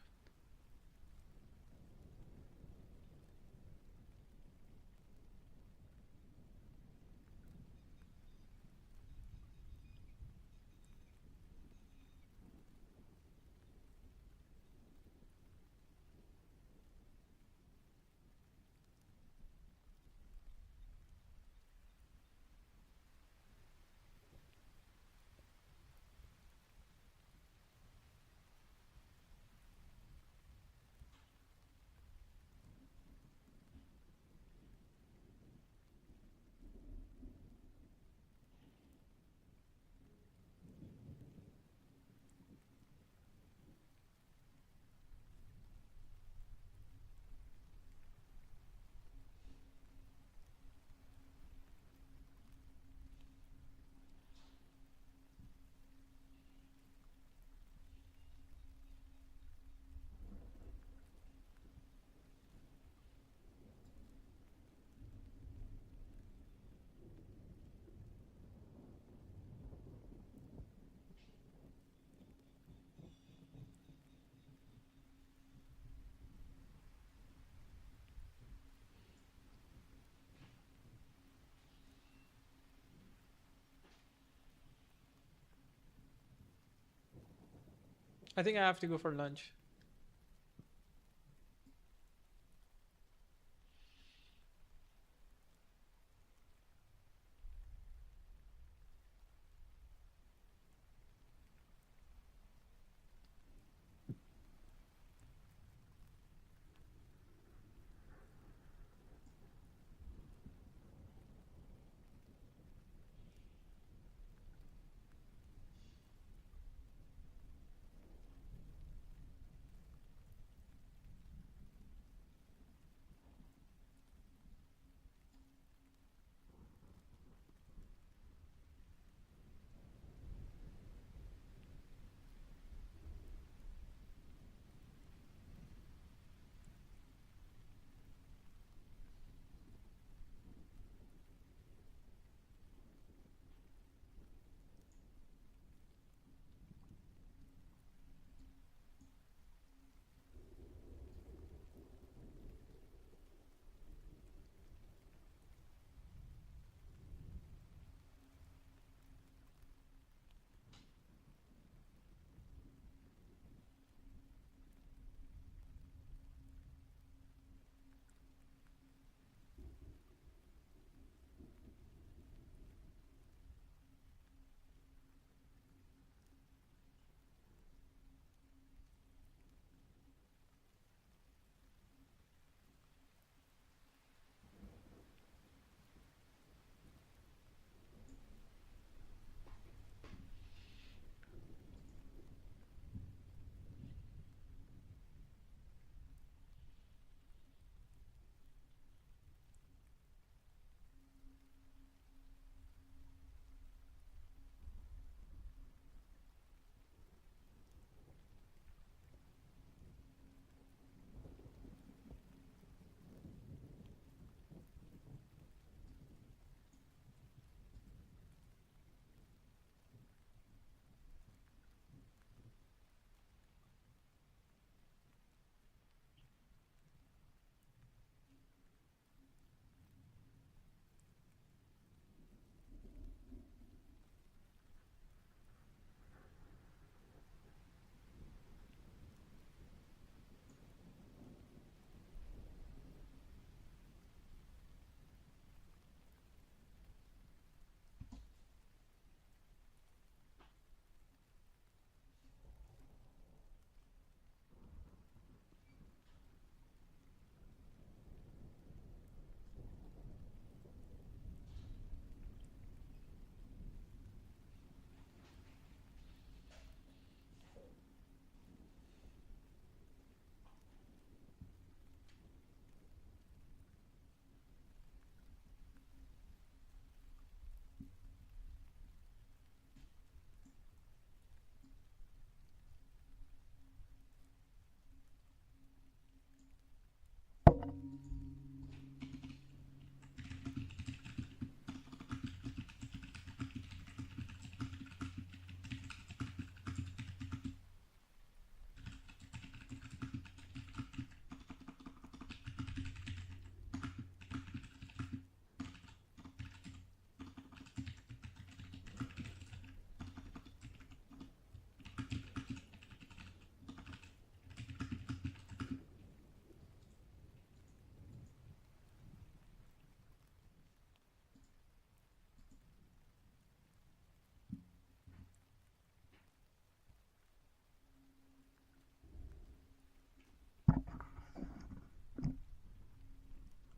I think I have to go for lunch.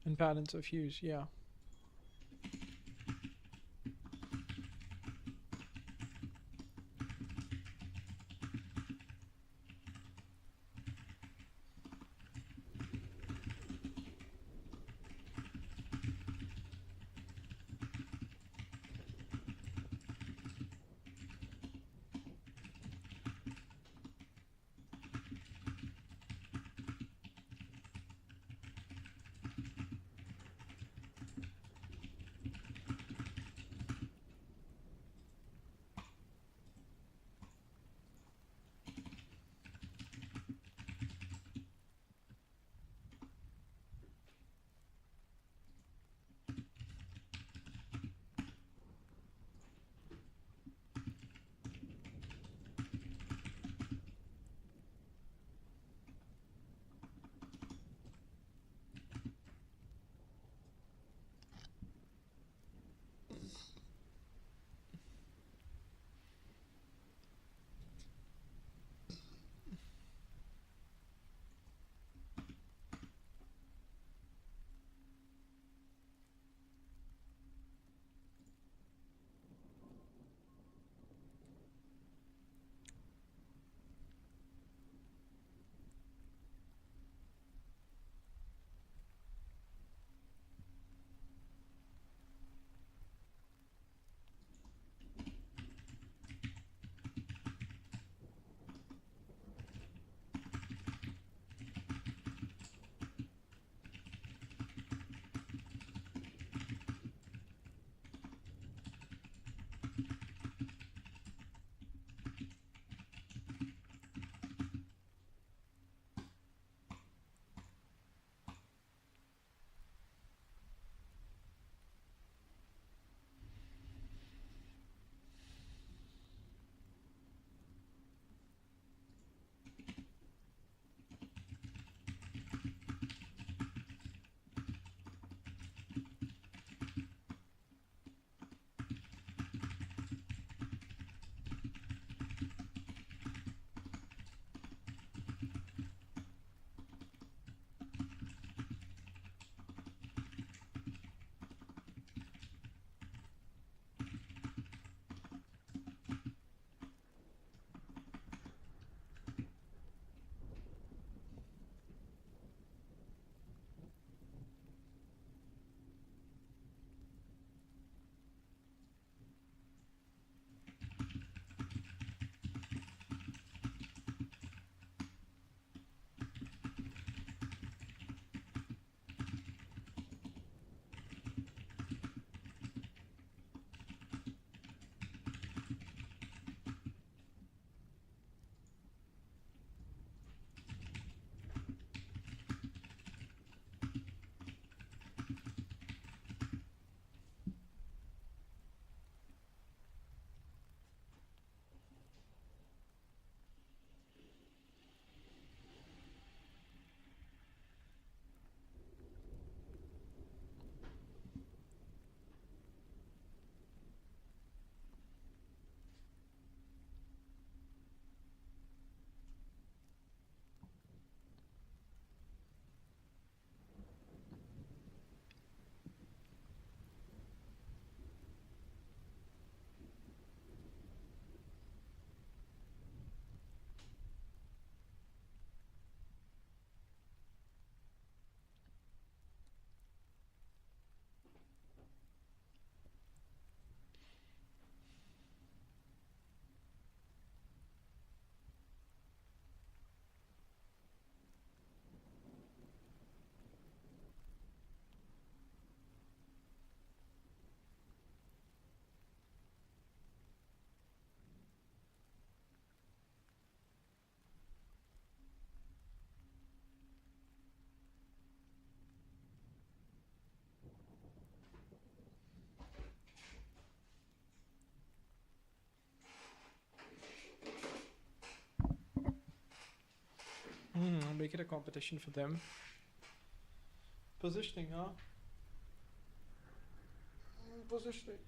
And patterns of use, yeah. Make it a competition for them. Positioning, huh? Positioning.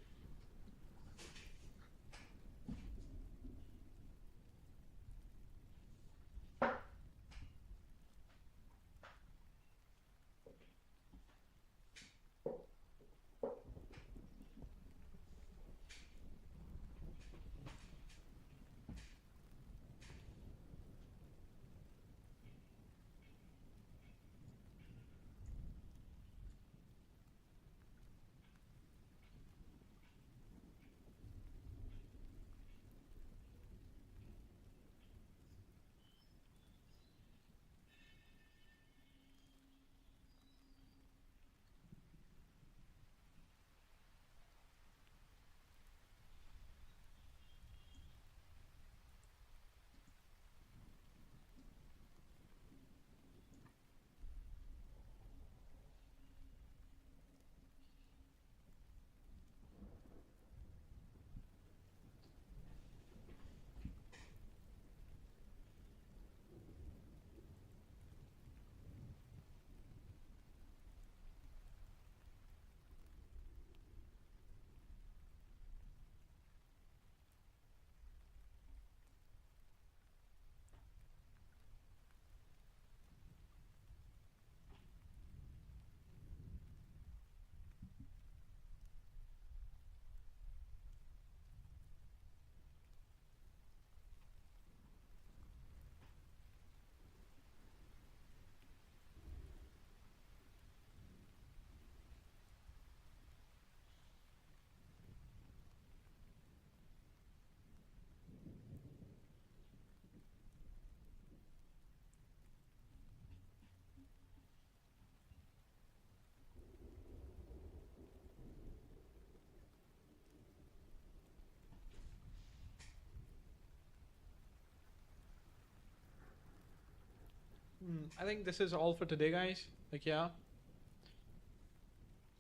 I think this is all for today, guys. Like, yeah.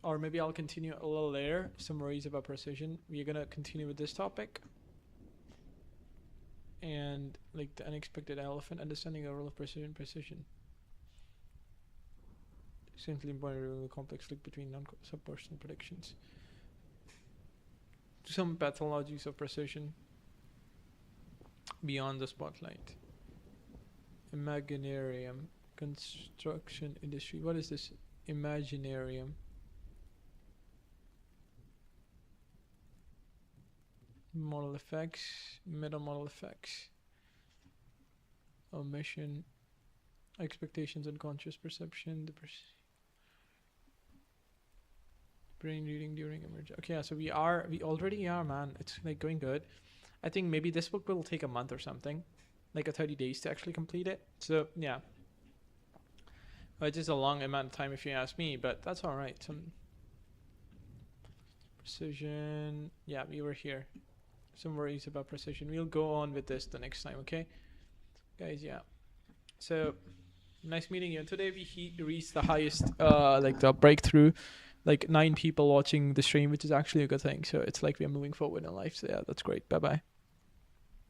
Or maybe I'll continue a little later. Summaries about precision. We're gonna continue with this topic. And like the unexpected elephant, understanding the role of precision. Essentially important revealing the complex link between subpersonal predictions. Some pathologies of precision beyond the spotlight. Imaginarium, construction industry. What is this? Imaginarium. Model effects, meta model effects. Omission, expectations, unconscious perception, the brain reading during emergence. Okay, yeah, so we already are, man. It's like going good. I think maybe this book will take a month or something, like a 30 days to actually complete it. So yeah, which is a long amount of time if you ask me, but that's all right. Some precision. Yeah, we were here. Some worries about precision. We'll go on with this the next time, okay, guys? Yeah. So nice meeting you. And today we reached the highest, like the breakthrough. Like 9 people watching the stream, which is actually a good thing. So it's like we're moving forward in life. So yeah, that's great. Bye bye.